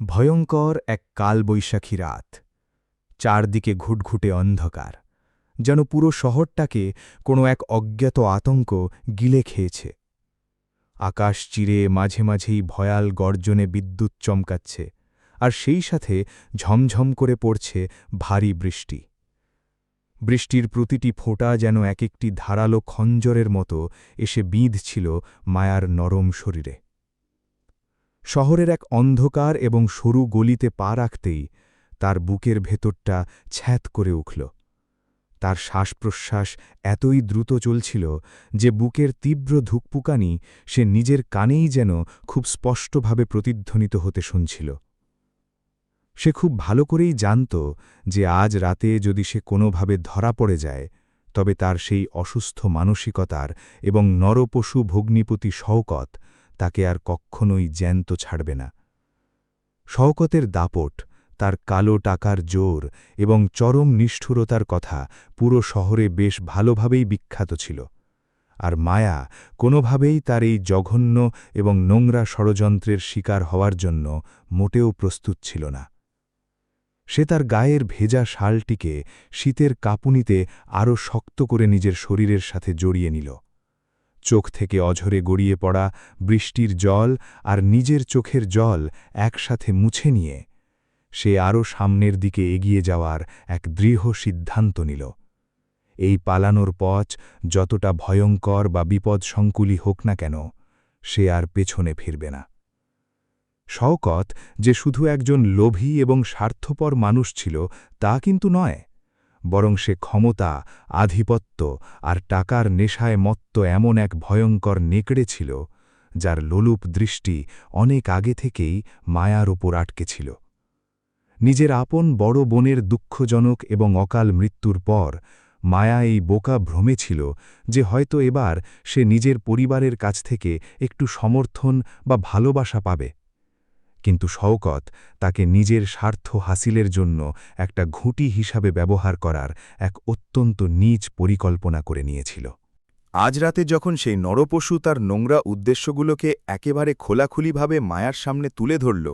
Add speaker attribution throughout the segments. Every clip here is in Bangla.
Speaker 1: ভয়ঙ্কর এক কালবৈশাখী রাত। চারদিকে ঘুটঘুটে অন্ধকার, যেন পুরো শহরটাকে কোনো এক অজ্ঞাত আতঙ্ক গিলে খেয়েছে। আকাশ চিরে মাঝে মাঝেই ভয়াল গর্জনে বিদ্যুৎ চমকাচ্ছে, আর সেই সাথে ঝমঝম করে পড়ছে ভারী বৃষ্টি। বৃষ্টির প্রতিটি ফোঁটা যেন এক একটি ধারালো খঞ্জরের মতো এসে বিঁধছিল মায়ার নরম শরীরে। শহরের এক অন্ধকার এবং সরু গলিতে পা রাখতেই তার বুকের ভেতরটা ছ্যাঁত করে উঠল। তার শ্বাসপ্রশ্বাস এতই দ্রুত চলছিল যে বুকের তীব্র ধুকপুকানি সে নিজের কানেই যেন খুব স্পষ্টভাবে প্রতিধ্বনিত হতে শুনছিল। সে খুব ভালো করেই জানত যে আজ রাতে যদি সে কোনোভাবে ধরা পড়ে যায়, তবে তার সেই অসুস্থ মানসিকতার এবং নরপশু ভগ্নিপতি শওকত তাকে আর কক্ষণই জ্যান্ত ছাড়বে না। শওকতের দাপট, তার কালো টাকার জোর এবং চরম নিষ্ঠুরতার কথা পুরো শহরে বেশ ভালোভাবেই বিখ্যাত ছিল, আর মায়া কোনোভাবেই তার এই জঘন্য এবং নোংরা ষড়যন্ত্রের শিকার হওয়ার জন্য মোটেও প্রস্তুত ছিল না। সে তার গায়ের ভেজা শালটিকে শীতের কাঁপুনিতে আরও শক্ত করে নিজের শরীরের সাথে জড়িয়ে নিল। চোখ থেকে অঝরে গড়িয়ে পড়া বৃষ্টির জল আর নিজের চোখের জল একসাথে মুছে নিয়ে সে আরও সামনের দিকে এগিয়ে যাওয়ার এক দৃঢ় সিদ্ধান্ত নিল। এই পালানোর পথ যতটা ভয়ঙ্কর বা বিপদসংকুলই হোক না কেন, সে আর পেছনে ফিরবে না। শওকত যে শুধু একজন লোভী এবং স্বার্থপর মানুষ ছিল তা কিন্তু নয়, বরং সে ক্ষমতা, আধিপত্য আর টাকার নেশায় মত্ত এমন এক ভয়ঙ্কর নেকড়ে ছিল, যার লোলুপ দৃষ্টি অনেক আগে থেকেই মায়ার ওপর আটকে ছিল। নিজের আপন বড় বোনের দুঃখজনক এবং অকাল মৃত্যুর পর মায়া এই বোকা ভ্রমে ছিল যে হয়তো এবার সে নিজের পরিবারের কাছ থেকে একটু সমর্থন বা ভালোবাসা পাবে। কিন্তু শওকত তাকে নিজের স্বার্থ হাসিলের জন্য একটা ঘুঁটি হিসাবে ব্যবহার করার এক অত্যন্ত নীচ পরিকল্পনা করে নিয়েছিল।
Speaker 2: আজ রাতে যখন সেই নরপশু তার নোংরা উদ্দেশ্যগুলোকে একেবারে খোলাখুলিভাবে মায়ার সামনে তুলে ধরল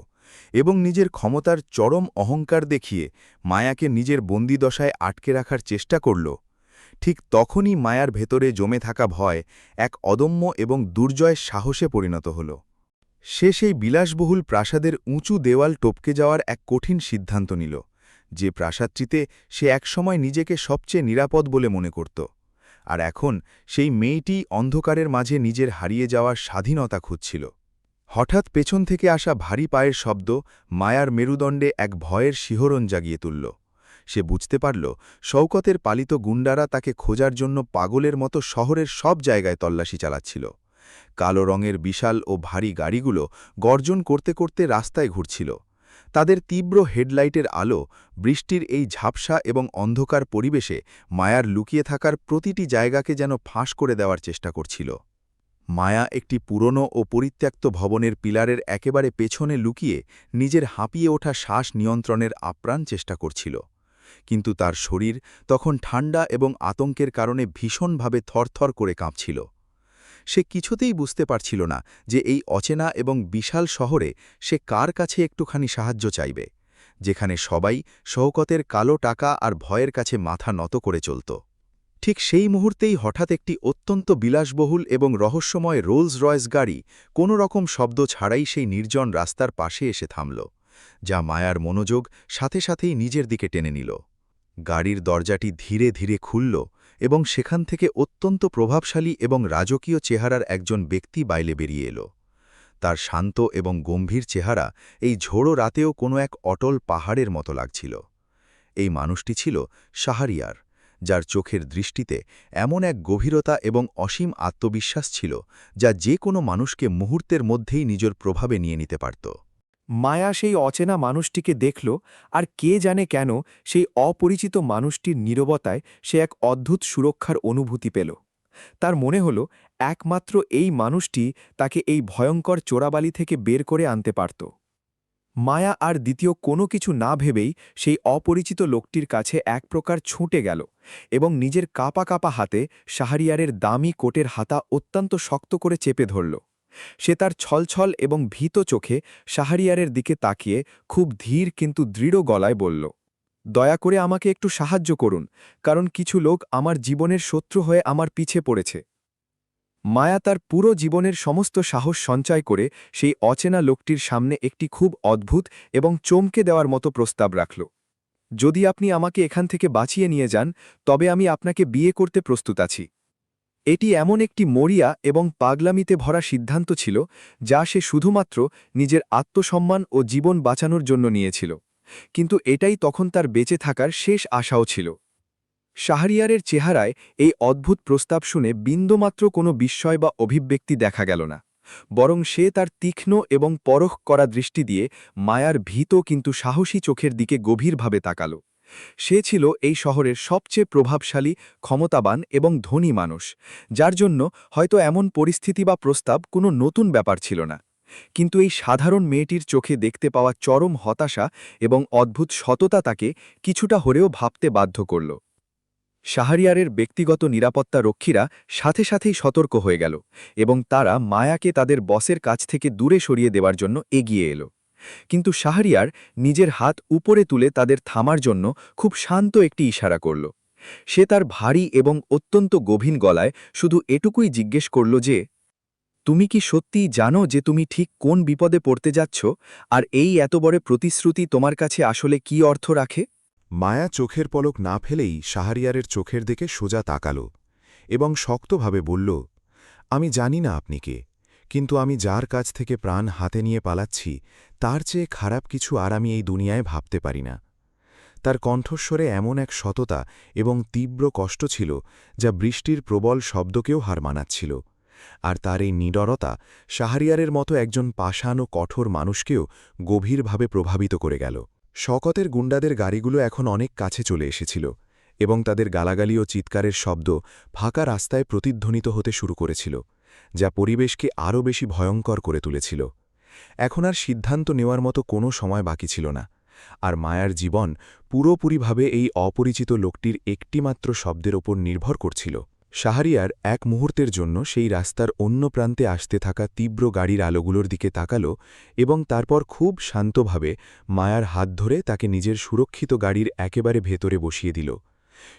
Speaker 2: এবং নিজের ক্ষমতার চরম অহংকার দেখিয়ে মায়াকে নিজের বন্দিদশায় আটকে রাখার চেষ্টা করল, ঠিক তখনই মায়ার ভেতরে জমে থাকা ভয় এক অদম্য এবং দুর্জয়ের সাহসে পরিণত হল। সে সেই বিলাসবহুল প্রাসাদের উঁচু দেওয়াল টপকে যাওয়ার এক কঠিন সিদ্ধান্ত নিল, যে প্রাসাদটিতে সে একসময় নিজেকে সবচেয়ে নিরাপদ বলে মনে করত, আর এখন সেই মেয়েটি অন্ধকারের মাঝে নিজের হারিয়ে যাওয়ার স্বাধীনতা খুঁজছিল। হঠাৎ পেছন থেকে আসা ভারী পায়ের শব্দ মায়ার মেরুদণ্ডে এক ভয়ের শিহরণ জাগিয়ে তুলল। সে বুঝতে পারল শওকতের পালিত গুন্ডারা তাকে খোঁজার জন্য পাগলের মতো শহরের সব জায়গায় তল্লাশি চালাচ্ছিল। কালো রঙের বিশাল ও ভারী গাড়িগুলো গর্জন করতে করতে রাস্তায় ঘুরছিল। তাদের তীব্র হেডলাইটের আলো বৃষ্টির এই ঝাপসা এবং অন্ধকার পরিবেশে মায়ার লুকিয়ে থাকার প্রতিটি জায়গাকে যেন ফাঁস করে দেওয়ার চেষ্টা করছিল। মায়া একটি পুরনো ও পরিত্যক্ত ভবনের পিলারের একেবারে পেছনে লুকিয়ে নিজের হাঁপিয়ে ওঠা শ্বাস নিয়ন্ত্রণের আপ্রাণ চেষ্টা করছিল, কিন্তু তার শরীর তখন ঠান্ডা এবং আতঙ্কের কারণে ভীষণভাবে থরথর করে কাঁপছিল। সে কিছুতেই বুঝতে পারছিল না যে এই অচেনা এবং বিশাল শহরে সে কার কাছে একটুখানি সাহায্য চাইবে, যেখানে সবাই শওকতের কালো টাকা আর ভয়ের কাছে মাথা নত করে চলত। ঠিক সেই মুহূর্তেই হঠাৎ একটি অত্যন্ত বিলাসবহুল এবং রহস্যময় রোলস রয়েস গাড়ি কোনো রকম শব্দ ছাড়াই সেই নির্জন রাস্তার পাশে এসে থামল, যা মায়ার মনোযোগ সাথে সাথেই নিজের দিকে টেনে নিল। গাড়ির দরজাটি ধীরে ধীরে খুলল এবং সেখান থেকে অত্যন্ত প্রভাবশালী এবং রাজকীয় চেহারার একজন ব্যক্তি বাইরে বেরিয়ে এলো। তার শান্ত এবং গম্ভীর চেহারা এই ঝোড়ো রাতেও কোনো এক অটল পাহাড়ের মতো লাগছিল। এই মানুষটি ছিল শাহরিয়ার, যার চোখের দৃষ্টিতে এমন এক গভীরতা এবং অসীম আত্মবিশ্বাস ছিল যা যে কোনো মানুষকে মুহূর্তের মধ্যেই নিজের প্রভাবে নিয়ে নিতে পারত।
Speaker 3: মায়া সেই অচেনা মানুষটিকে দেখল, আর কে জানে কেন সেই অপরিচিত মানুষটির নীরবতায় সে এক অদ্ভুত সুরক্ষার অনুভূতি পেল। তার মনে হল একমাত্র এই মানুষটি তাকে এই ভয়ঙ্কর চোরাবালি থেকে বের করে আনতে পারত। মায়া আর দ্বিতীয় কোনো কিছু না ভেবেই সেই অপরিচিত লোকটির কাছে এক প্রকার ছুটে গেল এবং নিজের কাঁপা কাঁপা হাতে শাহরিয়ারের দামি কোটের হাতা অত্যন্ত শক্ত করে চেপে ধরল। সে তার ছলছল এবং ভীত চোখে শাহরিয়ারের দিকে তাকিয়ে খুব ধীর কিন্তু দৃঢ় গলায় বলল, দয়া করে আমাকে একটু সাহায্য করুন, কারণ কিছু লোক আমার জীবনের শত্রু হয়ে আমার পিছে পড়েছে। মায়া তার পুরো জীবনের সমস্ত সাহস সঞ্চয় করে সেই অচেনা লোকটির সামনে একটি খুব অদ্ভুত এবং চমকে দেওয়ার মতো প্রস্তাব রাখল। যদি আপনি আমাকে এখান থেকে বাঁচিয়ে নিয়ে যান, তবে আমি আপনাকে বিয়ে করতে প্রস্তুত আছি। এটি এমন একটি মরিয়া এবং পাগলামিতে ভরা সিদ্ধান্ত ছিল যা সে শুধুমাত্র নিজের আত্মসম্মান ও জীবন বাঁচানোর জন্য নিয়েছিল, কিন্তু এটাই তখন তার বেঁচে থাকার শেষ আশাও ছিল। শাহরিয়ারের চেহারায় এই অদ্ভুত প্রস্তাব শুনে বিন্দুমাত্র কোনো বিস্ময় বা অভিব্যক্তি দেখা গেল না, বরং সে তার তীক্ষ্ণ এবং পরখ করা দৃষ্টি দিয়ে মায়ার ভীত কিন্তু সাহসী চোখের দিকে গভীরভাবে তাকাল। সে ছিল এই শহরের সবচেয়ে প্রভাবশালী, ক্ষমতাবান এবং ধনী মানুষ, যার জন্য হয়তো এমন পরিস্থিতি বা প্রস্তাব কোনো নতুন ব্যাপার ছিল না। কিন্তু এই সাধারণ মেয়েটির চোখে দেখতে পাওয়া চরম হতাশা এবং অদ্ভুত সততা তাকে কিছুটা হলেও ভাবতে বাধ্য করল। শাহরিয়ারের ব্যক্তিগত নিরাপত্তা রক্ষীরা সাথে সাথেই সতর্ক হয়ে গেল এবং তারা মায়াকে তাদের বসের কাছ থেকে দূরে সরিয়ে দেওয়ার জন্য এগিয়ে এলো। কিন্তু শাহরিয়ার নিজের হাত উপরে তুলে তাদের থামার জন্য খুব শান্ত একটি ইশারা করল। সে তার ভারী এবং অত্যন্ত গভীর গলায় শুধু এটুকুই জিজ্ঞেস করল যে, তুমি কি সত্যিই জানো যে তুমি ঠিক কোন বিপদে পড়তে যাচ্ছ, আর এই এত বড় প্রতিশ্রুতি তোমার কাছে আসলে কি অর্থ রাখে?
Speaker 2: মায়া চোখের পলক না ফেলেই শাহরিয়ারের চোখের দিকে সোজা তাকাল এবং শক্তভাবে বলল, আমি জানি না আপনি কে, কিন্তু আমি যার কাছ থেকে প্রাণ হাতে নিয়ে পালাচ্ছি তার চেয়ে খারাপ কিছু আর আমি এই দুনিয়ায় ভাবতে পারি না। তার কণ্ঠস্বরে এমন এক সততা এবং তীব্র কষ্ট ছিল যা বৃষ্টির প্রবল শব্দকেও হার মানাচ্ছিল, আর তার এই নিডরতা শাহরিয়ারের মতো একজন পাষাণ ও কঠোর মানুষকেও গভীরভাবে প্রভাবিত করে গেল। শওকতের গুন্ডাদের গাড়িগুলো এখন অনেক কাছে চলে এসেছিল এবং তাদের গালাগালি ও চিৎকারের শব্দ ফাঁকা রাস্তায় প্রতিধ্বনিত হতে শুরু করেছিল, যা পরিবেশকে আরও বেশি ভয়ঙ্কর করে তুলেছিল। এখন আর সিদ্ধান্ত নেওয়ার মতো কোনো সময় বাকি ছিল না, আর মায়ার জীবন পুরোপুরিভাবে এই অপরিচিত লোকটির একটিমাত্র শব্দের ওপর নির্ভর করছিল। শাহরিয়ার এক মুহূর্তের জন্য সেই রাস্তার অন্য প্রান্তে আসতে থাকা তীব্র গাড়ির আলোগুলোর দিকে তাকাল এবং তারপর খুব শান্তভাবে মায়ার হাত ধরে তাকে নিজের সুরক্ষিত গাড়ির একেবারে ভেতরে বসিয়ে দিল।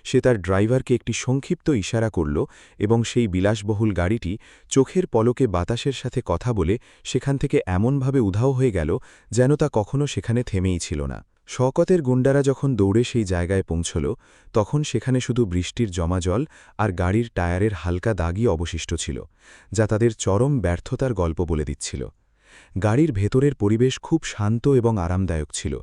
Speaker 2: সে তার ড্রাইভারকে একটি সংক্ষিপ্ত ইশারা করল এবং সেই বিলাসবহুল গাড়িটি চোখের পলকে বাতাসের সাথে কথা বলে সেখান থেকে এমনভাবে উধাও হয়ে গেল যেন তা কখনো সেখানে থেমেই ছিল না। শওকতের গুন্ডারা যখন দৌড়ে সেই জায়গায় পৌঁছল, তখন সেখানে শুধু বৃষ্টির জমা জল আর গাড়ির টায়ারের হালকা দাগই অবশিষ্ট ছিল, যা তাদের চরম ব্যর্থতার গল্প বলে দিচ্ছিল। গাড়ির ভেতরের পরিবেশ খুব শান্ত এবং আরামদায়ক ছিল,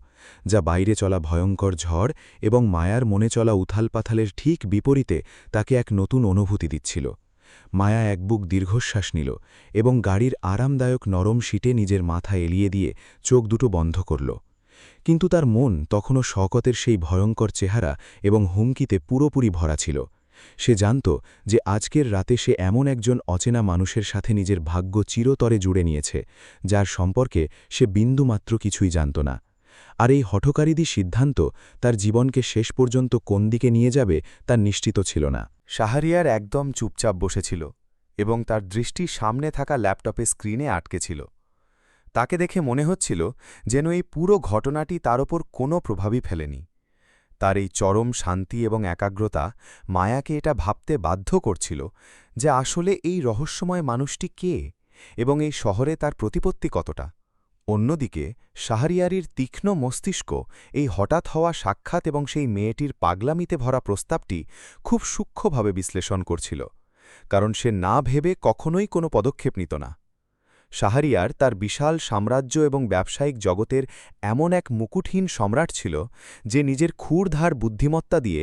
Speaker 2: যা বাইরে চলা ভয়ঙ্কর ঝড় এবং মায়ার মনে চলা উথালপাথালের ঠিক বিপরীতে তাকে এক নতুন অনুভূতি দিচ্ছিল। মায়া এক বুক দীর্ঘশ্বাস নিল এবং গাড়ির আরামদায়ক নরম সিটে নিজের মাথা এলিয়ে দিয়ে চোখ দুটো বন্ধ করল। কিন্তু তার মন তখনও শওকতের সেই ভয়ঙ্কর চেহারা এবং হুমকিতে পুরোপুরি ভরা ছিল। সে জানত যে আজকের রাতে সে এমন একজন অচেনা মানুষের সাথে নিজের ভাগ্য চিরতরে জুড়ে নিয়েছে, যার সম্পর্কে সে বিন্দুমাত্র কিছুই জানত না। আর এই হঠকারীদি সিদ্ধান্ত তার জীবনকে শেষ পর্যন্ত কোন দিকে নিয়ে যাবে তা নিশ্চিত ছিল না।
Speaker 4: শাহরিয়ার একদম চুপচাপ বসেছিল এবং তার দৃষ্টি সামনে থাকা ল্যাপটপের স্ক্রিনে আটকে ছিল। তাকে দেখে মনে হচ্ছিল যেন এই পুরো ঘটনাটি তার ওপর কোনো প্রভাবই ফেলেনি। তার এই চরম শান্তি এবং একাগ্রতা মায়াকে এটা ভাবতে বাধ্য করছিল যে আসলে এই রহস্যময় মানুষটি কে এবং এই শহরে তার প্রতিপত্তি কতটা। অন্যদিকে শাহরিয়ারির তীক্ষ্ণ মস্তিষ্ক এই হঠাৎ হওয়া সাক্ষাৎ এবং সেই মেয়েটির পাগলামিতে ভরা প্রস্তাবটি খুব সূক্ষ্মভাবে বিশ্লেষণ করছিল, কারণ সে না ভেবে কখনোই কোনো পদক্ষেপ নিত না। শাহরিয়ার তার বিশাল সাম্রাজ্য এবং ব্যবসায়িক জগতের এমন এক মুকুটহীন সম্রাট ছিল যে নিজের ক্ষুরধার বুদ্ধিমত্তা দিয়ে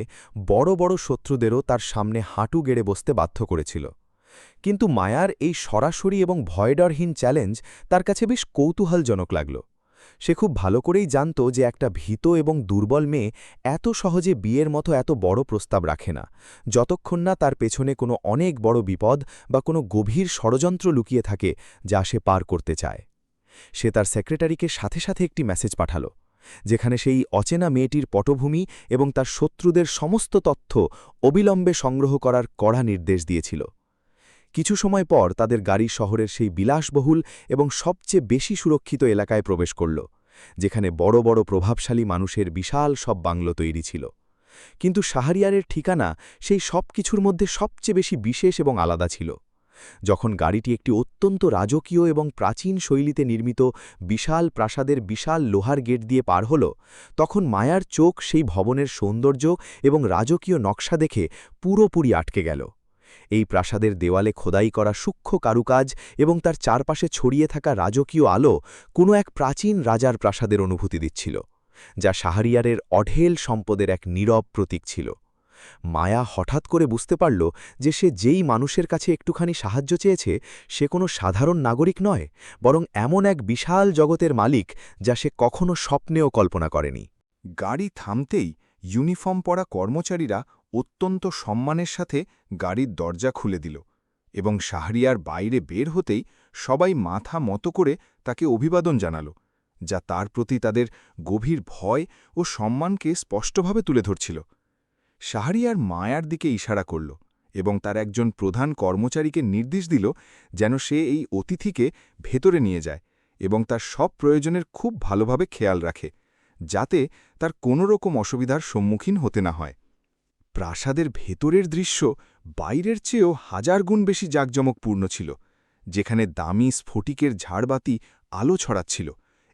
Speaker 4: বড় বড় শত্রুদেরও তার সামনে হাঁটু গেড়ে বসতে বাধ্য করেছিল। কিন্তু মায়ার এই সরাসরি এবং ভয়ডরহীন চ্যালেঞ্জ তার কাছে বেশ কৌতূহলজনক লাগল। সে খুব ভালো করেই জানত যে একটা ভীত এবং দুর্বল মেয়ে এত সহজে বিয়ের মতো এত বড় প্রস্তাব রাখে না, যতক্ষণ না তার পেছনে কোনো অনেক বড় বিপদ বা কোনো গভীর ষড়যন্ত্র লুকিয়ে থাকে যা সে পার করতে চায়। সে তার সেক্রেটারিকে সাথে সাথে একটি মেসেজ পাঠাল, যেখানে সেই অচেনা মেয়েটির পটভূমি এবং তার শত্রুদের সমস্ত তথ্য অবিলম্বে সংগ্রহ করার কড়া নির্দেশ দিয়েছিল। কিছু সময় পর তাদের গাড়ি শহরের সেই বিলাসবহুল এবং সবচেয়ে বেশি সুরক্ষিত এলাকায় প্রবেশ করল, যেখানে বড় বড় প্রভাবশালী মানুষের বিশাল সব বাংলো তৈরি ছিল। কিন্তু শাহরিয়ারের ঠিকানা সেই সব কিছুর মধ্যে সবচেয়ে বেশি বিশেষ এবং আলাদা ছিল। যখন গাড়িটি একটি অত্যন্ত রাজকীয় এবং প্রাচীন শৈলীতে নির্মিত বিশাল প্রাসাদের বিশাল লোহার গেট দিয়ে পার হল, তখন মায়ার চোখ সেই ভবনের সৌন্দর্য এবং রাজকীয় নকশা দেখে পুরোপুরি আটকে গেল। এই প্রাসাদের দেওয়ালে খোদাই করা সূক্ষ্ম কারুকাজ এবং তার চারপাশে ছড়িয়ে থাকা রাজকীয় আলো কোনো এক প্রাচীন রাজার প্রাসাদের অনুভূতি দিচ্ছিল, যা শাহরিয়ারের অঢেল সম্পদের এক নীরব প্রতীক ছিল। মায়া হঠাৎ করে বুঝতে পারল যে সে যেই মানুষের কাছে একটুখানি সাহায্য চেয়েছে সে কোনো সাধারণ নাগরিক নয়, বরং এমন এক বিশাল জগতের মালিক যা সে কখনো স্বপ্নেও কল্পনা করেনি।
Speaker 2: গাড়ি থামতেই ইউনিফর্ম পরা কর্মচারীরা অত্যন্ত সম্মানের সাথে গাড়ির দরজা খুলে দিল এবং শাহরিয়ার বাইরে বের হতেই সবাই মাথা মতো করে তাকে অভিবাদন জানাল, যা তার প্রতি তাদের গভীর ভয় ও সম্মানকে স্পষ্টভাবে তুলে ধরছিল। শাহরিয়ার মায়ার দিকে ইশারা করল এবং তার একজন প্রধান কর্মচারীকে নির্দেশ দিল যেন সে এই অতিথিকে ভেতরে নিয়ে যায় এবং তার সব প্রয়োজনের খুব ভালোভাবে খেয়াল রাখে, যাতে তার কোনো রকম অসুবিধার সম্মুখীন হতে না হয়। প্রাসাদের ভেতরের দৃশ্য বাইরের চেয়েও হাজার গুণ বেশি জাঁকজমকপূর্ণ ছিল, যেখানে দামি স্ফটিকের ঝাড়বাতি আলো ছড়াচ্ছিল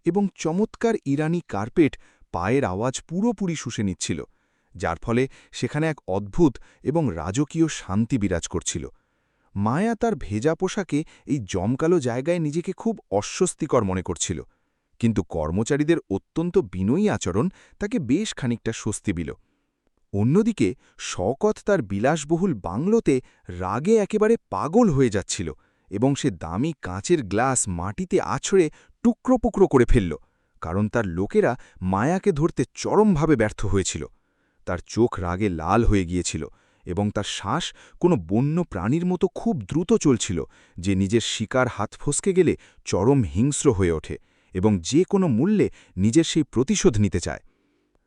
Speaker 2: এবং চমৎকার ইরানি কার্পেট পায়ের আওয়াজ পুরোপুরি শুষে নিচ্ছিল, যার ফলে সেখানে এক অদ্ভুত এবং রাজকীয় শান্তি বিরাজ করছিল। মায়া তার ভেজা পোশাকে এই জমকালো জায়গায় নিজেকে খুব অস্বস্তিকর মনে করছিল, কিন্তু কর্মচারীদের অত্যন্ত বিনয়ী আচরণ তাকে বেশ খানিকটা স্বস্তি দিল। অন্যদিকে শওকত তার বিলাসবহুল বাংলোতে রাগে একেবারে পাগল হয়ে যাচ্ছিল এবং সে দামি কাঁচের গ্লাস মাটিতে আছড়ে টুকরো করে ফেলল, কারণ তার লোকেরা মায়াকে ধরতে চরমভাবে ব্যর্থ হয়েছিল। তার চোখ রাগে লাল হয়ে গিয়েছিল এবং তার শ্বাস কোনো বন্য প্রাণীর মতো খুব দ্রুত চলছিল, যে নিজের শিকার হাত ফসকে গেলে চরম হিংস্র হয়ে ওঠে এবং যে কোনো মূল্যে নিজের সেই প্রতিশোধ নিতে চায়।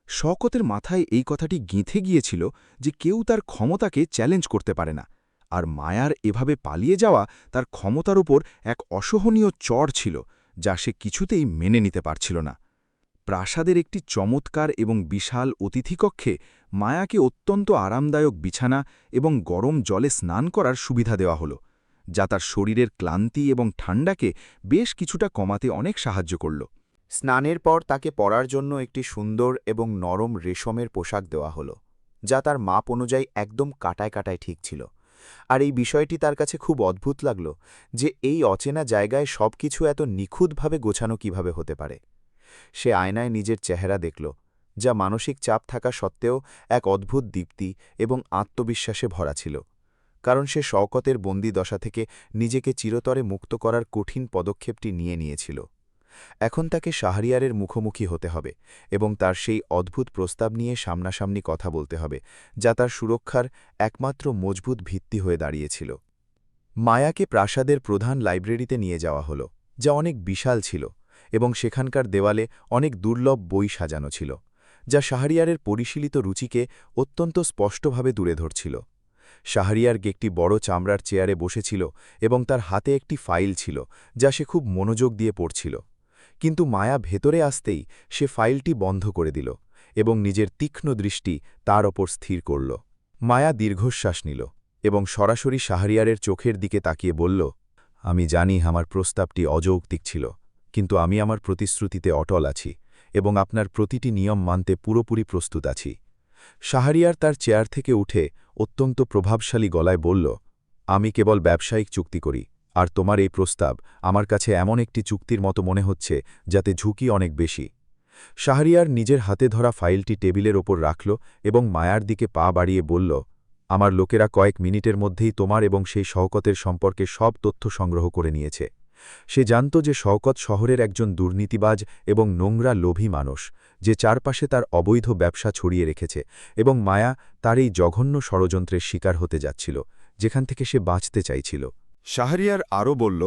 Speaker 2: শওকতের মাথায় এই কথাটি গেঁথে গিয়েছিল যে কেউ তার ক্ষমতাকে চ্যালেঞ্জ করতে পারে না, আর মায়ার এভাবে পালিয়ে যাওয়া তার ক্ষমতার উপর এক অসহনীয় চড় ছিল, যা সে কিছুতেই মেনে নিতে পারছিল না। প্রাসাদের একটি চমৎকার এবং বিশাল অতিথিকক্ষে মায়াকে অত্যন্ত আরামদায়ক বিছানা এবং গরম জলে স্নান করার সুবিধা দেওয়া হল, যা তার শরীরের ক্লান্তি এবং ঠান্ডাকে বেশ কিছুটা কমাতে অনেক সাহায্য করল।
Speaker 4: স্নানের পর তাকে পরার জন্য একটি সুন্দর এবং নরম রেশমের পোশাক দেওয়া হলো, যা তার মাপ অনুযায়ী একদম কাটায় কাটায় ঠিক ছিল। আর এই বিষয়টি তার কাছে খুব অদ্ভুত লাগল যে এই অচেনা জায়গায় সবকিছু এত নিখুঁতভাবে গোছানো কিভাবে হতে পারে। সে আয়নায় নিজের চেহারা দেখল, যা মানসিক চাপ থাকা সত্ত্বেও এক অদ্ভুত দীপ্তি এবং আত্মবিশ্বাসে ভরা ছিল, কারণ সে শওকতের বন্দি দশা থেকে নিজেকে চিরতরে মুক্ত করার কঠিন পদক্ষেপটি নিয়েছিল। এখন তাকে শাহরিয়ারের মুখোমুখি হতে হবে এবং তার সেই অদ্ভুত প্রস্তাব নিয়ে সামনাসামনি কথা বলতে হবে, যা তার সুরক্ষার একমাত্র মজবুত ভিত্তি হয়ে দাঁড়িয়েছিল। মায়াকে প্রাসাদের প্রধান লাইব্রেরিতে নিয়ে যাওয়া হলো, যা অনেক বিশাল ছিল এবং সেখানকার দেওয়ালে অনেক দুর্লভ বই সাজানো ছিল, যা শাহরিয়ারের পরিশীলিত রুচিকে অত্যন্ত স্পষ্টভাবে তুলে ধরছিল। শাহরিয়ার একটি বড় চামড়ার চেয়ারে বসেছিল এবং তার হাতে একটি ফাইল ছিল, যা সে খুব মনোযোগ দিয়ে পড়ছিল। কিন্তু মায়া ভেতরে আসতেই সে ফাইলটি বন্ধ করে দিল এবং নিজের তীক্ষ্ণ দৃষ্টি তার ওপর স্থির করল। মায়া দীর্ঘশ্বাস নিল এবং সরাসরি শাহরিয়ারের চোখের দিকে তাকিয়ে বলল, আমি জানি আমার প্রস্তাবটি অযৌক্তিক ছিল, কিন্তু আমি আমার প্রতিশ্রুতিতে অটল আছি এবং আপনার প্রতিটি নিয়ম মানতে পুরোপুরি প্রস্তুত আছি। শাহরিয়ার তার চেয়ার থেকে উঠে অত্যন্ত প্রভাবশালী গলায় বলল, আমি কেবল ব্যবসায়িক চুক্তি করি, আর তোমার এই প্রস্তাব আমার কাছে এমন একটি চুক্তির মতো মনে হচ্ছে যাতে ঝুঁকি অনেক বেশি। শাহরিয়ার নিজের হাতে ধরা ফাইলটি টেবিলের ওপর রাখল এবং মায়ার দিকে পা বাড়িয়ে বলল, আমার লোকেরা কয়েক মিনিটের মধ্যেই তোমার এবং সেই শওকতের সম্পর্কে সব তথ্য সংগ্রহ করে নিয়েছে। সে জানত যে শওকত শহরের একজন দুর্নীতিবাজ এবং নোংরা লোভী মানুষ, যে চারপাশে তার অবৈধ ব্যবসা ছড়িয়ে রেখেছে, এবং মায়া তার এই জঘন্য ষড়যন্ত্রের শিকার হতে যাচ্ছিল, যেখান থেকে সে বাঁচতে চাইছিল।
Speaker 2: শাহরিয়ার আরও বলল,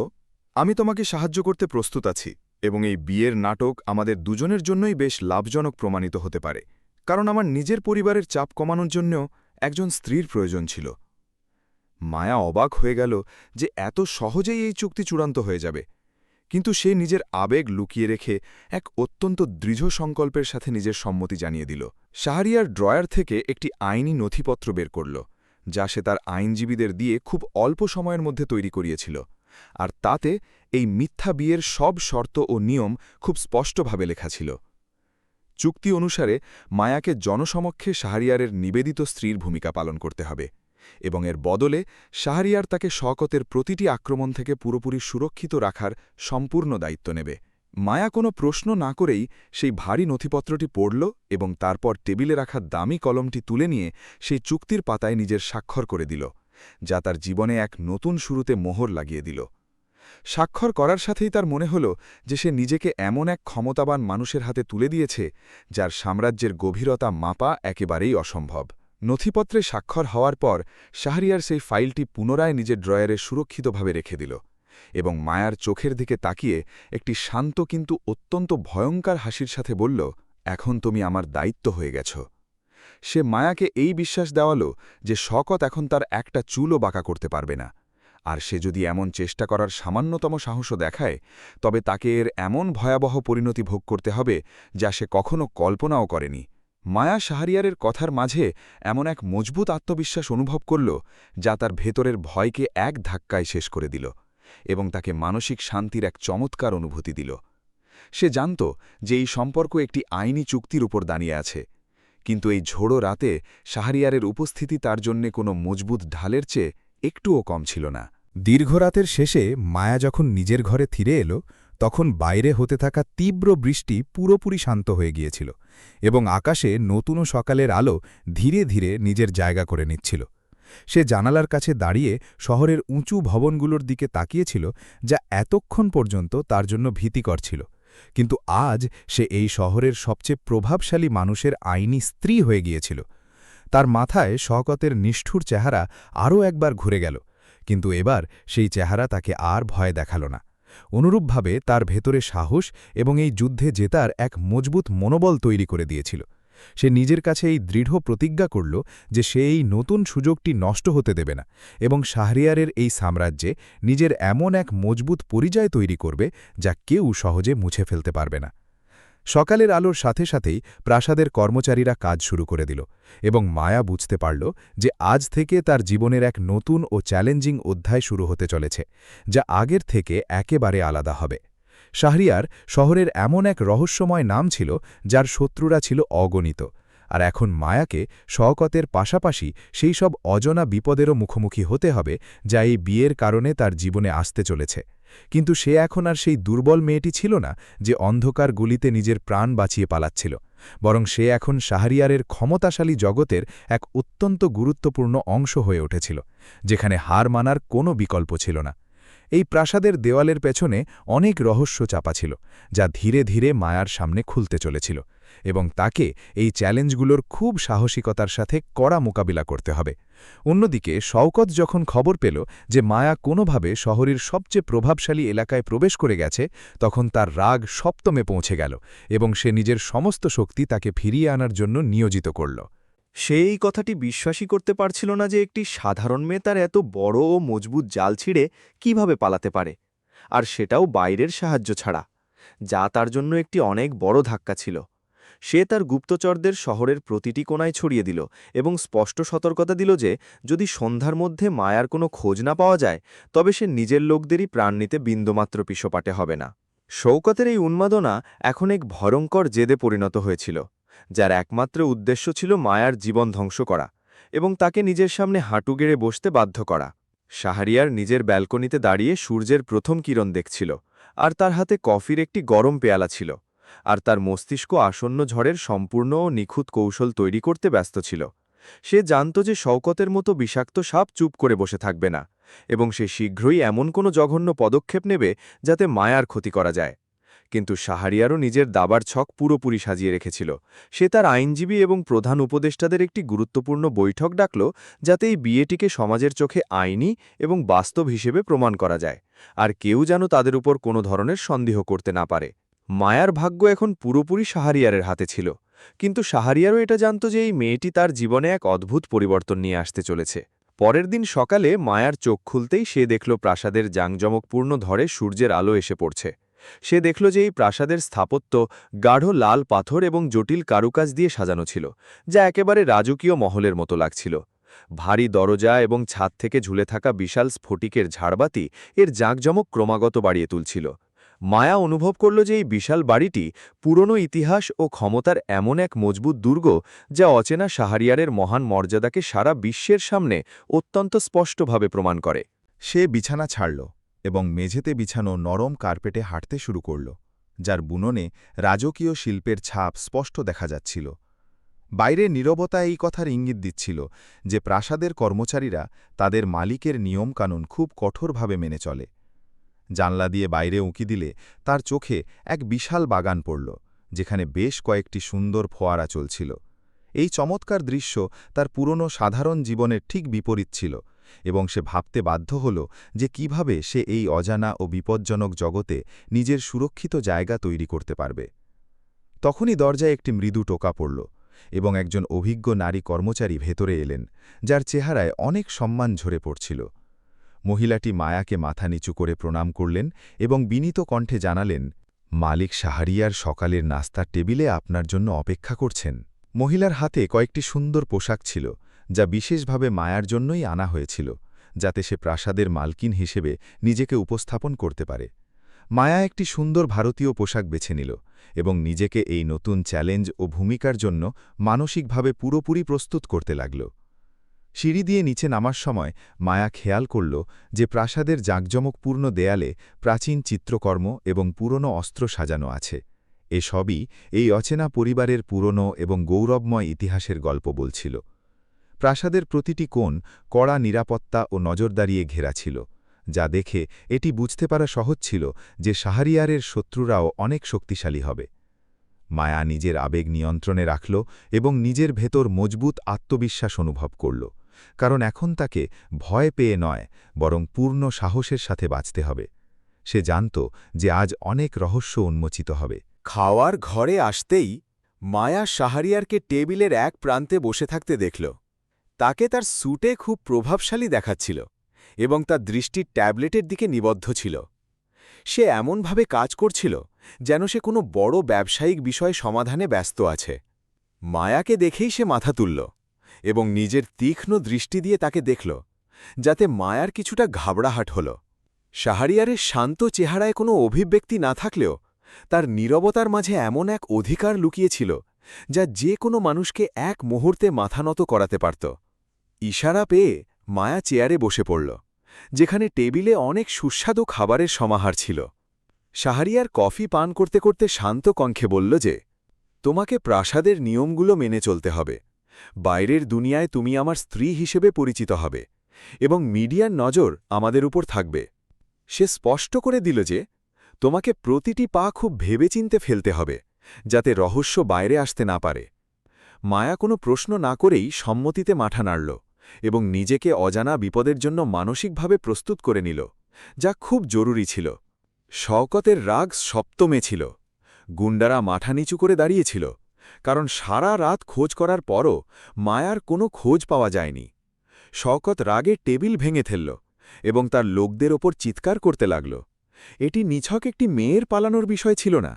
Speaker 2: আমি তোমাকে সাহায্য করতে প্রস্তুত আছি এবং এই বিয়ের নাটক আমাদের দুজনের জন্যই বেশ লাভজনক প্রমাণিত হতে পারে, কারণ আমার নিজের পরিবারের চাপ কমানোর জন্যও একজন স্ত্রীর প্রয়োজন ছিল। মায়া অবাক হয়ে গেল যে এত সহজেই এই চুক্তি চূড়ান্ত হয়ে যাবে, কিন্তু সে নিজের আবেগ লুকিয়ে রেখে এক অত্যন্ত দৃঢ় সংকল্পের সাথে নিজের সম্মতি জানিয়ে দিল। শাহরিয়ার ড্রয়ার থেকে একটি আইনি নথিপত্র বের করল, যা সে তার আইনজীবীদের দিয়ে খুব অল্প সময়ের মধ্যে তৈরি করিয়েছিল, আর তাতে এই মিথ্যা বিয়ের সব শর্ত ও নিয়ম খুব স্পষ্টভাবে লেখা ছিল। চুক্তি অনুসারে মায়াকে জনসমক্ষে শাহরিয়ারের নিবেদিত স্ত্রীর ভূমিকা পালন করতে হবে, এবং এর বদলে শাহরিয়ার তাকে শওকতের প্রতিটি আক্রমণ থেকে পুরোপুরি সুরক্ষিত রাখার সম্পূর্ণ দায়িত্ব নেবে। মায়া কোনো প্রশ্ন না করেই সেই ভারী নথিপত্রটি পড়ল এবং তারপর টেবিলে রাখা দামি কলমটি তুলে নিয়ে সেই চুক্তির পাতায় নিজের স্বাক্ষর করে দিল, যা তার জীবনে এক নতুন শুরুতে মোহর লাগিয়ে দিল। স্বাক্ষর করার সাথেই তার মনে হল যে সে নিজেকে এমন এক ক্ষমতাবান মানুষের হাতে তুলে দিয়েছে যার সাম্রাজ্যের গভীরতা মাপা একেবারেই অসম্ভব। নথিপত্রে স্বাক্ষর হওয়ার পর শাহরিয়ার সেই ফাইলটি পুনরায় নিজের ড্রয়ারে সুরক্ষিতভাবে রেখে দিল এবং মায়ার চোখের দিকে তাকিয়ে একটি শান্ত কিন্তু অত্যন্ত ভয়ঙ্কর হাসির সাথে বলল, এখন তুমি আমার দায়িত্ব হয়ে গেছ। সে মায়াকে এই বিশ্বাস দেওয়ালো যে শওকত এখন তার একটা চুলও বাঁকা করতে পারবে না, আর সে যদি এমন চেষ্টা করার সামান্যতম সাহসও দেখায় তবে তাকে এর এমন ভয়াবহ পরিণতি ভোগ করতে হবে যা সে কখনো কল্পনাও করেনি। মায়া শাহরিয়ারের কথার মাঝে এমন এক মজবুত আত্মবিশ্বাস অনুভব করল যা তার ভেতরের ভয়কে এক ধাক্কায় শেষ করে দিল এবং তাকে মানসিক শান্তির এক চমৎকার অনুভূতি দিল। সে জানত যে এই সম্পর্ক একটি আইনি চুক্তির উপর দাঁড়িয়ে আছে, কিন্তু এই ঝোড়ো রাতে শাহরিয়ারের উপস্থিতি তার জন্যে কোনো মজবুত ঢালের চেয়ে একটুও কম ছিল না।
Speaker 1: দীর্ঘ রাতের শেষে মায়া যখন নিজের ঘরে ফিরে এলো, তখন বাইরে হতে থাকা তীব্র বৃষ্টি পুরোপুরি শান্ত হয়ে গিয়েছিল এবং আকাশে নতুন সকালের আলো ধীরে ধীরে নিজের জায়গা করে নিচ্ছিল। সে জানালার কাছে দাঁড়িয়ে শহরের উঁচু ভবনগুলোর দিকে তাকিয়েছিল, যা এতক্ষণ পর্যন্ত তার জন্য ভীতিকর ছিল, কিন্তু আজ সে এই শহরের সবচেয়ে প্রভাবশালী মানুষের আইনি স্ত্রী হয়ে গিয়েছিল। তার মাথায় শওকতের নিষ্ঠুর চেহারা আরও একবার ঘুরে গেল, কিন্তু এবার সেই চেহারা তাকে আর ভয় দেখাল না। অনুরূপভাবে তার ভেতরে সাহস এবং এই যুদ্ধে জেতার এক মজবুত মনোবল তৈরি করে দিয়েছিল। সে নিজের কাছে এই দৃঢ় প্রতিজ্ঞা করল যে সে এই নতুন সুযোগটি নষ্ট হতে দেবে না এবং শাহরিয়ারের এই সাম্রাজ্যে নিজের এমন এক মজবুত পরিচয় তৈরি করবে যা কেউ সহজে মুছে ফেলতে পারবে না। সকালের আলোর সাথে সাথেই প্রাসাদের কর্মচারীরা কাজ শুরু করে দিল এবং মায়া বুঝতে পারল যে আজ থেকে তার জীবনের এক নতুন ও চ্যালেঞ্জিং অধ্যায় শুরু হতে চলেছে, যা আগের থেকে একেবারে আলাদা হবে। শাহরিয়ার শহরের এমন এক রহস্যময় নাম ছিল যার শত্রুরা ছিল অগণিত, আর এখন মায়াকে শওকতের পাশাপাশি সেই সব অজানা বিপদেরও মুখোমুখি হতে হবে যা এই বিয়ের কারণে তার জীবনে আসতে চলেছে। কিন্তু সে এখন আর সেই দুর্বল মেয়েটি ছিল না যে অন্ধকার গুলিতে নিজের প্রাণ বাঁচিয়ে পালাচ্ছিল, বরং সে এখন শাহরিয়ারের ক্ষমতাশালী জগতের এক অত্যন্ত গুরুত্বপূর্ণ অংশ হয়ে উঠেছিল, যেখানে হার মানার কোনো বিকল্প ছিল না। এই প্রাসাদের দেওয়ালের পেছনে অনেক রহস্য চাপা ছিল, যা ধীরে ধীরে মায়ার সামনে খুলতে চলেছিল, এবং তাকে এই চ্যালেঞ্জগুলোর খুব সাহসিকতার সাথে কড়া মোকাবিলা করতে হবে। অন্যদিকে শওকত যখন খবর পেল যে মায়া কোনোভাবে শহরের সবচেয়ে প্রভাবশালী এলাকায় প্রবেশ করে গেছে, তখন তার রাগ সপ্তমে পৌঁছে গেল এবং সে নিজের সমস্ত শক্তি তাকে ফিরিয়ে আনার জন্য নিয়োজিত করল।
Speaker 3: সে এই কথাটি বিশ্বাসই করতে পারছিল না যে একটি সাধারণ মেয়ে তার এত বড় ও মজবুত জাল ছিঁড়ে কিভাবে পালাতে পারে, আর সেটাও বাইরের সাহায্য ছাড়া, যা তার জন্য একটি অনেক বড় ধাক্কা ছিল। সে তার গুপ্তচরদের শহরের প্রতিটি কোণায় ছড়িয়ে দিল এবং স্পষ্ট সতর্কতা দিল যে যদি সন্ধ্যার মধ্যে মায়ার কোনো খোঁজ না পাওয়া যায় তবে সে নিজের লোকদেরই প্রাণ নিতে বিন্দুমাত্র পিছপাটে হবে না। শওকতের এই উন্মাদনা এখন এক ভয়ঙ্কর জেদে পরিণত হয়েছিল, যার একমাত্র উদ্দেশ্য ছিল মায়ার জীবন ধ্বংস করা এবং তাকে নিজের সামনে হাঁটু গেড়ে বসতে বাধ্য করা। শাহরিয়ার নিজের ব্যালকনিতে দাঁড়িয়ে সূর্যের প্রথম কিরণ দেখছিল, আর তার হাতে কফির একটি গরম পেয়ালা ছিল, আর তার মস্তিষ্ক আসন্ন ঝড়ের সম্পূর্ণ ও নিখুঁত কৌশল তৈরি করতে ব্যস্ত ছিল। সে জানত যে শওকতের মতো বিষাক্ত সাপ চুপ করে বসে থাকবে না, এবং সে শীঘ্রই এমন কোনো জঘন্য পদক্ষেপ নেবে যাতে মায়ার ক্ষতি করা যায়। কিন্তু শাহরিয়ারও নিজের দাবার ছক পুরোপুরি সাজিয়ে রেখেছিল। সে তার আইনজীবী এবং প্রধান উপদেষ্টাদের একটি গুরুত্বপূর্ণ বৈঠক ডাকল, যাতে এই বিয়েটিকে সমাজের চোখে আইনি এবং বাস্তব হিসেবে প্রমাণ করা যায়, আর কেউ যেন তাদের উপর কোনো ধরনের সন্দেহ করতে না পারে। মায়ার ভাগ্য এখন পুরোপুরি শাহরিয়ারের হাতে ছিল, কিন্তু শাহরিয়ারও এটা জানত যে এই মেয়েটি তার জীবনে এক অদ্ভুত পরিবর্তন নিয়ে আসতে চলেছে। পরের দিন সকালে মায়ার চোখ খুলতেই সে দেখল প্রাসাদের জাঁকজমকপূর্ণ ধরে সূর্যের আলো এসে পড়ছে। সে দেখল যে এই প্রাসাদের স্থাপত্য গাঢ় লাল পাথর এবং জটিল কারুকাজ দিয়ে সাজানো ছিল, যা একেবারে রাজকীয় মহলের মতো লাগছিল। ভারী দরজা এবং ছাদ থেকে ঝুলে থাকা বিশাল স্ফটিকের ঝাড়বাতি এর জাঁকজমক ক্রমাগত বাড়িয়ে তুলছিল। মায়া অনুভব করল যে এই বিশাল বাড়িটি পুরনো ইতিহাস ও ক্ষমতার এমন এক মজবুত দুর্গ, যা অচেনা শাহরিয়ারের মহান মর্যাদাকে সারা বিশ্বের সামনে অত্যন্ত স্পষ্টভাবে প্রমাণ করে।
Speaker 2: সে বিছানা ছাড়ল এবং মেঝেতে বিছানো নরম কার্পেটে হাঁটতে শুরু করল, যার বুননে রাজকীয় শিল্পের ছাপ স্পষ্ট দেখা যাচ্ছিল। বাইরে নীরবতা এই কথার ইঙ্গিত দিচ্ছিল যে প্রাসাদের কর্মচারীরা তাদের মালিকের নিয়মকানুন খুব কঠোরভাবে মেনে চলে। জানলা দিয়ে বাইরে উঁকি দিলে তার চোখে এক বিশাল বাগান পড়ল, যেখানে বেশ কয়েকটি সুন্দর ফোয়ারা চলছিল। এই চমৎকার দৃশ্য তার পুরনো সাধারণ জীবনের ঠিক বিপরীত ছিল, এবং সে ভাবতে বাধ্য হল যে কিভাবে সে এই অজানা ও বিপজ্জনক জগতে নিজের সুরক্ষিত জায়গা তৈরি করতে পারবে। তখনই দরজায় একটি মৃদু টোকা পড়ল, এবং একজন অভিজ্ঞ নারী কর্মচারী ভেতরে এলেন, যার চেহারায় অনেক সম্মান ঝরে পড়ছিল। মহিলাটি মায়াকে মাথা নিচু করে প্রণাম করলেন এবং বিনীত কণ্ঠে জানালেন, মালিক শাহরিয়ার সকালের নাস্তার টেবিলে আপনার জন্য অপেক্ষা করছেন। মহিলার হাতে কয়েকটি সুন্দর পোশাক ছিল, যা বিশেষভাবে মায়ার জন্যই আনা হয়েছিল, যাতে সে প্রাসাদের মালকিন হিসেবে নিজেকে উপস্থাপন করতে পারে। মায়া একটি সুন্দর ভারতীয় পোশাক বেছে নিল এবং নিজেকে এই নতুন চ্যালেঞ্জ ও ভূমিকার জন্য মানসিকভাবে পুরোপুরি প্রস্তুত করতে লাগল। সিঁড়ি দিয়ে নিচে নামার সময় মায়া খেয়াল করল যে প্রাসাদের জাঁকজমকপূর্ণ দেয়ালে প্রাচীন চিত্রকর্ম এবং পুরনো অস্ত্র সাজানো আছে। এসবই এই অচেনা পরিবারের পুরনো এবং গৌরবময় ইতিহাসের গল্প বলছিল। প্রাসাদের প্রতিটি কোণ কড়া নিরাপত্তা ও নজরদারিয়ে ঘেরা ছিল, যা দেখে এটি বুঝতে পারা সহজ ছিল যে শাহরিয়ারের শত্রুরাও অনেক শক্তিশালী হবে। মায়া নিজের আবেগ নিয়ন্ত্রণে রাখল এবং নিজের ভেতর মজবুত আত্মবিশ্বাস অনুভব করল, কারণ এখন তাকে ভয় পেয়ে নয়, বরং পূর্ণ সাহসের সাথে বাঁচতে হবে। সে জানত যে আজ অনেক রহস্য উন্মোচিত হবে।
Speaker 3: খাওয়ার ঘরে আসতেই মায়া শাহরিয়ারকে টেবিলের এক প্রান্তে বসে থাকতে দেখল। তাকে তার স্যুটে খুব প্রভাবশালী দেখাচ্ছিল এবং তার দৃষ্টি ট্যাবলেটের দিকে নিবদ্ধ ছিল। সে এমনভাবে কাজ করছিল যেন সে কোনো বড় ব্যবসায়িক বিষয় সমাধানে ব্যস্ত আছে। মায়াকে দেখেই সে মাথা তুলল এবং নিজের তীক্ষ্ণ দৃষ্টি দিয়ে তাকে দেখল, যাতে মায়ার কিছুটা ঘাবড়াহাট হল। শাহরিয়ারের শান্ত চেহারায় কোনো অভিব্যক্তি না থাকলেও তার নীরবতার মাঝে এমন এক অধিকার লুকিয়েছিল, যা যে কোনো মানুষকে এক মুহূর্তে মাথা নত করাতে পারত। ইশারা পেয়ে মায়া চেয়ারে বসে পড়ল, যেখানে টেবিলে অনেক সুস্বাদু খাবারের সমাহার ছিল। শাহরিয়ার কফি পান করতে করতে শান্ত কণ্ঠে বলল যে, তোমাকে প্রাসাদের নিয়মগুলো মেনে চলতে হবে। বাইরের দুনিয়ায় তুমি আমার স্ত্রী হিসেবে পরিচিত হবে এবং মিডিয়ার নজর আমাদের উপর থাকবে। সে স্পষ্ট করে দিল যে তোমাকে প্রতিটি পা খুব ভেবেচিন্তে ফেলতে হবে, যাতে রহস্য বাইরে আসতে না পারে। মায়া কোনো প্রশ্ন না করেই সম্মতিতে মাথা নাড়ল এবং নিজেকে অজানা বিপদের জন্য মানসিকভাবে প্রস্তুত করে নিল, যা খুব জরুরি ছিল। শওকতের রাগ সপ্তমে ছিল। গুন্ডারা মাথা নিচু করে দাঁড়িয়েছিল, কারণ সারা রাত খোঁজ করার পরও মায়ার কোনো খোঁজ পাওয়া যায়নি। শওকত রাগে টেবিল ভেঙে ফেলল এবং তার লোকদের ওপর চিৎকার করতে লাগল। এটি নিছক একটি মেয়ের পালানোর বিষয় ছিল না,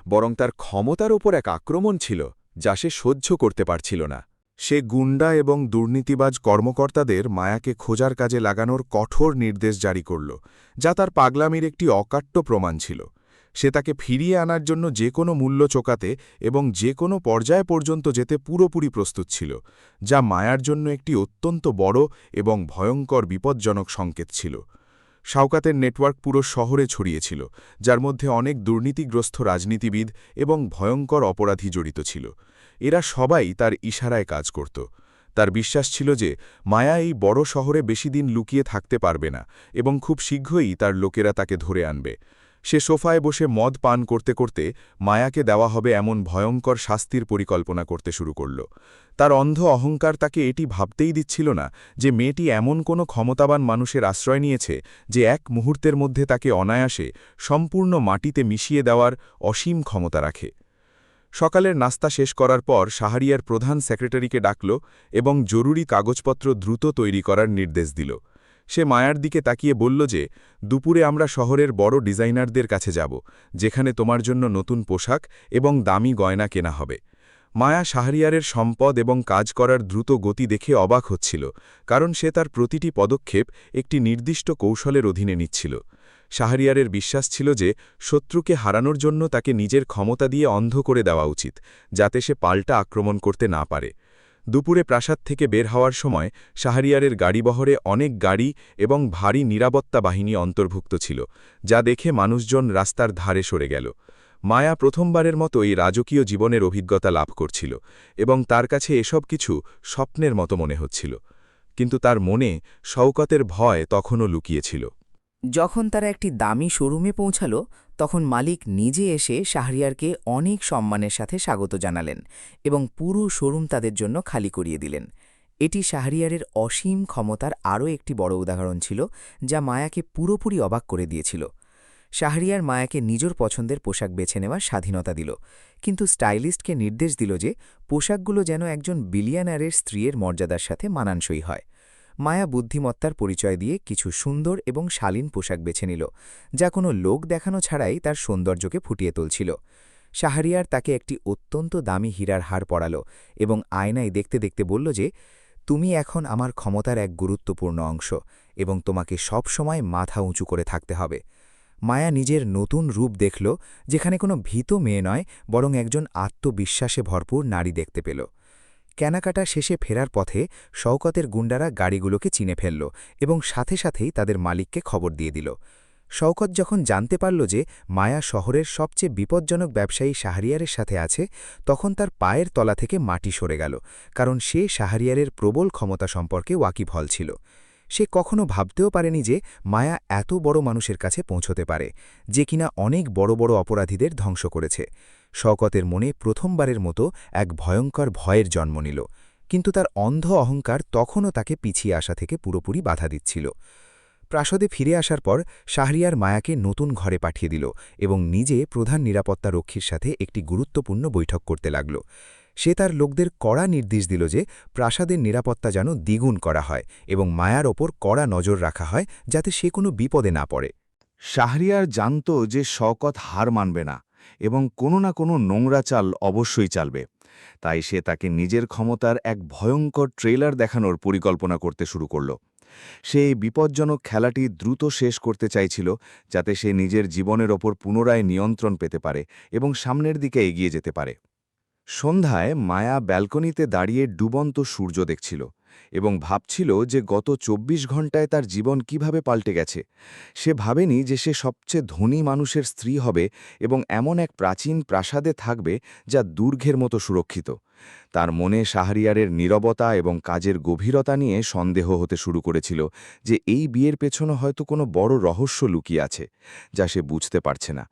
Speaker 3: বরং তার ক্ষমতার ওপর এক আক্রমণ ছিল, যা সে সহ্য করতে পারছিল না।
Speaker 2: সে গুন্ডা এবং দুর্নীতিবাজ কর্মকর্তাদের মায়াকে খোঁজার কাজে লাগানোর কঠোর নির্দেশ জারি করল, যা তার পাগলামির একটি অকাট্য প্রমাণ ছিল। সে তাকে ফিরিয়ে আনার জন্য যে কোনো মূল্য চোকাতে এবং যে কোনো পর্যায় পর্যন্ত যেতে পুরোপুরি প্রস্তুত ছিল, যা মায়ার জন্য একটি অত্যন্ত বড় এবং ভয়ঙ্কর বিপজ্জনক সংকেত ছিল। শওকতের নেটওয়ার্ক পুরো শহরে ছড়িয়েছিল, যার মধ্যে অনেক দুর্নীতিগ্রস্ত রাজনীতিবিদ এবং ভয়ঙ্কর অপরাধী জড়িত ছিল। এরা সবাই তার ইশারায় কাজ করত। তার বিশ্বাস ছিল যে মায়া এই বড় শহরে বেশি দিন লুকিয়ে থাকতে পারবে না এবং খুব শীঘ্রই তার লোকেরা তাকে ধরে আনবে। সে সোফায় বসে মদ পান করতে করতে মায়াকে দেওয়া হবে এমন ভয়ঙ্কর শাস্তির পরিকল্পনা করতে শুরু করল। তার অন্ধ অহংকার তাকে এটি ভাবতেই দিচ্ছিল না যে মেয়েটি এমন কোনো ক্ষমতাবান মানুষের আশ্রয় নিয়েছে যে এক মুহূর্তের মধ্যে তাকে অনায়াসে সম্পূর্ণ মাটিতে মিশিয়ে দেওয়ার অসীম ক্ষমতা রাখে। সকালের নাস্তা শেষ করার পর শাহরিয়ার প্রধান সেক্রেটারিকে ডাকল এবং জরুরি কাগজপত্র দ্রুত তৈরি করার নির্দেশ দিল। সে মায়ার দিকে তাকিয়ে বলল যে, দুপুরে আমরা শহরের বড় ডিজাইনারদের কাছে যাব, যেখানে তোমার জন্য নতুন পোশাক এবং দামি গয়না কেনা হবে। মায়া শাহরিয়ারের সম্পদ এবং কাজ করার দ্রুত গতি দেখে অবাক হচ্ছিল, কারণ সে তার প্রতিটি পদক্ষেপ একটি নির্দিষ্ট কৌশলের অধীনে নিচ্ছিল। শাহরিয়ারের বিশ্বাস ছিল যে শত্রুকে হারানোর জন্য তাকে নিজের ক্ষমতা দিয়ে অন্ধ করে দেওয়া উচিত, যাতে সে পাল্টা আক্রমণ করতে না পারে। দুপুরে প্রাসাদ থেকে বের হওয়ার সময় শাহরিয়ারের গাড়িবহরে অনেক গাড়ি এবং ভারী নিরাপত্তা বাহিনী অন্তর্ভুক্ত ছিল, যা দেখে মানুষজন রাস্তার ধারে সরে গেল। মায়া প্রথমবারের মতো এই রাজকীয় জীবনের অভিজ্ঞতা লাভ করছিল এবং তার কাছে এসব কিছু স্বপ্নের মতো মনে হচ্ছিল। কিন্তু তার মনে শওকতের ভয় তখনও লুকিয়েছিল।
Speaker 5: যখন তারা একটি দামি শোরুমে পৌঁছাল, তখন মালিক নিজে এসে শাহরিয়ারকে অনেক সম্মানের সাথে স্বাগত জানালেন এবং পুরো শোরুম তাদের জন্য খালি করিয়ে দিলেন। এটি শাহরিয়ারের অসীম ক্ষমতার আরও একটি বড় উদাহরণ ছিল, যা মায়াকে পুরোপুরি অবাক করে দিয়েছিল। শাহরিয়ার মায়াকে নিজের পছন্দের পোশাক বেছে নেওয়ার স্বাধীনতা দিল, কিন্তু স্টাইলিস্টকে নির্দেশ দিল যে পোশাকগুলো যেন একজন বিলিয়নারের স্ত্রীর মর্যাদার সাথে মানানসই হয়। মায়া বুদ্ধিমত্তার পরিচয় দিয়ে কিছু সুন্দর এবং শালীন পোশাক বেছে নিল, যা কোনো লোক দেখানো ছাড়াই তার সৌন্দর্যকে ফুটিয়ে তুলছিল। শাহরিয়ার তাকে একটি অত্যন্ত দামি হীরার হার পরাল এবং আয়নায় দেখতে দেখতে বলল যে, তুমি এখন আমার ক্ষমতার এক গুরুত্বপূর্ণ অংশ এবং তোমাকে সব সময় মাথা উঁচু করে থাকতে হবে। মায়া নিজের নতুন রূপ দেখল, যেখানে কোনো ভীত মেয়ে নয়, বরং একজন আত্মবিশ্বাসে ভরপুর নারী দেখতে পেল। কেনাকাটা শেষে ফেরার পথে শওকতের গুন্ডারা গাড়িগুলোকে চিনে ফেলল এবং সাথে সাথেই তাদের মালিককে খবর দিয়ে দিল। শওকত যখন জানতে পারল যে মায়া শহরের সবচেয়ে বিপজ্জনক ব্যবসায়ী শাহরিয়ারের সাথে আছে, তখন তার পায়ের তলা থেকে মাটি সরে গেল, কারণ সে শাহরিয়ারের প্রবল ক্ষমতা সম্পর্কে ওয়াকিবহাল ছিল। সে কখনো ভাবতেও পারেনি যে মায়া এত বড় মানুষের কাছে পৌঁছতে পারে, যে কিনা অনেক বড় বড় অপরাধীদের ধ্বংস করেছে। শওকতের মনে প্রথমবারের মতো এক ভয়ঙ্কর ভয়ের জন্ম নিল, কিন্তু তার অন্ধ অহংকার তখনও তাকে পিছিয়ে আসা থেকে পুরোপুরি বাধা দিচ্ছিল। প্রাসাদে ফিরে আসার পর শাহরিয়ার মায়াকে নতুন ঘরে পাঠিয়ে দিল এবং নিজে প্রধান নিরাপত্তা রক্ষীর সাথে একটি গুরুত্বপূর্ণ বৈঠক করতে লাগল। সে তার লোকদের কড়া নির্দেশ দিল যে প্রাসাদের নিরাপত্তা যেন দ্বিগুণ করা হয় এবং মায়ার ওপর কড়া নজর রাখা হয়, যাতে সে কোনো বিপদে না পড়ে।
Speaker 2: শাহরিয়ার জানত যে শওকত হার মানবে না এবং কোনো না কোনো নোংরা চাল অবশ্যই চালবে, তাই সে তাকে নিজের ক্ষমতার এক ভয়ঙ্কর ট্রেলার দেখানোর পরিকল্পনা করতে শুরু করল। সে এই বিপজ্জনক খেলাটি দ্রুত শেষ করতে চাইছিল, যাতে সে নিজের জীবনের ওপর পুনরায় নিয়ন্ত্রণ পেতে পারে এবং সামনের দিকে এগিয়ে যেতে পারে। সন্ধ্যায় মায়া ব্যালকনিতে দাঁড়িয়ে ডুবন্ত সূর্য দেখছিল এবং ভাবছিল যে গত ২৪ ঘণ্টায় তার জীবন কিভাবে পাল্টে গেছে। সে ভাবেনি যে সে সবচেয়ে ধনী মানুষের স্ত্রী হবে এবং এমন এক প্রাচীন প্রাসাদে থাকবে যা দুর্গের মতো সুরক্ষিত। তার মনে শাহরিয়ারের নীরবতা এবং কাজের গভীরতা নিয়ে সন্দেহ হতে শুরু করেছিল যে এই বিয়ের পেছনে হয়তো কোনো বড় রহস্য লুকিয়ে আছে, যা সে বুঝতে পারছে না।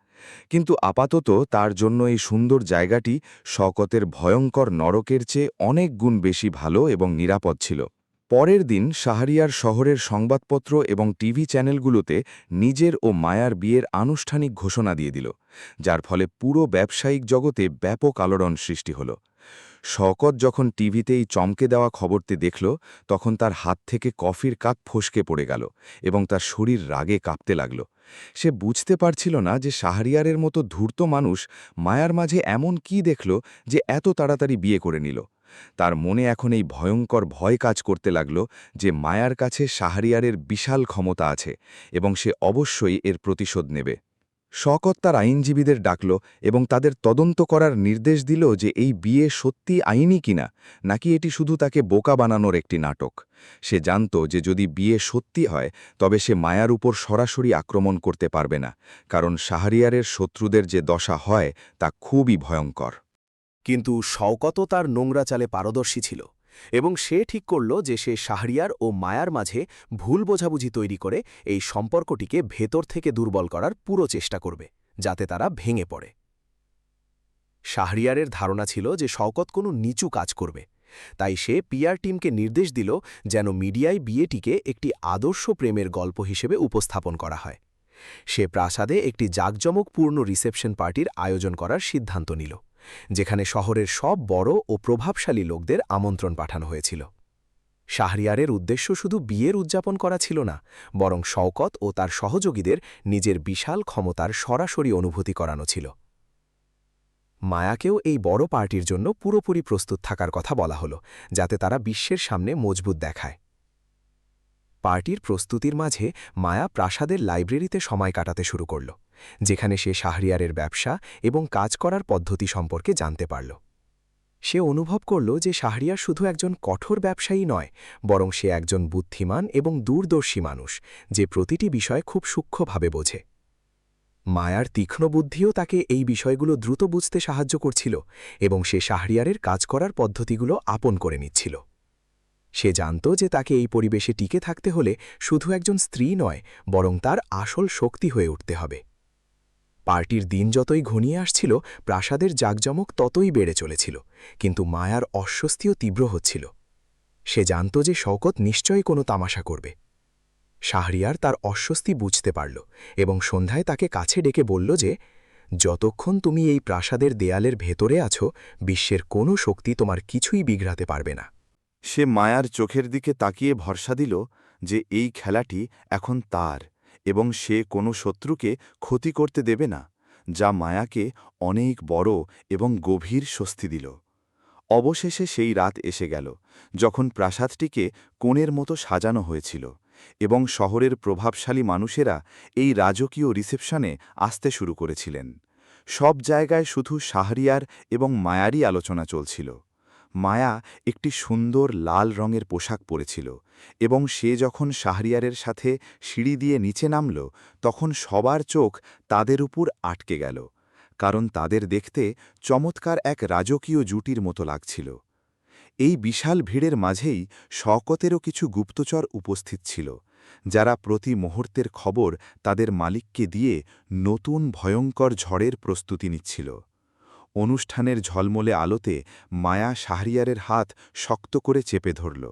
Speaker 2: কিন্তু আপাতত তার জন্য এই সুন্দর জায়গাটি শওকতের ভয়ঙ্কর নরকের চেয়ে অনেক গুণ বেশি ভালো এবং নিরাপদ ছিল। পরের দিন শাহরিয়ার শহরের সংবাদপত্র এবং টিভি চ্যানেলগুলোতে নিজের ও মায়ার বিয়ের আনুষ্ঠানিক ঘোষণা দিয়ে দিল, যার ফলে পুরো ব্যবসায়িক জগতে ব্যাপক আলোড়ন সৃষ্টি হল। শওকত যখন টিভিতেই চমকে দেওয়া খবরটি দেখল, তখন তার হাত থেকে কফির কাপ ফসকে পড়ে গেল এবং তার শরীর রাগে কাঁপতে লাগল। সে বুঝতে পারছিল না যে শাহরিয়ারের মতো ধূর্ত মানুষ মায়ার মাঝে এমন কি দেখল যে এত তাড়াতাড়ি বিয়ে করে নিল। তার মনে এখন এই ভয়ঙ্কর ভয় কাজ করতে লাগল যে মায়ার কাছে শাহরিয়ারের বিশাল ক্ষমতা আছে এবং সে অবশ্যই এর প্রতিশোধ নেবে। শওকত তার আইনজীবীদের ডাকল এবং তাদের তদন্ত করার নির্দেশ দিল যে এই বিয়ে সত্যি আইনি কিনা, নাকি এটি শুধু তাকে বোকা বানানোর একটি নাটক। সে জানত যে যদি বিয়ে সত্যি হয়, তবে সে মায়ার উপর সরাসরি আক্রমণ করতে পারবে না, কারণ শাহরিয়ারের শত্রুদের যে দশা হয় তা খুবই ভয়ঙ্কর।
Speaker 6: কিন্তু শওকতও তার নোংরা চালে পারদর্শী ছিল এবং সে ঠিক করল যে সে শাহরিয়ার ও মায়ার মাঝে ভুল বোঝাবুঝি তৈরি করে এই সম্পর্কটিকে ভেতর থেকে দুর্বল করার পুরো চেষ্টা করবে, যাতে তারা ভেঙে পড়ে। শাহরিয়ারের ধারণা ছিল যে শওকত কোনো নিচু কাজ করবে, তাই সে পিআর টিমকে নির্দেশ দিল যেন মিডিয়ায় বিয়েটিকে একটি আদর্শ প্রেমের গল্প হিসেবে উপস্থাপন করা হয়। সে প্রাসাদে একটি জাঁকজমকপূর্ণ রিসেপশন পার্টির আয়োজন করার সিদ্ধান্ত নিল যেখানে শহরের সব বড় ও প্রভাবশালী লোকদের আমন্ত্রণ পাঠানো হয়েছিল। শাহরিয়ারের উদ্দেশ্য শুধু বিয়ের উদযাপন করা ছিল না, বরং শওকত ও তার সহযোগীদের নিজের বিশাল ক্ষমতার সরাসরি অনুভূতি করানো ছিল। মায়াকেও এই বড় পার্টির জন্য পুরোপুরি প্রস্তুত থাকার কথা বলা হলো, যাতে তারা বিশ্বের সামনে মজবুত দেখায়। পার্টির প্রস্তুতির মাঝে মায়া প্রাসাদের লাইব্রেরিতে সময় কাটাতে শুরু করল, যেখানে সে শাহরিয়ারের ব্যবসা এবং কাজ করার পদ্ধতি সম্পর্কে জানতে পারল। সে অনুভব করল যে শাহরিয়ার শুধু একজন কঠোর ব্যবসায়ী নয়, বরং সে একজন বুদ্ধিমান এবং দূরদর্শী মানুষ, যে প্রতিটি বিষয় খুব সূক্ষ্মভাবে বোঝে। মায়ার তীক্ষ্ণ বুদ্ধিও তাকে এই বিষয়গুলো দ্রুত বুঝতে সাহায্য করছিল, এবং সে শাহরিয়ারের কাজ করার পদ্ধতিগুলো আপন করে নিচ্ছিল। সে জানত যে তাকে এই পরিবেশে টিকে থাকতে হলে শুধু একজন স্ত্রী নয়, বরং তার আসল শক্তি হয়ে উঠতে হবে। পার্টির দিন যতই ঘনিয়ে আসছিল, প্রাসাদের জাঁকজমক ততই বেড়ে চলেছিল, কিন্তু মায়ার অস্বস্তিও তীব্র হচ্ছিল। সে জানত যে শওকত নিশ্চয়ই কোনো তামাশা করবে। শাহরিয়ার তার অস্বস্তি বুঝতে পারল এবং সন্ধ্যায় তাকে কাছে ডেকে বলল যে, যতক্ষণ তুমি এই প্রাসাদের দেয়ালের ভেতরে আছো, বিশ্বের কোনো শক্তি তোমার কিছুই বিগড়াতে পারবে না।
Speaker 2: সে মায়ার চোখের দিকে তাকিয়ে ভরসা দিল যে এই খেলাটি এখন তার, এবং সে কোনো শত্রুকে ক্ষতি করতে দেবে না, যা মায়াকে অনেক বড় এবং গভীর স্বস্তি দিল। অবশেষে সেই রাত এসে গেল, যখন প্রাসাদটিকে কোণের মতো সাজানো হয়েছিল, এবং শহরের প্রভাবশালী মানুষেরা এই রাজকীয় রিসেপশনে আসতে শুরু করেছিলেন। সব জায়গায় শুধু শাহরিয়ার এবং মায়ারই আলোচনা চলছিল। মায়া একটি সুন্দর লাল রঙের পোশাক পরেছিল, এবং সে যখন শাহরিয়ারের সাথে সিঁড়ি দিয়ে নিচে নামল, তখন সবার চোখ তাদের উপর আটকে গেল, কারণ তাদের দেখতে চমৎকার এক রাজকীয় জুটির মতো লাগছিল। এই বিশাল ভিড়ের মাঝেই শওকতেরও কিছু গুপ্তচর উপস্থিত ছিল, যারা প্রতি মুহূর্তের খবর তাদের মালিককে দিয়ে নতুন ভয়ঙ্কর ঝড়ের প্রস্তুতি নিচ্ছিল। অনুষ্ঠানের ঝলমলে আলোতে মায়া শাহরিয়ারের হাত শক্ত করে চেপে ধরল,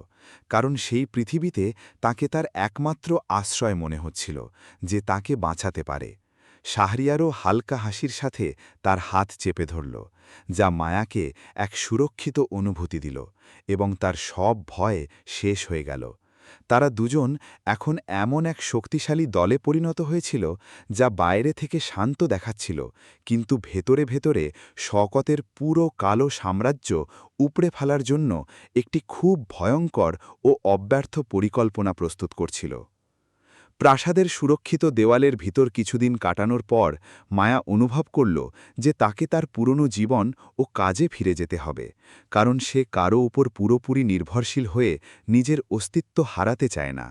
Speaker 2: কারণ সেই পৃথিবীতে তাকে তার একমাত্র আশ্রয় মনে হচ্ছিল, যে তাকে বাঁচাতে পারে। শাহরিয়ারও হালকা হাসির সাথে তার হাত চেপে ধরল, যা মায়াকে এক সুরক্ষিত অনুভূতি দিল, এবং তার সব ভয় শেষ হয়ে গেল। তারা দুজন এখন এমন এক শক্তিশালী দলে পরিণত হয়েছিল, যা বাইরে থেকে শান্ত দেখাচ্ছিল, কিন্তু ভেতরে ভেতরে শওকতের পুরো কালো সাম্রাজ্য উপড়ে ফেলার জন্য একটি খুব ভয়ঙ্কর ও অব্যর্থ পরিকল্পনা প্রস্তুত করছিল। প্রাসাদের সুরক্ষিত দেওয়ালের ভিতর কিছুদিন কাটানোর পর মায়া অনুভব করল যে তাকে তার পুরনো জীবন ও কাজে ফিরে যেতে হবে, কারণ সে কারও উপর পুরোপুরি নির্ভরশীল হয়ে নিজের অস্তিত্ব হারাতে চায় না।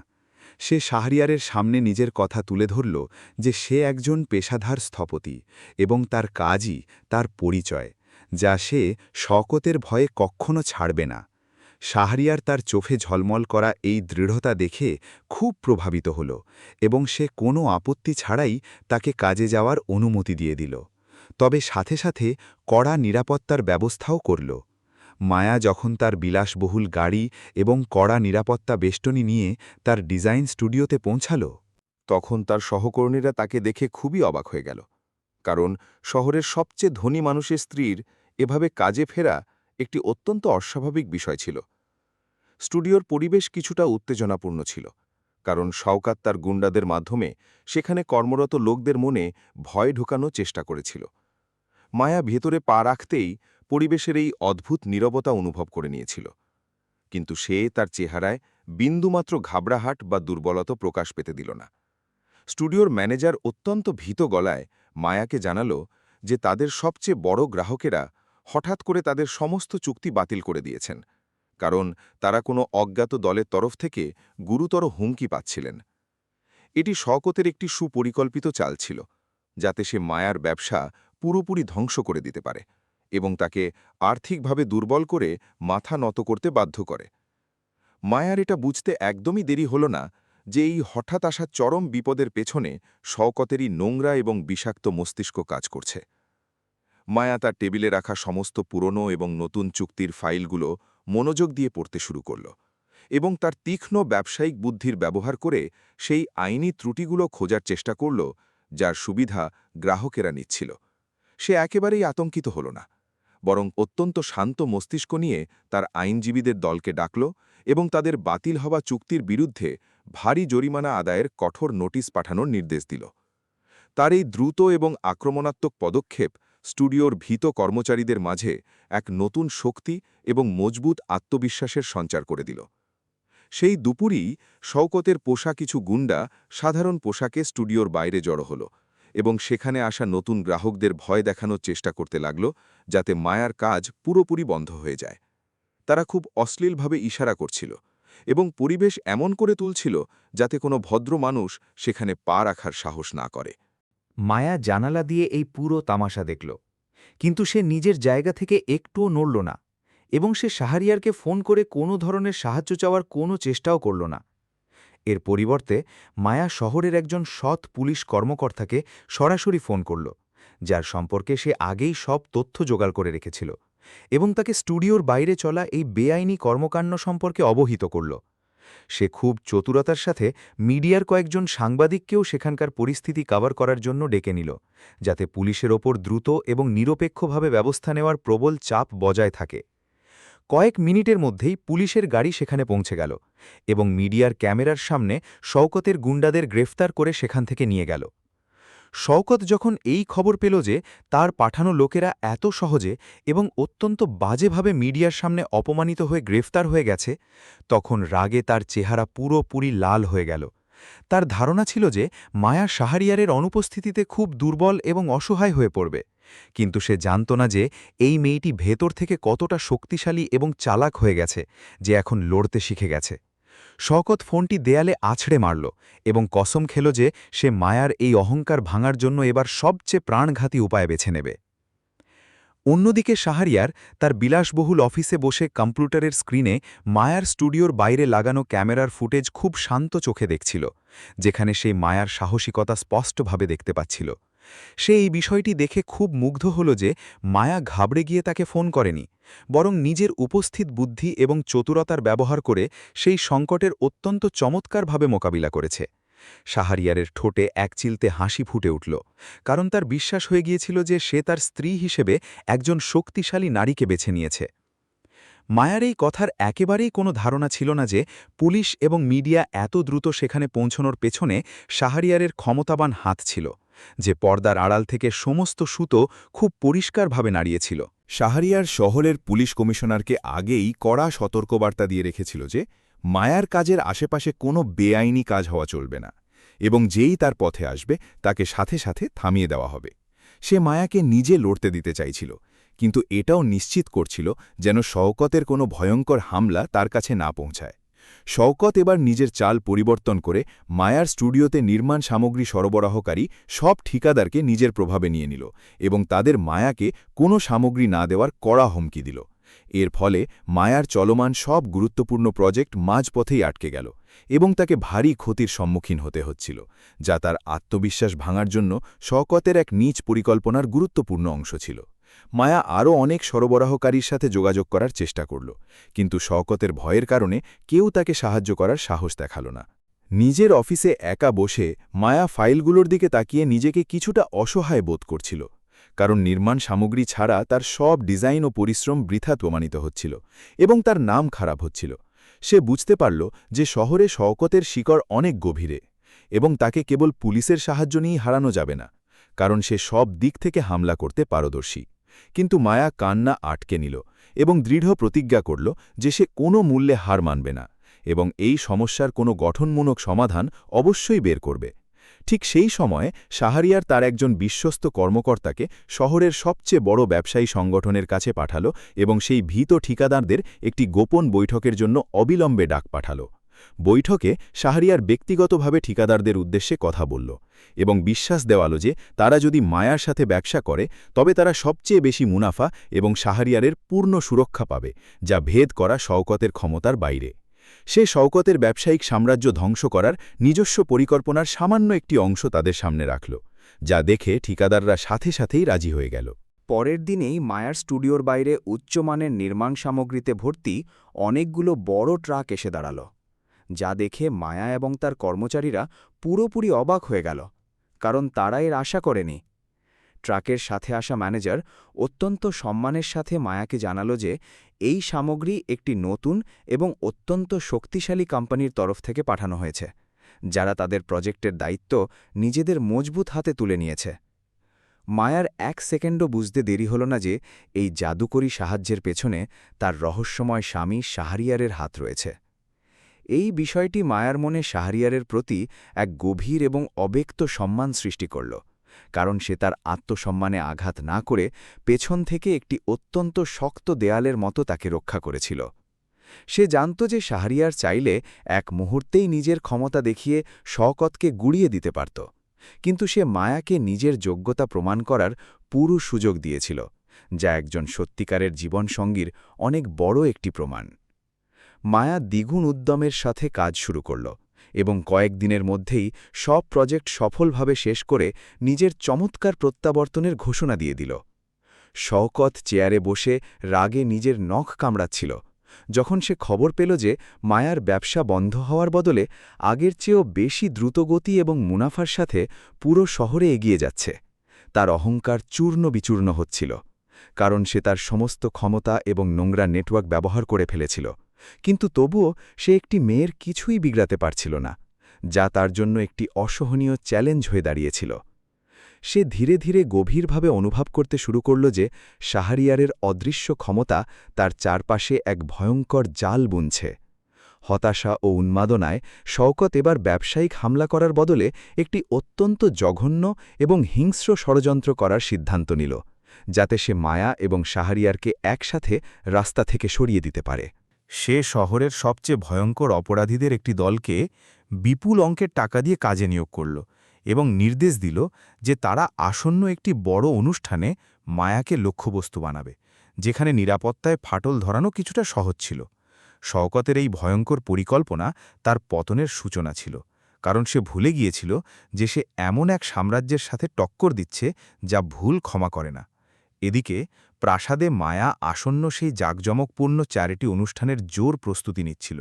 Speaker 2: সে শাহরিয়ারের সামনে নিজের কথা তুলে ধরল যে সে একজন পেশাদার স্থপতি, এবং তার কাজই তার পরিচয়, যা সে শওকতের ভয়ে কখনো ছাড়বে না। শাহরিয়ার তার চোখে ঝলমল করা এই দৃঢ়তা দেখে খুব প্রভাবিত হল, এবং সে কোনো আপত্তি ছাড়াই তাকে কাজে যাওয়ার অনুমতি দিয়ে দিল, তবে সাথে সাথে কড়া নিরাপত্তার ব্যবস্থাও করল। মায়া যখন তার বিলাসবহুল গাড়ি এবং কড়া নিরাপত্তা বেষ্টনী নিয়ে তার ডিজাইন স্টুডিওতে পৌঁছাল, তখন তার সহকর্মীরা তাকে দেখে খুবই অবাক হয়ে গেল, কারণ শহরের সবচেয়ে ধনী মানুষের স্ত্রীর এভাবে কাজে ফেরা একটি অত্যন্ত অস্বাভাবিক বিষয় ছিল। স্টুডিওর পরিবেশ কিছুটা উত্তেজনাপূর্ণ ছিল, কারণ শওকত তার গুন্ডাদের মাধ্যমে সেখানে কর্মরত লোকদের মনে ভয় ঢোকানোর চেষ্টা করেছিল। মায়া ভেতরে পা রাখতেই পরিবেশের এই অদ্ভুত নীরবতা অনুভব করে নিয়েছিল, কিন্তু সে তার চেহারায় বিন্দুমাত্র ঘাবড়াহাট বা দুর্বলতা প্রকাশ পেতে দিল না। স্টুডিওর ম্যানেজার অত্যন্ত ভীত গলায় মায়াকে জানাল যে তাদের সবচেয়ে বড় গ্রাহকেরা হঠাৎ করে তাদের সমস্ত চুক্তি বাতিল করে দিয়েছেন, কারণ তারা কোনো অজ্ঞাত দলের তরফ থেকে গুরুতর হুমকি পাচ্ছিলেন। এটি শওকতের একটি সুপরিকল্পিত চাল ছিল, যাতে সে মায়ার ব্যবসা পুরোপুরি ধ্বংস করে দিতে পারে এবং তাকে আর্থিকভাবে দুর্বল করে মাথা নত করতে বাধ্য করে। মায়ার এটা বুঝতে একদমই দেরি হল না যে এই হঠাৎ আসা চরম বিপদের পেছনে শওকতেরই নোংরা এবং বিষাক্ত মস্তিষ্ক কাজ করছে। মায়া তার টেবিলে রাখা সমস্ত পুরনো এবং নতুন চুক্তির ফাইলগুলো মনোযোগ দিয়ে পড়তে শুরু করল, এবং তার তীক্ষ্ণ ব্যবসায়িক বুদ্ধির ব্যবহার করে সেই আইনি ত্রুটিগুলো খোঁজার চেষ্টা করল, যার সুবিধা গ্রাহকেরা নিচ্ছিল। সে একেবারেই আতঙ্কিত হল না, বরং অত্যন্ত শান্ত মস্তিষ্ক নিয়ে তার আইনজীবীদের দলকে ডাকল এবং তাদের বাতিল হওয়া চুক্তির বিরুদ্ধে ভারী জরিমানা আদায়ের কঠোর নোটিশ পাঠানোর নির্দেশ দিল। তার এই দ্রুত এবং আক্রমণাত্মক পদক্ষেপ স্টুডিওর ভীত কর্মচারীদের মাঝে এক নতুন শক্তি এবং মজবুত আত্মবিশ্বাসের সঞ্চার করে দিল। সেই দুপুরেই শওকতের পোষা কিছু গুন্ডা সাধারণ পোশাকে স্টুডিওর বাইরে জড়ো হল এবং সেখানে আসা নতুন গ্রাহকদের ভয় দেখানোর চেষ্টা করতে লাগল যাতে মায়ার কাজ পুরোপুরি বন্ধ হয়ে যায়। তারা খুব অশ্লীলভাবে ইশারা করছিল এবং পরিবেশ এমন করে তুলছিল যাতে কোনো ভদ্র মানুষ সেখানে পা রাখার সাহস না করে।
Speaker 1: মায়া জানালা দিয়ে এই পুরো তামাশা দেখল, কিন্তু সে নিজের জায়গা থেকে একটুও নড়ল না এবং সে শাহরিয়ারকে ফোন করে কোনো ধরনের সাহায্য চাওয়ার কোনো চেষ্টাও করল না। এর পরিবর্তে মায়া শহরের একজন সৎ পুলিশ কর্মকর্তাকে সরাসরি ফোন করল, যার সম্পর্কে সে আগেই সব তথ্য জোগাড় করে রেখেছিল, এবং তাকে স্টুডিওর বাইরে চলা এই বেআইনি কর্মকাণ্ড সম্পর্কে অবহিত করল। সে খুব চতুরতার সাথে মিডিয়ার কয়েকজন সাংবাদিককেও সেখানকার পরিস্থিতি কভার করার জন্য ডেকে নিল, যাতে পুলিশের ওপর দ্রুত এবং নিরপেক্ষভাবে ব্যবস্থা নেওয়ার প্রবল চাপ বজায় থাকে। কয়েক মিনিটের মধ্যেই পুলিশের গাড়ি সেখানে পৌঁছে গেল এবং মিডিয়ার ক্যামেরার সামনে শওকতের গুন্ডাদের গ্রেফতার করে সেখান থেকে নিয়ে গেল। শওকত যখন এই খবর পেল যে তার পাঠানো লোকেরা এত সহজে এবং অত্যন্ত বাজেভাবে মিডিয়ার সামনে অপমানিত হয়ে গ্রেফতার হয়ে গেছে, তখন রাগে তার চেহারা পুরোপুরি লাল হয়ে গেল। তার ধারণা ছিল যে মায়া শাহরিয়ারের অনুপস্থিতিতে খুব দুর্বল এবং অসহায় হয়ে পড়বে, কিন্তু সে জানত না যে এই মেয়েটি ভেতর থেকে কতটা শক্তিশালী এবং চালাক হয়ে গেছে যে এখন লড়তে শিখে গেছে। শওকত ফোনটি দেয়ালে আছড়ে মারল এবং কসম খেল যে সে মায়ার এই অহংকার ভাঙার জন্য এবার সবচেয়ে প্রাণঘাতী উপায় বেছে নেবে। অন্যদিকে শাহরিয়ার তার বিলাসবহুল অফিসে বসে কম্পিউটারের স্ক্রিনে মায়ার স্টুডিওর বাইরে লাগানো ক্যামেরার ফুটেজ খুব শান্ত চোখে দেখছিল, যেখানে সেই মায়ার সাহসিকতা স্পষ্টভাবে দেখতে পাচ্ছিল। সে এই বিষয়টি দেখে খুব মুগ্ধ হল যে মায়া ঘাবড়ে গিয়ে তাকে ফোন করেনি, বরং নিজের উপস্থিত বুদ্ধি এবং চতুরতার ব্যবহার করে সেই সংকটের অত্যন্ত চমৎকারভাবে মোকাবিলা করেছে। শাহরিয়ারের ঠোঁটে একচিলতে হাসি ফুটে উঠল, কারণ তার বিশ্বাস হয়ে গিয়েছিল যে সে তার স্ত্রী হিসেবে একজন শক্তিশালী নারীকে বেছে নিয়েছে। মায়ার এই কথার একেবারেই কোনো ধারণা ছিল না যে পুলিশ এবং মিডিয়া এত দ্রুত সেখানে পৌঁছনোর পেছনে শাহরিয়ারের ক্ষমতাবান হাত ছিল, যে পর্দার আড়াল থেকে সমস্ত সুতো খুব পরিষ্কারভাবে নাড়িয়েছিল।
Speaker 2: শাহরিয়ার শহরের পুলিশ কমিশনারকে আগেই কড়া সতর্কবার্তা দিয়ে রেখেছিল যে মায়ার কাজের আশেপাশে কোনো বেআইনি কাজ হওয়া চলবে না, এবং যেই তার পথে আসবে তাকে সাথে সাথে থামিয়ে দেওয়া হবে। সে মায়াকে নিজে লড়তে দিতে চাইছিল, কিন্তু এটাও নিশ্চিত করছিল যেন শওকতের কোনো ভয়ঙ্কর হামলা তার কাছে না পৌঁছায়। শওকত এবার নিজের চাল পরিবর্তন করে মায়ার স্টুডিওতে নির্মাণ সামগ্রী সরবরাহকারী সব ঠিকাদারকে নিজের প্রভাবে নিয়ে নিল এবং তাদের মায়াকে কোনো সামগ্রী না দেওয়ার কড়া হুমকি দিল। এর ফলে মায়ার চলমান সব গুরুত্বপূর্ণ প্রজেক্ট মাঝপথেই আটকে গেল এবং তাকে ভারী ক্ষতির সম্মুখীন হতে হচ্ছিল, যা তার আত্মবিশ্বাস ভাঙার জন্য শওকতের এক নিজ পরিকল্পনার গুরুত্বপূর্ণ অংশ ছিল। মায়া আরও অনেক সরবরাহকারীর সাথে যোগাযোগ করার চেষ্টা করল, কিন্তু শওকতের ভয়ের কারণে কেউ তাকে সাহায্য করার সাহস দেখাল না। নিজের অফিসে একা বসে মায়া ফাইলগুলোর দিকে তাকিয়ে নিজেকে কিছুটা অসহায় বোধ করছিল, কারণ নির্মাণ সামগ্রী ছাড়া তার সব ডিজাইন ও পরিশ্রম বৃথা প্রমাণিত হচ্ছিল এবং তার নাম খারাপ হচ্ছিল। সে বুঝতে পারল যে শহরে শওকতের শিকড় অনেক গভীরে এবং তাকে কেবল পুলিশের সাহায্য নিয়েই হারানো যাবে না, কারণ সে সব দিক থেকে হামলা করতে পারদর্শী। কিন্তু মায়া কান্না আটকে নিল এবং দৃঢ় প্রতিজ্ঞা করল যে সে কোনো মূল্যে হার মানবে না এবং এই সমস্যার কোনো গঠনমূলক সমাধান অবশ্যই বের করবে। ঠিক সেই সময়ে শাহরিয়ার তার একজন বিশ্বস্ত কর্মকর্তাকে শহরের সবচেয়ে বড় ব্যবসায়ী সংগঠনের কাছে পাঠাল এবং সেই ভীত ঠিকাদারদের একটি গোপন বৈঠকের জন্য অবিলম্বে ডাক পাঠাল। বৈঠকে শাহরিয়ার ব্যক্তিগতভাবে ঠিকাদারদের উদ্দেশ্যে কথা বলল এবং বিশ্বাস দেওয়াল যে তারা যদি মায়ার সাথে ব্যবসা করে তবে তারা সবচেয়ে বেশি মুনাফা এবং শাহরিয়ারের পূর্ণ সুরক্ষা পাবে, যা ভেদ করা শওকতের ক্ষমতার বাইরে। সে শওকতের ব্যবসায়িক সাম্রাজ্য ধ্বংস করার নিজস্ব পরিকল্পনার সামান্য একটি অংশ তাদের সামনে রাখল, যা দেখে ঠিকাদাররা সাথে সাথেই রাজি হয়ে গেল।
Speaker 7: পরের দিনেই মায়ার স্টুডিওর বাইরে উচ্চমানের নির্মাণ সামগ্রীতে ভর্তি অনেকগুলো বড় ট্রাক এসে দাঁড়াল, যা দেখে মায়া এবং তার কর্মচারীরা পুরোপুরি অবাক হয়ে গেল, কারণ তারা এর আশা করেনি। ট্রাকের সাথে আসা ম্যানেজার অত্যন্ত সম্মানের সাথে মায়াকে জানালো যে এই সামগ্রী একটি নতুন এবং অত্যন্ত শক্তিশালী কোম্পানির তরফ থেকে পাঠানো হয়েছে, যারা তাদের প্রজেক্টের দায়িত্ব নিজেদের মজবুত হাতে তুলে নিয়েছে। মায়ার 1 সেকেন্ডও বুঝতে দেরি হল না যে এই জাদুকরী সাহায্যের পেছনে তার রহস্যময় স্বামী শাহরিয়ারের হাত রয়েছে। এই বিষয়টি মায়ার মনে শাহরিয়ারের প্রতি এক গভীর এবং অব্যক্ত সম্মান সৃষ্টি করল, কারণ সে তার আত্মসম্মানে আঘাত না করে পেছন থেকে একটি অত্যন্ত শক্ত দেয়ালের মতো তাকে রক্ষা করেছিল। সে জানত যে শাহরিয়ার চাইলে এক মুহূর্তেই নিজের ক্ষমতা দেখিয়ে শওকতকে গুড়িয়ে দিতে পারত, কিন্তু সে মায়াকে নিজের যোগ্যতা প্রমাণ করার পুরো সুযোগ দিয়েছিল, যা একজন সত্যিকারের জীবনসঙ্গীর অনেক বড় একটি প্রমাণ। মায়া দ্বিগুণ উদ্যমের সাথে কাজ শুরু করল এবং কয়েকদিনের মধ্যেই সব প্রজেক্ট সফলভাবে শেষ করে নিজের চমৎকার প্রত্যাবর্তনের ঘোষণা দিয়ে দিল। শওকত চেয়ারে বসে রাগে নিজের নখ কামড়াচ্ছিল যখন সে খবর পেল যে মায়ার ব্যবসা বন্ধ হওয়ার বদলে আগের চেয়েও বেশি দ্রুতগতি এবং মুনাফার সাথে পুরো শহরে এগিয়ে যাচ্ছে। তার অহংকার চূর্ণ বিচূর্ণ হচ্ছিল, কারণ সে তার সমস্ত ক্ষমতা এবং নোংরা নেটওয়ার্ক ব্যবহার করে ফেলেছিল, কিন্তু তবুও সে একটি মেয়ের কিছুই বিগড়াতে পারছিল না, যা তার জন্য একটি অসহনীয় চ্যালেঞ্জ হয়ে দাঁড়িয়েছিল। সে ধীরে ধীরে গভীরভাবে অনুভব করতে শুরু করল যে শাহরিয়ারের অদৃশ্য ক্ষমতা তার চারপাশে এক ভয়ঙ্কর জাল বুনছে। হতাশা ও উন্মাদনায় শওকত এবার ব্যবসায়িক হামলা করার বদলে একটি অত্যন্ত জঘন্য এবং হিংস্র ষড়যন্ত্র করার সিদ্ধান্ত নিল, যাতে সে মায়া এবং শাহরিয়ারকে একসাথে রাস্তা থেকে সরিয়ে দিতে পারে।
Speaker 1: সে শহরের সবচেয়ে ভয়ঙ্কর অপরাধীদের একটি দলকে বিপুল অঙ্কের টাকা দিয়ে কাজে নিয়োগ করল এবং নির্দেশ দিল যে তারা আসন্ন একটি বড় অনুষ্ঠানে মায়াকে লক্ষ্যবস্তু বানাবে, যেখানে নিরাপত্তায় ফাটল ধরানো কিছুটা সহজ ছিল। শওকতের এই ভয়ঙ্কর পরিকল্পনা তার পতনের সূচনা ছিল, কারণ সে ভুলে গিয়েছিল যে সে এমন এক সাম্রাজ্যের সাথে টক্কর দিচ্ছে যা ভুল ক্ষমা করে না। এদিকে প্রাসাদে মায়া আসন্ন সেই জাঁকজমকপূর্ণ চ্যারিটি অনুষ্ঠানের জোর প্রস্তুতি নিচ্ছিল,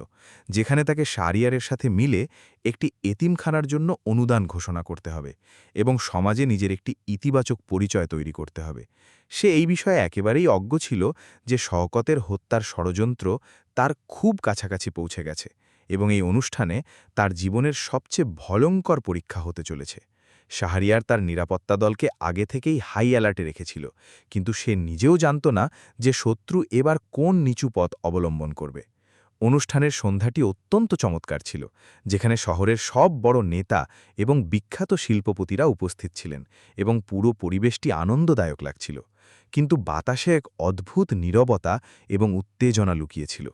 Speaker 1: যেখানে তাকে শাহরিয়ারের সাথে মিলে একটি এতিমখানার জন্য অনুদান ঘোষণা করতে হবে এবং সমাজে নিজের একটি ইতিবাচক পরিচয় তৈরি করতে হবে। সে এই বিষয়ে একেবারেই অজ্ঞ ছিল যে শওকতের হত্যার ষড়যন্ত্র তার খুব কাছাকাছি পৌঁছে গেছে এবং এই অনুষ্ঠানে তার জীবনের সবচেয়ে ভয়ঙ্কর পরীক্ষা হতে চলেছে। শাহরিয়ার তার নিরাপত্তা দলকে আগে থেকেই হাই অ্যালার্টে রেখেছিল, কিন্তু সে নিজেও জানত না যে শত্রু এবার কোন নিচু পথ অবলম্বন করবে। অনুষ্ঠানের সন্ধ্যাটি অত্যন্ত চমৎকার ছিল, যেখানে শহরের সব বড় নেতা এবং বিখ্যাত শিল্পপতিরা উপস্থিত ছিলেন এবং পুরো পরিবেশটি আনন্দদায়ক লাগছিল, কিন্তু বাতাসে এক অদ্ভুত নীরবতা এবং উত্তেজনা লুকিয়েছিল।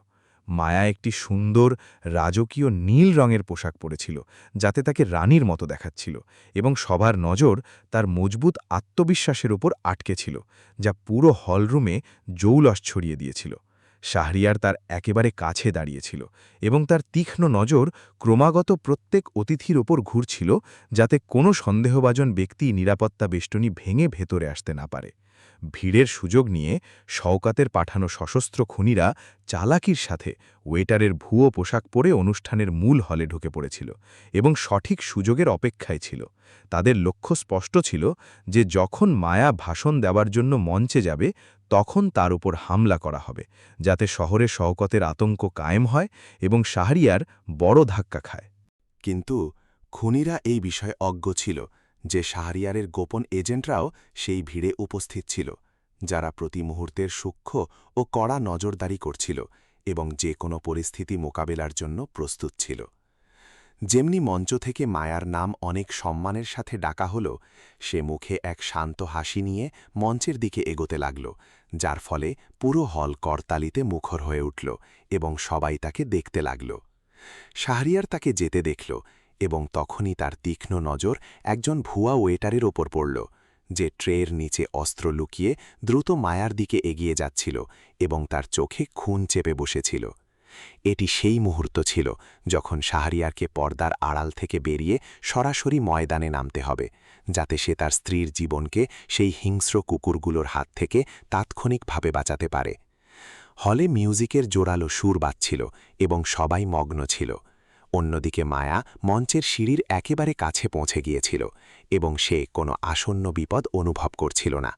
Speaker 1: মায়া একটি সুন্দর রাজকীয় নীল রঙের পোশাক পরেছিল, যাতে তাকে রানীর মতো দেখাচ্ছিল, এবং সবার নজর তার মজবুত আত্মবিশ্বাসের উপর আটকে ছিল, যা পুরো হলরুমে জৌলস ছড়িয়ে দিয়েছিল। শাহরিয়ার তার একেবারে কাছে দাঁড়িয়েছিল এবং তার তীক্ষ্ণ নজর ক্রমাগত প্রত্যেক অতিথির ওপর ঘুরছিল, যাতে কোনো সন্দেহভাজন ব্যক্তি নিরাপত্তা বেষ্টনী ভেঙে ভেতরে আসতে না পারে। ভিড়ের সুযোগ নিয়ে শওকতের পাঠানো সশস্ত্র খুনিরা চালাকির সাথে ওয়েটারের ভুয়ো পোশাক পরে অনুষ্ঠানের মূল হলে ঢুকে পড়েছিল এবং সঠিক সুযোগের অপেক্ষায় ছিল। তাদের লক্ষ্য স্পষ্ট ছিল যে যখন মায়া ভাষণ দেওয়ার জন্য মঞ্চে যাবে, তখন তার উপর হামলা করা হবে, যাতে শহরে শওকতের আতঙ্ক কায়েম হয় এবং শাহরিয়ার বড় ধাক্কা খায়।
Speaker 2: কিন্তু খুনিরা এই বিষয়ে অজ্ঞ ছিল যে শাহরিয়ারের গোপন এজেন্টরাও সেই ভিড়ে উপস্থিত ছিল, যারা প্রতি মুহূর্তের সূক্ষ্ম ও কড়া নজরদারি করছিল এবং যে কোনো পরিস্থিতি মোকাবেলার জন্য প্রস্তুত ছিল। যেমনি মঞ্চ থেকে মায়ার নাম অনেক সম্মানের সাথে ডাকা হল, সে মুখে এক শান্ত হাসি নিয়ে মঞ্চের দিকে এগোতে লাগল, যার ফলে পুরো হল করতালিতে মুখর হয়ে উঠল এবং সবাই তাকে দেখতে লাগল। শাহরিয়ার তাকে যেতে দেখল এবং তখনই তার তীক্ষ্ণ নজর একজন ভুয়া ওয়েটারের ওপর পড়ল, যে ট্রের নিচে অস্ত্র লুকিয়ে দ্রুত মায়ার দিকে এগিয়ে যাচ্ছিল এবং তার চোখে খুন চেপে বসেছিল। এটি সেই মুহূর্ত ছিল যখন শাহরিয়ারকে পর্দার আড়াল থেকে বেরিয়ে সরাসরি ময়দানে নামতে হবে, যাতে সে তার স্ত্রীর জীবনকে সেই হিংস্র কুকুরগুলোর হাত থেকে তাৎক্ষণিকভাবে বাঁচাতে পারে। হলে মিউজিকের জোরালো সুর বাজছিল এবং সবাই মগ্ন ছিল।
Speaker 4: অন্যদিকে মায়া মঞ্চের সিঁড়ির একেবারে কাছে পৌঁছে গিয়েছিল এবং সে কোনো আসন্ন বিপদ অনুভব করছিল না।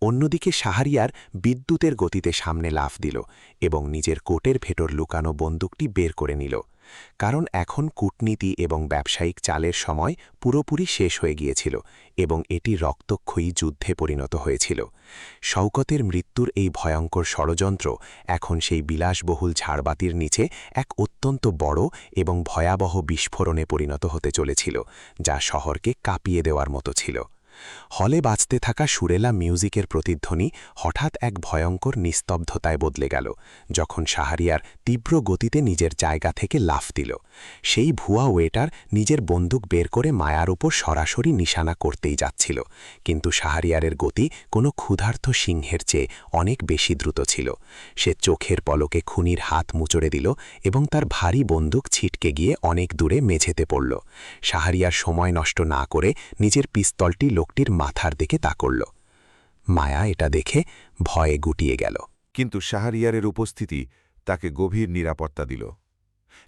Speaker 4: অন্যদিকে শাহরিয়ার বিদ্যুতের গতিতে সামনে লাফ দিল এবং নিজের কোটের ভেতর লুকানো বন্দুকটি বের করে নিল, কারণ এখন কূটনীতি এবং ব্যবসায়িক চালের সময় পুরোপুরি শেষ হয়ে গিয়েছিল এবং এটি রক্তক্ষয়ী যুদ্ধে পরিণত হয়েছিল। শওকতের মৃত্যুর এই ভয়ঙ্কর ষড়যন্ত্র এখন সেই বিলাসবহুল ঝাড়বাতির নিচে এক অত্যন্ত বড় এবং ভয়াবহ বিস্ফোরণে পরিণত হতে চলেছিল, যা শহরকে কাঁপিয়ে দেওয়ার মতো ছিল। হলে বাজতে থাকা সুরেলা মিউজিকের প্রতিধ্বনি হঠাৎ এক ভয়ঙ্কর নিস্তব্ধতায় বদলে গেল যখন শাহরিয়ার তীব্র গতিতে নিজের জায়গা থেকে লাফ দিল। সেই ভুয়া ওয়েটার নিজের বন্দুক বের করে মায়ার উপর সরাসরি নিশানা করতেই যাচ্ছিল, কিন্তু শাহরিয়ারের গতি কোনো ক্ষুধার্ত সিংহের চেয়ে অনেক বেশি দ্রুত ছিল। সে চোখের পলকে খুনির হাত মুচড়ে দিল এবং তার ভারী বন্দুক ছিটকে গিয়ে অনেক দূরে মেঝেতে পড়ল। শাহরিয়ার সময় নষ্ট না করে নিজের পিস্তলটি লোকটির মাথার দিকে তাকড়ল। মায়া এটা দেখে ভয়ে গুটিয়ে গেল।
Speaker 2: কিন্তু শাহরিয়ারের উপস্থিতি তাকে গভীর নিরাপত্তা দিল।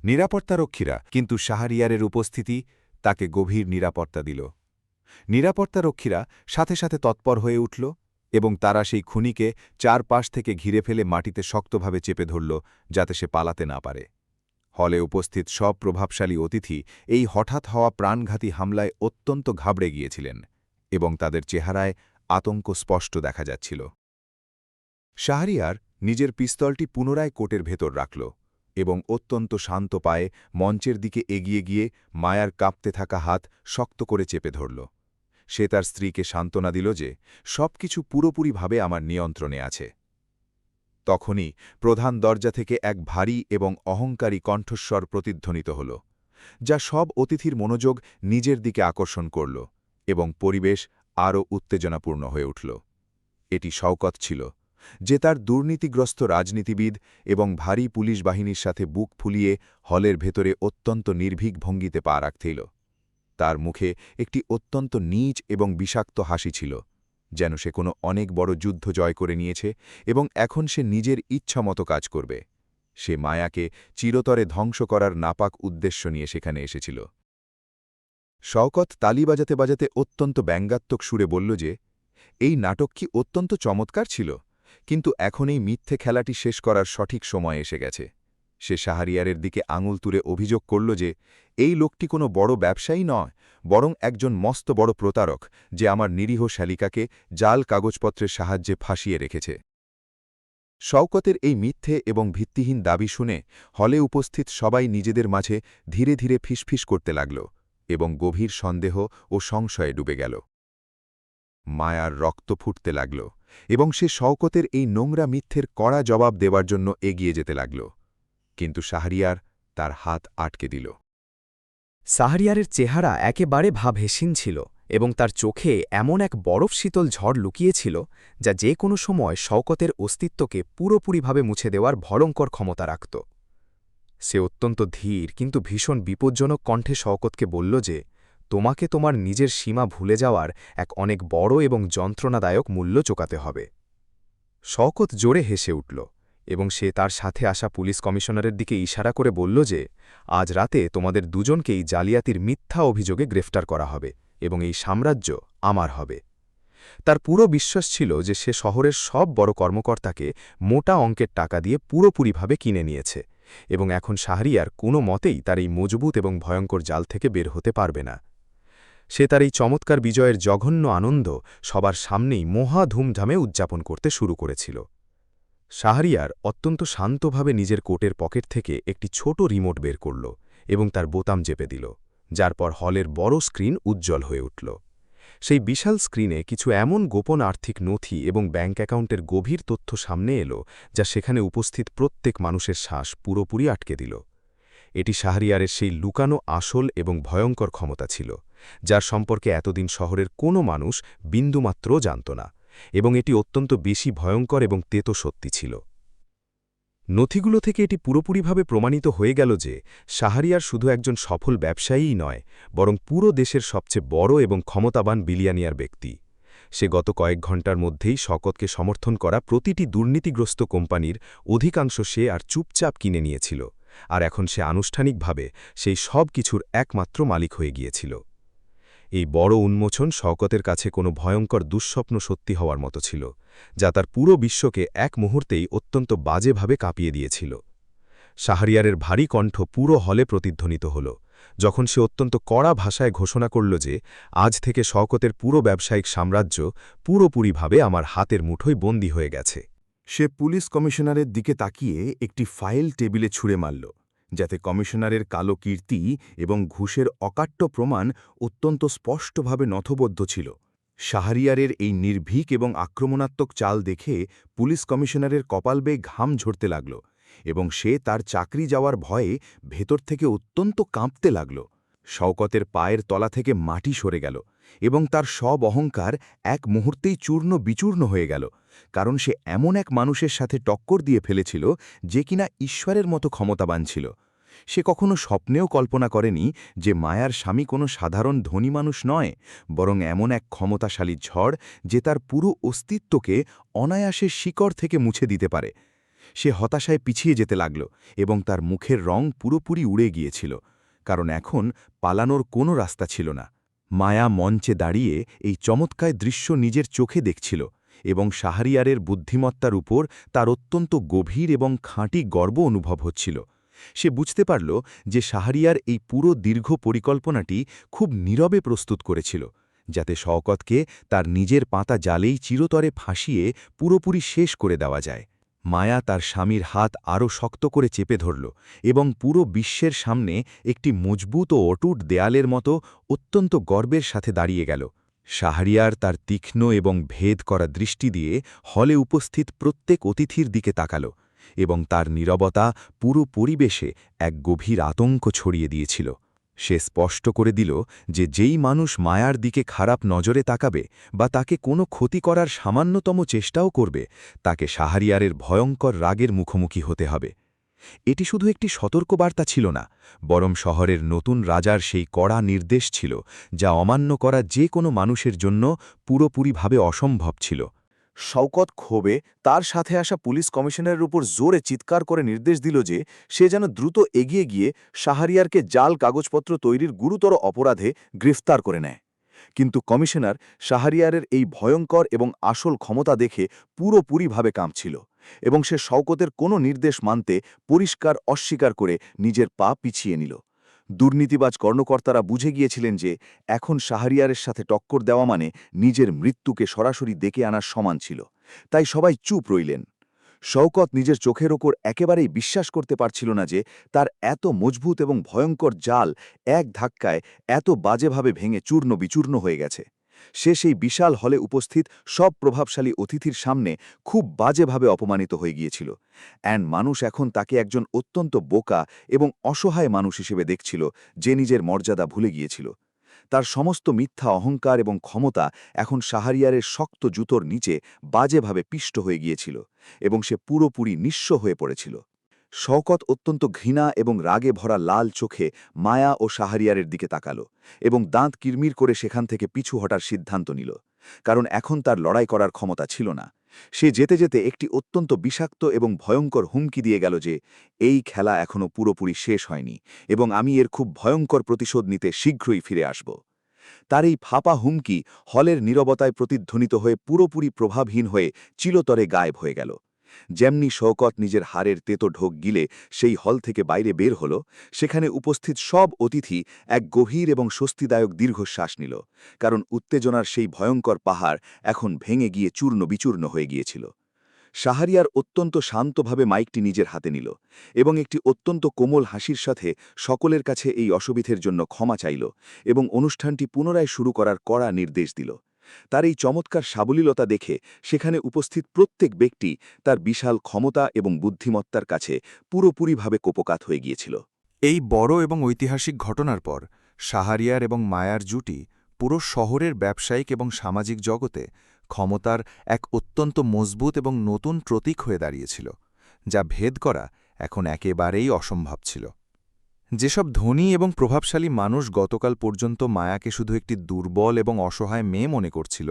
Speaker 2: নিরাপত্তারক্ষীরা সাথে সাথে তৎপর হয়ে উঠল এবং তারা সেই খুনিকে চারপাশ থেকে ঘিরে ফেলে মাটিতে শক্তভাবে চেপে ধরল যাতে সে পালাতে না পারে। হলে উপস্থিত সব প্রভাবশালী অতিথি এই হঠাৎ হওয়া প্রাণঘাতী হামলায় অত্যন্ত ঘাবড়ে গিয়েছিলেন এবং তাদের চেহারায় আতঙ্ক স্পষ্ট দেখা যাচ্ছিল। শাহরিয়ার নিজের পিস্তলটি পুনরায় কোটের ভেতর রাখল এবং অত্যন্ত শান্ত পায়ে মঞ্চের দিকে এগিয়ে গিয়ে মায়ার কাঁপতে থাকা হাত শক্ত করে চেপে ধরল। সে তার স্ত্রীকে সান্ত্বনা দিল যে সবকিছু পুরোপুরিভাবে আমার নিয়ন্ত্রণে আছে। তখনই প্রধান দরজা থেকে এক ভারী এবং অহংকারী কণ্ঠস্বর প্রতিধ্বনিত হল, যা সব অতিথির মনোযোগ নিজের দিকে আকর্ষণ করল এবং পরিবেশ আরও উত্তেজনাপূর্ণ হয়ে উঠল। এটি শওকত ছিল, যে তার দুর্নীতিগ্রস্ত রাজনীতিবিদ এবং ভারী পুলিশ বাহিনীর সাথে বুক ফুলিয়ে হলের ভেতরে অত্যন্ত নির্ভীক ভঙ্গিতে পা রাখছিল। তার মুখে একটি অত্যন্ত নীচ এবং বিষাক্ত হাসি ছিল, যেন সে কোনো অনেক বড় যুদ্ধ জয় করে নিয়েছে এবং এখন সে নিজের ইচ্ছামতো কাজ করবে। সে মায়াকে চিরতরে ধ্বংস করার নাপাক উদ্দেশ্য নিয়ে সেখানে এসেছিল। শওকত তালি বাজাতে বাজাতে অত্যন্ত ব্যঙ্গাত্মক সুরে বলল যে, এই নাটক কি অত্যন্ত চমৎকার ছিল, কিন্তু এখন এই মিথ্যে খেলাটি শেষ করার সঠিক সময় এসে গেছে। সে শাহরিয়ারের দিকে আঙুল তুলে অভিযোগ করল যে এই লোকটি কোনো বড় ব্যবসায়ী নয়, বরং একজন মস্ত বড় প্রতারক, যে আমার নিরীহ শালিকাকে জাল কাগজপত্রের সাহায্যে ফাঁসিয়ে রেখেছে। শওকতের এই মিথ্যে এবং ভিত্তিহীন দাবি শুনে হলে উপস্থিত সবাই নিজেদের মাঝে ধীরে ধীরে ফিসফিস করতে লাগল এবং গভীর সন্দেহ ও সংশয়ে ডুবে গেল। মায়ার রক্ত ফুটতে লাগল এবং সে শওকতের এই নোংরা মিথ্যের কড়া জবাব দেওয়ার জন্য এগিয়ে যেতে লাগল, কিন্তু শাহরিয়ার তার হাত আটকে দিল।
Speaker 3: শাহরিয়ারের চেহারা একেবারে ভাবহেসীন ছিল এবং তার চোখে এমন এক বরফ শীতল ঝড় লুকিয়েছিল যা যে কোনো সময় শওকতের অস্তিত্বকে পুরোপুরিভাবে মুছে দেওয়ার ভয়ঙ্কর ক্ষমতা রাখত। সে অত্যন্ত ধীর কিন্তু ভীষণ বিপজ্জনক কণ্ঠে শওকতকে বলল যে তোমাকে তোমার নিজের সীমা ভুলে যাওয়ার এক অনেক বড় এবং যন্ত্রণাদায়ক মূল্য চোকাতে হবে। শওকত জোরে হেসে উঠল এবং সে তার সাথে আসা পুলিশ কমিশনারের দিকে ইশারা করে বলল যে আজ রাতে তোমাদের দুজনকেই জালিয়াতির মিথ্যা অভিযোগে গ্রেফতার করা হবে এবং এই সাম্রাজ্য আমার হবে। তার পুরো বিশ্বাস ছিল যে সে শহরের সব বড় কর্মকর্তাকে মোটা অঙ্কের টাকা দিয়ে পুরোপুরিভাবে কিনে নিয়েছে এবং এখন শাহরিয়ার কোনো মতেই তার এই মজবুত এবং ভয়ঙ্কর জাল থেকে বের হতে পারবে না। সে তার এই চমৎকার বিজয়ের জঘন্য আনন্দ সবার সামনেই মহা ধুমধামে উদযাপন করতে শুরু করেছিল। শাহরিয়ার অত্যন্ত শান্তভাবে নিজের কোটের পকেট থেকে একটি ছোট রিমোট বের করল এবং তার বোতাম চেপে দিল, যার পর হলের বড় স্ক্রিন উজ্জ্বল হয়ে উঠল। সেই বিশাল স্ক্রিনে কিছু এমন গোপন আর্থিক নথি এবং ব্যাঙ্ক অ্যাকাউন্টের গভীর তথ্য সামনে এলো যা সেখানে উপস্থিত প্রত্যেক মানুষের শ্বাস পুরোপুরি আটকে দিল। এটি শাহরিয়ারের সেই লুকানো আসল এবং ভয়ঙ্কর ক্ষমতা ছিল, যার সম্পর্কে এতদিন শহরের কোনো মানুষ বিন্দুমাত্রও জানত না, এবং এটি অত্যন্ত বেশি ভয়ঙ্কর এবং তেতো সত্যি ছিল। নথিগুলো থেকে এটি পুরোপুরিভাবে প্রমাণিত হয়ে গেল যে শাহরিয়ার শুধু একজন সফল ব্যবসায়ীই নয়, বরং পুরো দেশের সবচেয়ে বড় এবং ক্ষমতাবান বিলিয়ানিয়ার ব্যক্তি। সে গত কয়েক ঘণ্টার মধ্যেই শওকতকে সমর্থন করা প্রতিটি দুর্নীতিগ্রস্ত কোম্পানির অধিকাংশ শেয়ার চুপচাপ কিনে নিয়েছিল,
Speaker 4: আর এখন সে আনুষ্ঠানিকভাবে সেই সব কিছুর একমাত্র মালিক হয়ে গিয়েছিল। এই বড় উন্মোচন শওকতের কাছে কোনো ভয়ঙ্কর দুঃস্বপ্ন সত্যি হওয়ার মতো ছিল, যা তার পুরো বিশ্বকে এক মুহূর্তেই অত্যন্ত বাজেভাবে কাঁপিয়ে দিয়েছিল। শাহরিয়ারের ভারী কণ্ঠ পুরো হলে প্রতিধ্বনিত হল, যখন সে অত্যন্ত কড়া ভাষায় ঘোষণা করল যে আজ থেকে শওকতের পুরো ব্যবসায়িক সাম্রাজ্য পুরোপুরিভাবে আমার হাতের মুঠোয় বন্দী হয়ে গেছে।
Speaker 2: সে পুলিশ কমিশনারের দিকে তাকিয়ে একটি ফাইল টেবিলে ছুঁড়ে মারল, যাতে কমিশনারের কালো কীর্তি এবং ঘুষের অকাট্য প্রমাণ অত্যন্ত স্পষ্টভাবে নথবদ্ধ ছিল। শাহরিয়ারের এই নির্ভীক এবং আক্রমণাত্মক চাল দেখে পুলিশ কমিশনারের কপাল বেয়ে ঘাম ঝরতে লাগল এবং সে তার চাকরি যাওয়ার ভয়ে ভেতর থেকে অত্যন্ত কাঁপতে লাগল। শওকতের পায়ের তলা থেকে মাটি সরে গেল এবং তার সব অহংকার এক মুহূর্তেই চূর্ণ বিচূর্ণ হয়ে গেল, কারণ সে এমন এক মানুষের সাথে টক্কর দিয়ে ফেলেছিল যে কিনা ঈশ্বরের মতো ক্ষমতাবান ছিল। সে কখনো স্বপ্নেও কল্পনা করেনি যে মায়ার স্বামী কোনো সাধারণ ধনী মানুষ নয়, বরং এমন এক ক্ষমতাশালী ঝড় যে তার পুরো অস্তিত্বকে অনায়াসে শিকড় থেকে মুছে দিতে পারে। সে হতাশায় পিছিয়ে যেতে লাগল এবং তার মুখের রং পুরোপুরি উড়ে গিয়েছিল, কারণ এখন পালানোর কোনো রাস্তা ছিল না। মায়া মঞ্চে দাঁড়িয়ে এই চমৎকার দৃশ্য নিজের চোখে দেখছিল এবং শাহরিয়ারের বুদ্ধিমত্তার উপর তার অত্যন্ত গভীর এবং খাঁটি গর্ব অনুভব হচ্ছিল। সে বুঝতে পারল যে শাহরিয়ার এই পুরো দীর্ঘ পরিকল্পনাটি খুব নীরবে প্রস্তুত করেছিল, যাতে শওকতকে তার নিজের পাতা জালেই চিরতরে ফাঁসিয়ে পুরোপুরি শেষ করে দেওয়া যায়। মায়া তার স্বামীর হাত আরও শক্ত করে চেপে ধরল এবং পুরো বিশ্বের সামনে একটি মজবুত ও অটুট দেয়ালের মতো অত্যন্ত গর্বের সাথে দাঁড়িয়ে গেল। শাহরিয়ার তার তীক্ষ্ণ এবং ভেদ করা দৃষ্টি দিয়ে হলে উপস্থিত প্রত্যেক অতিথির দিকে তাকাল এবং তার নীরবতা পুরো পরিবেশে এক গভীর আতঙ্ক ছড়িয়ে দিয়েছিল। সে স্পষ্ট করে দিল যে যেই মানুষ মায়ার দিকে খারাপ নজরে তাকাবে বা তাকে কোনো ক্ষতি করার সামান্যতম চেষ্টাও করবে, তাকে শাহরিয়ারের ভয়ঙ্কর রাগের মুখোমুখি হতে হবে। এটি শুধু একটি সতর্কবার্তা ছিল না, বরং শহরের নতুন রাজার সেই কড়া নির্দেশ ছিল, যা অমান্য করা যে কোনো মানুষের জন্য পুরোপুরিভাবে অসম্ভব ছিল।
Speaker 3: শওকত ক্ষোভে তার সাথে আসা পুলিশ কমিশনারের উপর জোরে চিৎকার করে নির্দেশ দিল যে সে যেন দ্রুত এগিয়ে গিয়ে শাহরিয়ারকে জাল কাগজপত্র তৈরির গুরুতর অপরাধে গ্রেফতার করে নেয়। কিন্তু কমিশনার শাহরিয়ারের এই ভয়ঙ্কর এবং আসল ক্ষমতা দেখে পুরোপুরিভাবে কাঁপছিল এবং সে শওকতের কোনো নির্দেশ মানতে পরিষ্কার অস্বীকার করে নিজের পা পিছিয়ে নিল। দুর্নীতিবাজ কর্মকর্তারা বুঝে গিয়েছিলেন যে এখন শাহরিয়ারের সাথে টক্কর দেওয়া মানে নিজের মৃত্যুকে সরাসরি ডেকে আনার সমান ছিল। তাই সবাই চুপ রইলেন। শওকত নিজের চোখের ওপর একেবারেই বিশ্বাস করতে পারছিল না যে তার এত মজবুত এবং ভয়ঙ্কর জাল এক ধাক্কায় এত বাজেভাবে ভেঙে চূর্ণ বিচূর্ণ হয়ে গেছে। সে সেই বিশাল হলে উপস্থিত সব প্রভাবশালী অতিথির সামনে খুব বাজেভাবে অপমানিত হয়ে গিয়েছিল। মানুষ এখন তাকে একজন অত্যন্ত বোকা এবং অসহায় মানুষ হিসেবে দেখছিল, যে নিজের মর্যাদা ভুলে গিয়েছিল। তার সমস্ত মিথ্যা অহংকার এবং ক্ষমতা এখন শাহরিয়ারের শক্ত জুতোর নিচে বাজেভাবে পিষ্ট হয়ে গিয়েছিল এবং সে পুরোপুরি নিঃস্ব হয়ে পড়েছিল। শওকত অত্যন্ত ঘৃণা এবং রাগে ভরা লাল চোখে মায়া ও শাহরিয়ারের দিকে তাকাল এবং দাঁত কিরমির করে সেখান থেকে পিছু হটার সিদ্ধান্ত নিল, কারণ এখন তার লড়াই করার ক্ষমতা ছিল না। সে যেতে যেতে একটি অত্যন্ত বিষাক্ত এবং ভয়ঙ্কর হুমকি দিয়ে গেল যে এই খেলা এখনও পুরোপুরি শেষ হয়নি এবং আমি এর খুব ভয়ঙ্কর প্রতিশোধ নিতে শীঘ্রই ফিরে আসব। তার এই ফাঁপা হুমকি হলের নীরবতায় প্রতিধ্বনিত হয়ে পুরোপুরি প্রভাবহীন হয়ে চিরতরে গায়েব হয়ে গেল। যেমনি শওকত নিজের হাড়ের তেতো ঢোক গিলে সেই হল থেকে বাইরে বের হল, সেখানে উপস্থিত সব অতিথি এক গভীর এবং স্বস্তিদায়ক দীর্ঘশ্বাস নিল, কারণ উত্তেজনার সেই ভয়ঙ্কর পাহাড় এখন ভেঙে গিয়ে চূর্ণ বিচূর্ণ হয়ে গিয়েছিল। শাহরিয়ার অত্যন্ত শান্তভাবে মাইকটি নিজের হাতে নিল এবং একটি অত্যন্ত কোমল হাসির সাথে সকলের কাছে এই অসুবিধের জন্য ক্ষমা চাইল এবং অনুষ্ঠানটি পুনরায় শুরু করার কড়া নির্দেশ দিল। তার এই চমৎকার সাবলীলতা দেখে সেখানে উপস্থিত প্রত্যেক ব্যক্তি তার বিশাল ক্ষমতা এবং বুদ্ধিমত্তার কাছে পুরোপুরিভাবে কোপকাত হয়ে গিয়েছিল।
Speaker 8: এই বড় এবং ঐতিহাসিক ঘটনার পর শাহরিয়ার এবং মায়ার জুটি পুরো শহরের ব্যবসায়িক এবং সামাজিক জগতে ক্ষমতার এক অত্যন্ত মজবুত এবং নতুন প্রতীক হয়ে দাঁড়িয়েছিল, যা ভেদ করা এখন একেবারেই অসম্ভব ছিল। যেসব ধনী এবং প্রভাবশালী মানুষ গতকাল পর্যন্ত মায়াকে শুধু একটি দুর্বল এবং অসহায় মেয়ে মনে করছিল,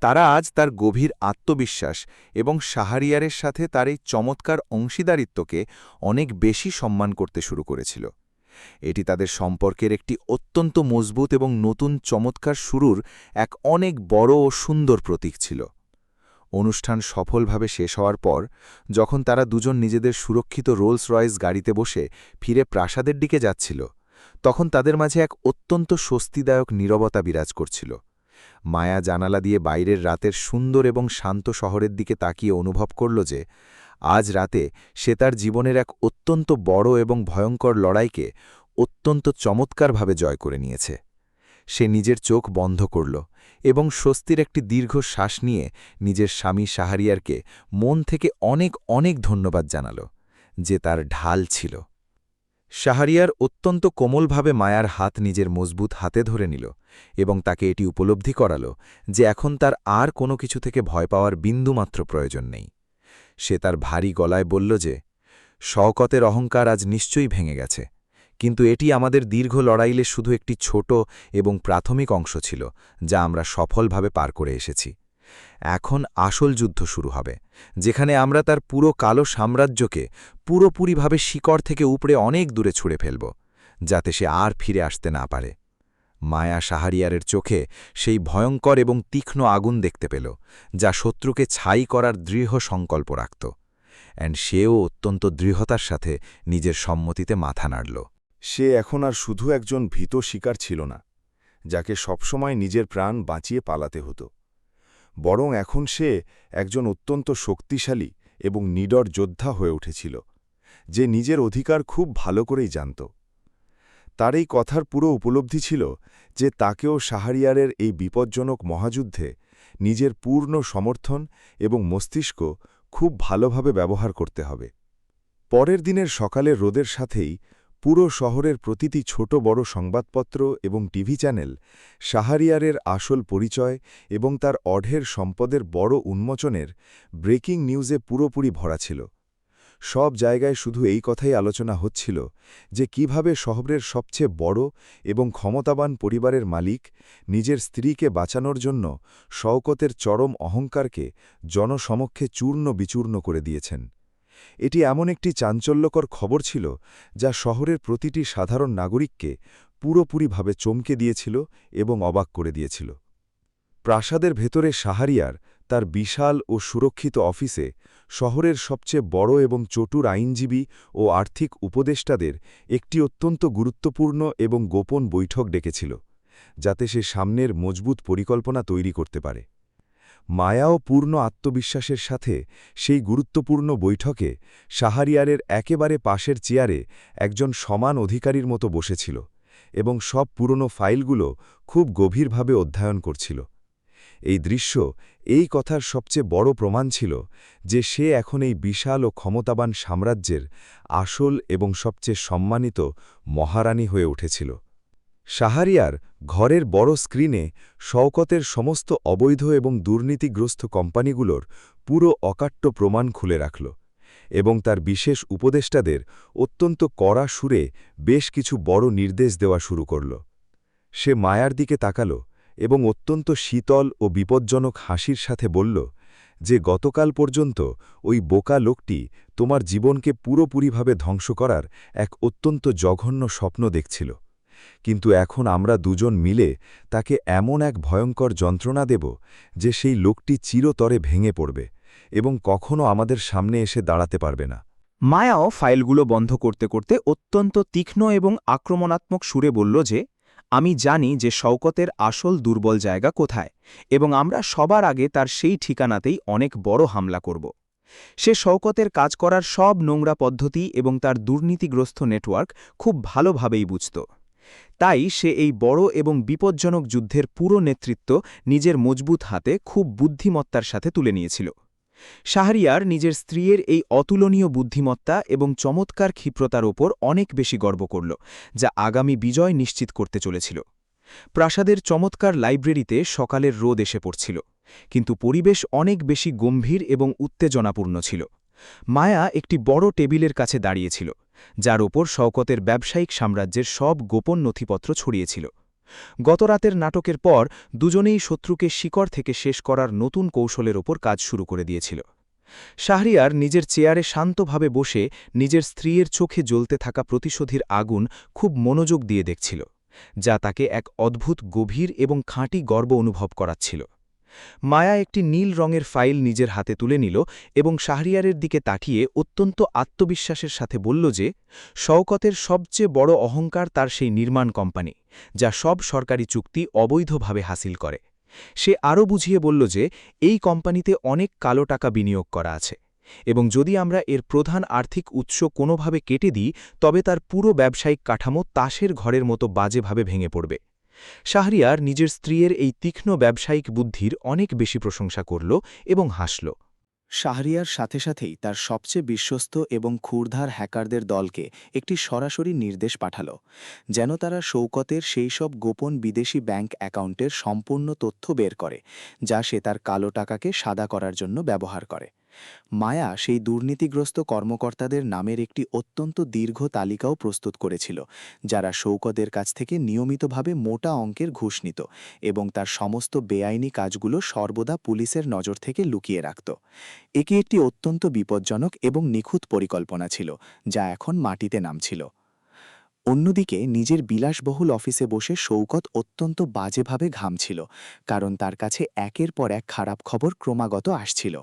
Speaker 8: তারা আজ তার গভীর আত্মবিশ্বাস এবং শাহরিয়ারের সাথে তার এই চমৎকার অংশীদারিত্বকে অনেক বেশি সম্মান করতে শুরু করেছিল। এটি তাদের সম্পর্কের একটি অত্যন্ত মজবুত এবং নতুন চমৎকার শুরুর এক অনেক বড় ও সুন্দর প্রতীক ছিল। অনুষ্ঠান সফলভাবে শেষ হওয়ার পর যখন তারা দুজন নিজেদের সুরক্ষিত রোলস রয়েস গাড়িতে বসে ফিরে প্রাসাদের দিকে যাচ্ছিল, তখন তাদের মাঝে এক অত্যন্ত স্বস্তিদায়ক নীরবতা বিরাজ করছিল। মায়া জানালা দিয়ে বাইরের রাতের সুন্দর এবং শান্ত শহরের দিকে তাকিয়ে অনুভব করল যে আজ রাতে সে তার জীবনের এক অত্যন্ত বড় এবং ভয়ঙ্কর লড়াইকে অত্যন্ত চমৎকারভাবে জয় করে নিয়েছে। সে নিজের চোখ বন্ধ করল এবং স্বস্তির একটি দীর্ঘ শ্বাস নিয়ে নিজের স্বামী শাহরিয়ারকে মন থেকে অনেক অনেক ধন্যবাদ জানাল, যে তার ঢাল ছিল। শাহরিয়ার অত্যন্ত কোমলভাবে মায়ার হাত নিজের মজবুত হাতে ধরে নিল এবং তাকে এটি উপলব্ধি করাল যে এখন তার আর কোনো কিছু থেকে ভয় পাওয়ার বিন্দুমাত্র প্রয়োজন নেই। সে তার ভারী গলায় বলল যে শওকতের অহংকার আজ নিশ্চয়ই ভেঙে গেছে, কিন্তু এটি আমাদের দীর্ঘ লড়াইলে শুধু একটি ছোট এবং প্রাথমিক অংশ ছিল যা আমরা সফলভাবে পার করে এসেছি। এখন আসল যুদ্ধ শুরু হবে, যেখানে আমরা তার পুরো কালো সাম্রাজ্যকে পুরোপুরিভাবে শিকড় থেকে উপড়ে অনেক দূরে ছুঁড়ে ফেলব, যাতে সে আর ফিরে আসতে না পারে। মায়া শাহরিয়ারের চোখে সেই ভয়ঙ্কর এবং তীক্ষ্ণ আগুন দেখতে পেল, যা শত্রুকে ছাই করার দৃঢ় সংকল্প রাখত। সেও অত্যন্ত দৃঢ়তার সাথে নিজের সম্মতিতে মাথা নাড়ল।
Speaker 2: সে এখন আর শুধু একজন ভীত শিকার ছিল না, যাকে সবসময় নিজের প্রাণ বাঁচিয়ে পালাতে হতো, বরং এখন সে একজন অত্যন্ত শক্তিশালী এবং নিডর যোদ্ধা হয়ে উঠেছিল, যে নিজের অধিকার খুব ভালো করেই জানত। তার এই কথার পুরো উপলব্ধি ছিল যে তাকেও শাহরিয়ারের এই বিপজ্জনক মহাযুদ্ধে নিজের পূর্ণ সমর্থন এবং মস্তিষ্ক খুব ভালোভাবে ব্যবহার করতে হবে। পরের দিনের সকালের রোদের সাথেই পুরো শহরের প্রতিটি ছোট বড় সংবাদপত্র এবং টিভি চ্যানেল শাহরিয়ারের আসল পরিচয় এবং তার অঢের সম্পদের বড় উন্মোচনের ব্রেকিং নিউজে পুরোপুরি ভরা ছিল। সব জায়গায় শুধু এই কথাই আলোচনা হচ্ছিল যে কিভাবে শহরের সবচেয়ে বড় এবং ক্ষমতাবান পরিবারের মালিক নিজের স্ত্রীকে বাঁচানোর জন্য শওকতের চরম অহংকারকে জনসমক্ষে চূর্ণ বিচূর্ণ করে দিয়েছেন। এটি এমন একটি চাঞ্চল্যকর খবর ছিল যা শহরের প্রতিটি সাধারণ নাগরিককে পুরোপুরিভাবে চমকে দিয়েছিল এবং অবাক করে দিয়েছিল। প্রাসাদের ভেতরে শাহরিয়ার তার বিশাল ও সুরক্ষিত অফিসে শহরের সবচেয়ে বড় এবং চটুর আইনজীবী ও আর্থিক উপদেষ্টাদের একটি অত্যন্ত গুরুত্বপূর্ণ এবং গোপন বৈঠক ডেকেছিল, যাতে সে সামনের মজবুত পরিকল্পনা তৈরি করতে পারে। মায়াও পূর্ণ আত্মবিশ্বাসের সাথে সেই গুরুত্বপূর্ণ বৈঠকে শাহরিয়ারের একেবারে পাশের চেয়ারে একজন সমান অধিকারীর মতো বসেছিল এবং সব পুরনো ফাইলগুলো খুব গভীরভাবে অধ্যয়ন করছিল। এই দৃশ্য এই কথার সবচেয়ে বড় প্রমাণ ছিল যে সে এখন এই বিশাল ও ক্ষমতাবান সাম্রাজ্যের আসল এবং সবচেয়ে সম্মানিত মহারানী হয়ে উঠেছিল। শাহরিয়ার ঘরের বড় স্ক্রিনে শওকতের সমস্ত অবৈধ এবং দুর্নীতিগ্রস্ত কোম্পানিগুলোর পুরো অকাট্য প্রমাণ খুলে রাখল এবং তার বিশেষ উপদেষ্টাদের অত্যন্ত কড়া সুরে বেশ কিছু বড় নির্দেশ দেওয়া শুরু করল। সে মায়ার দিকে তাকাল এবং অত্যন্ত শীতল ও বিপজ্জনক হাসির সাথে বলল যে গতকাল পর্যন্ত ওই বোকা লোকটি তোমার জীবনকে পুরোপুরিভাবে ধ্বংস করার এক অত্যন্ত জঘন্য স্বপ্ন দেখছিল, কিন্তু এখন আমরা দুজন মিলে তাকে এমন এক ভয়ঙ্কর যন্ত্রণা দেব যে সেই লোকটি চিরতরে ভেঙে পড়বে এবং কখনো আমাদের সামনে এসে দাঁড়াতে পারবে না।
Speaker 7: মায়াও ফাইলগুলো বন্ধ করতে করতে অত্যন্ত তীক্ষ্ণ এবং আক্রমণাত্মক সুরে বলল যে আমি জানি যে শওকতের আসল দুর্বল জায়গা কোথায় এবং আমরা সবার আগে তার সেই ঠিকানাতেই অনেক বড় হামলা করব। সে শওকতের কাজ করার সব নোংরা পদ্ধতি এবং তার দুর্নীতিগ্রস্ত নেটওয়ার্ক খুব ভালোভাবেই বুঝত। তাই সে এই বড় এবং বিপজ্জনক যুদ্ধের পুরো নেতৃত্ব নিজের মজবুত হাতে খুব বুদ্ধিমত্তার সাথে তুলে নিয়েছিল। শাহরিয়ার নিজের স্ত্রীর এই অতুলনীয় বুদ্ধিমত্তা এবং চমৎকার ক্ষিপ্রতার ওপর অনেক বেশি গর্ব করল, যা আগামী বিজয় নিশ্চিত করতে চলেছিল। প্রাসাদের চমৎকার লাইব্রেরিতে সকালের রোদ এসে পড়ছিল, কিন্তু পরিবেশ অনেক বেশি গম্ভীর এবং উত্তেজনাপূর্ণ ছিল। মায়া একটি বড় টেবিলের কাছে দাঁড়িয়েছিল,
Speaker 6: যার ওপর শওকতের ব্যবসায়িক সাম্রাজ্যের সব গোপন নথিপত্র ছড়িয়েছিল। গতরাতের নাটকের পর দুজনেই শত্রুকে শিকড় থেকে শেষ করার নতুন কৌশলের ওপর কাজ শুরু করে দিয়েছিল। শাহরিয়ার নিজের চেয়ারে শান্তভাবে বসে নিজের স্ত্রীর চোখে জ্বলতে থাকা প্রতিশোধীর আগুন খুব মনোযোগ দিয়ে দেখছিল, যা তাকে এক অদ্ভুত গভীর এবং খাঁটি গর্ব অনুভব করাচ্ছিল। মায়া একটি নীল রঙের ফাইল নিজের হাতে তুলে নিল এবং শাহরিয়ারের দিকে তাকিয়ে অত্যন্ত আত্মবিশ্বাসের সাথে বলল যে শওকতের সবচেয়ে বড় অহংকার তার সেই নির্মাণ কোম্পানি, যা সব সরকারি চুক্তি অবৈধভাবে হাসিল করে। সে আরও বুঝিয়ে বলল যে এই কোম্পানিতে অনেক কালো টাকা বিনিয়োগ করা আছে এবং যদি আমরা এর প্রধান আর্থিক উৎস কোনোভাবে কেটে দিই তবে তার পুরো ব্যবসায়িক কাঠামো তাসের ঘরের মতো বাজেভাবে ভেঙে পড়বে। শাহরিয়ার নিজের স্ত্রীর এই তীক্ষ্ণ ব্যবসায়িক বুদ্ধির অনেক বেশি প্রশংসা করল এবং হাসল।
Speaker 3: শাহরিয়ার সাথে সাথেই তার সবচেয়ে বিশ্বস্ত এবং ক্ষুরধার হ্যাকারদের দলকে একটি সরাসরি নির্দেশ পাঠাল, যেন তারা শওকতের সেই সব গোপন বিদেশি ব্যাংক অ্যাকাউন্টের সম্পূর্ণ তথ্য বের করে, যা সে তার কালো টাকাকে সাদা করার জন্য ব্যবহার করে। মায়া সেই দুর্নীতিগ্রস্ত কর্মকর্তাদের নামের একটি অত্যন্ত দীর্ঘ তালিকাও প্রস্তুত করেছিল, যারা শওকতের কাছ থেকে নিয়মিতভাবে মোটা অঙ্কের ঘুষ নিত এবং তার সমস্ত বেআইনি কাজগুলো সর্বদা পুলিশের নজর থেকে লুকিয়ে রাখত। এটি একটি অত্যন্ত বিপজ্জনক এবং নিখুঁত পরিকল্পনা ছিল, যা এখন মাটিতে নামছিল। অন্যদিকে নিজের বিলাসবহুল অফিসে বসে শওকত অত্যন্ত বাজেভাবে ঘামছিল, কারণ তার কাছে একের পর এক খারাপ খবর ক্রমাগত আসছিল।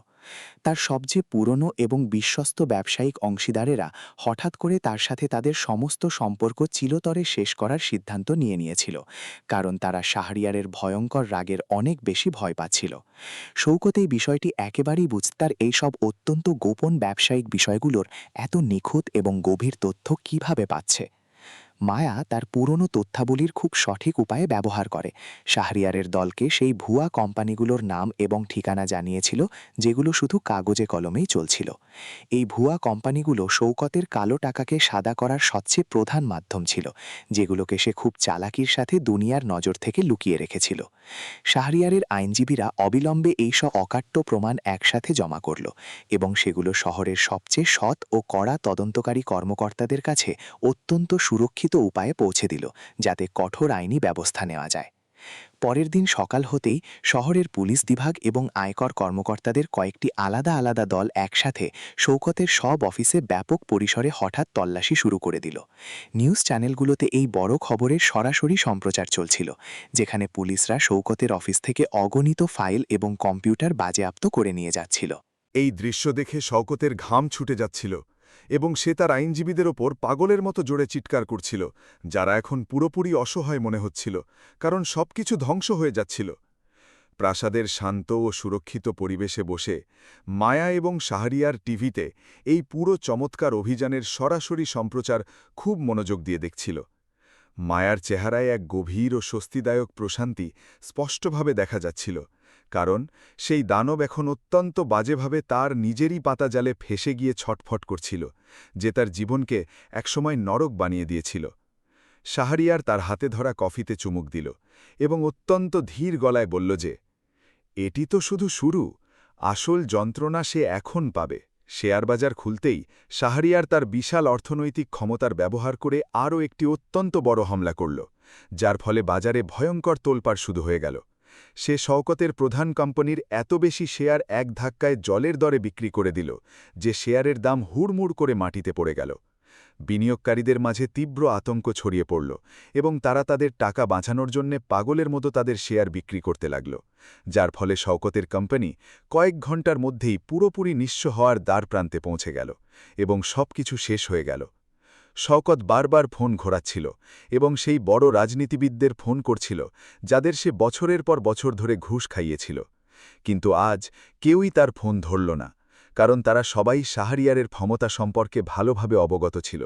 Speaker 3: তার সবচেয়ে পুরনো এবং বিশ্বস্ত ব্যবসায়িক অংশীদারেরা হঠাৎ করে তার সাথে তাদের সমস্ত সম্পর্ক চিরতরে শেষ করার সিদ্ধান্ত নিয়েছিল, কারণ তারা শাহরিয়ারের ভয়ঙ্কর রাগের অনেক বেশি ভয় পাচ্ছিল। শওকত এই বিষয়টি একেবারেই বুঝতে তার এইসব অত্যন্ত গোপন ব্যবসায়িক বিষয়গুলোর এত নিখুঁত এবং গভীর তথ্য কিভাবে পাচ্ছে। মায়া তার পুরনো তথ্যাবলীর খুব সঠিক উপায়ে ব্যবহার করে শাহরিয়ারের দলকে সেই ভুয়া কোম্পানিগুলোর নাম এবং ঠিকানা জানিয়েছিল, যেগুলো শুধু কাগজে কলমেই চলছিল। এই ভুয়া কোম্পানিগুলো শওকতের কালো টাকাকে সাদা করার সবচেয়ে প্রধান মাধ্যম ছিল, যেগুলোকে সে খুব চালাকির সাথে দুনিয়ার নজর থেকে লুকিয়ে রেখেছিল। শাহরিয়ারের আইনজীবীরা অবিলম্বে এইসব অকাট্য প্রমাণ একসাথে জমা করল এবং সেগুলো শহরের সবচেয়ে সৎ ও কড়া তদন্তকারী কর্মকর্তাদের কাছে অত্যন্ত সুরক্ষিত উপায়ে পৌঁছে দিল, যাতে কঠোর আইনি ব্যবস্থা নেওয়া যায়। পরের দিন সকাল হতেই শহরের পুলিশ বিভাগ এবং আয়কর কর্মকর্তাদের কয়েকটি আলাদা আলাদা দল একসাথে শওকতের সব অফিসে ব্যাপক পরিসরে হঠাৎ তল্লাশি শুরু করে দিল। নিউজ চ্যানেলগুলোতে এই বড় খবরের সরাসরি সম্প্রচার চলছিল, যেখানে পুলিশরা শওকতের অফিস থেকে অগণিত ফাইল এবং কম্পিউটার বাজেয়াপ্ত করে নিয়ে যাচ্ছিল।
Speaker 2: এই দৃশ্য দেখে শওকতের ঘাম ছুটে যাচ্ছিল এবং সে তার আইনজীবীদের ওপর পাগলের মতো জোরে চিৎকার করছিল, যারা এখন পুরোপুরি অসহায় মনে হচ্ছিল, কারণ সবকিছু ধ্বংস হয়ে যাচ্ছিল। প্রাসাদের শান্ত ও সুরক্ষিত পরিবেশে বসে মায়া এবং শাহরিয়ার টিভিতে এই পুরো চমৎকার অভিযানের সরাসরি সম্প্রচার খুব মনোযোগ দিয়ে দেখছিল। মায়ার চেহারায় এক গভীর ও স্বস্তিদায়ক প্রশান্তি স্পষ্টভাবে দেখা যাচ্ছিল, কারণ সেই দানব এখন অত্যন্ত বাজেভাবে তার নিজেরই পাতাজালে ফেসে গিয়ে ছটফট করছিল, যে তার জীবনকে একসময় নরক বানিয়ে দিয়েছিল। শাহরিয়ার তার হাতে ধরা কফিতে চুমুক দিল এবং অত্যন্ত ধীর গলায় বলল যে, এটি তো শুধু শুরু, আসল যন্ত্রণা সে এখন পাবে। শেয়ার বাজার খুলতেই শাহরিয়ার তার বিশাল অর্থনৈতিক ক্ষমতার ব্যবহার করে আরও একটি অত্যন্ত বড় হামলা করল, যার ফলে বাজারে ভয়ঙ্কর তোলপাড় শুরু হয়ে গেল। সে শওকতের প্রধান কোম্পানির এত বেশি শেয়ার এক ধাক্কায় জলের দরে বিক্রি করে দিল যে শেয়ারের দাম হুড়মুড় করে মাটিতে পড়ে গেল। বিনিয়োগকারীদের মাঝে তীব্র আতঙ্ক ছড়িয়ে পড়ল এবং তারা তাদের টাকা বাঁচানোর জন্য পাগলের মতো তাদের শেয়ার বিক্রি করতে লাগল, যার ফলে শওকতের কোম্পানি কয়েক ঘণ্টার মধ্যেই পুরোপুরি নিঃস্ব হওয়ার দ্বারপ্রান্তে পৌঁছে গেল এবং সবকিছু শেষ হয়ে গেল। শওকত বারবার ফোন ঘোরাচ্ছিল এবং সেই বড় রাজনীতিবিদদের ফোন করছিল, যাদের সে বছরের পর বছর ধরে ঘুষ খাইয়েছিল। কিন্তু আজ কেউই তার ফোন ধরল না, কারণ তারা সবাই শাহরিয়ারের ক্ষমতা সম্পর্কে ভালোভাবে অবগত ছিল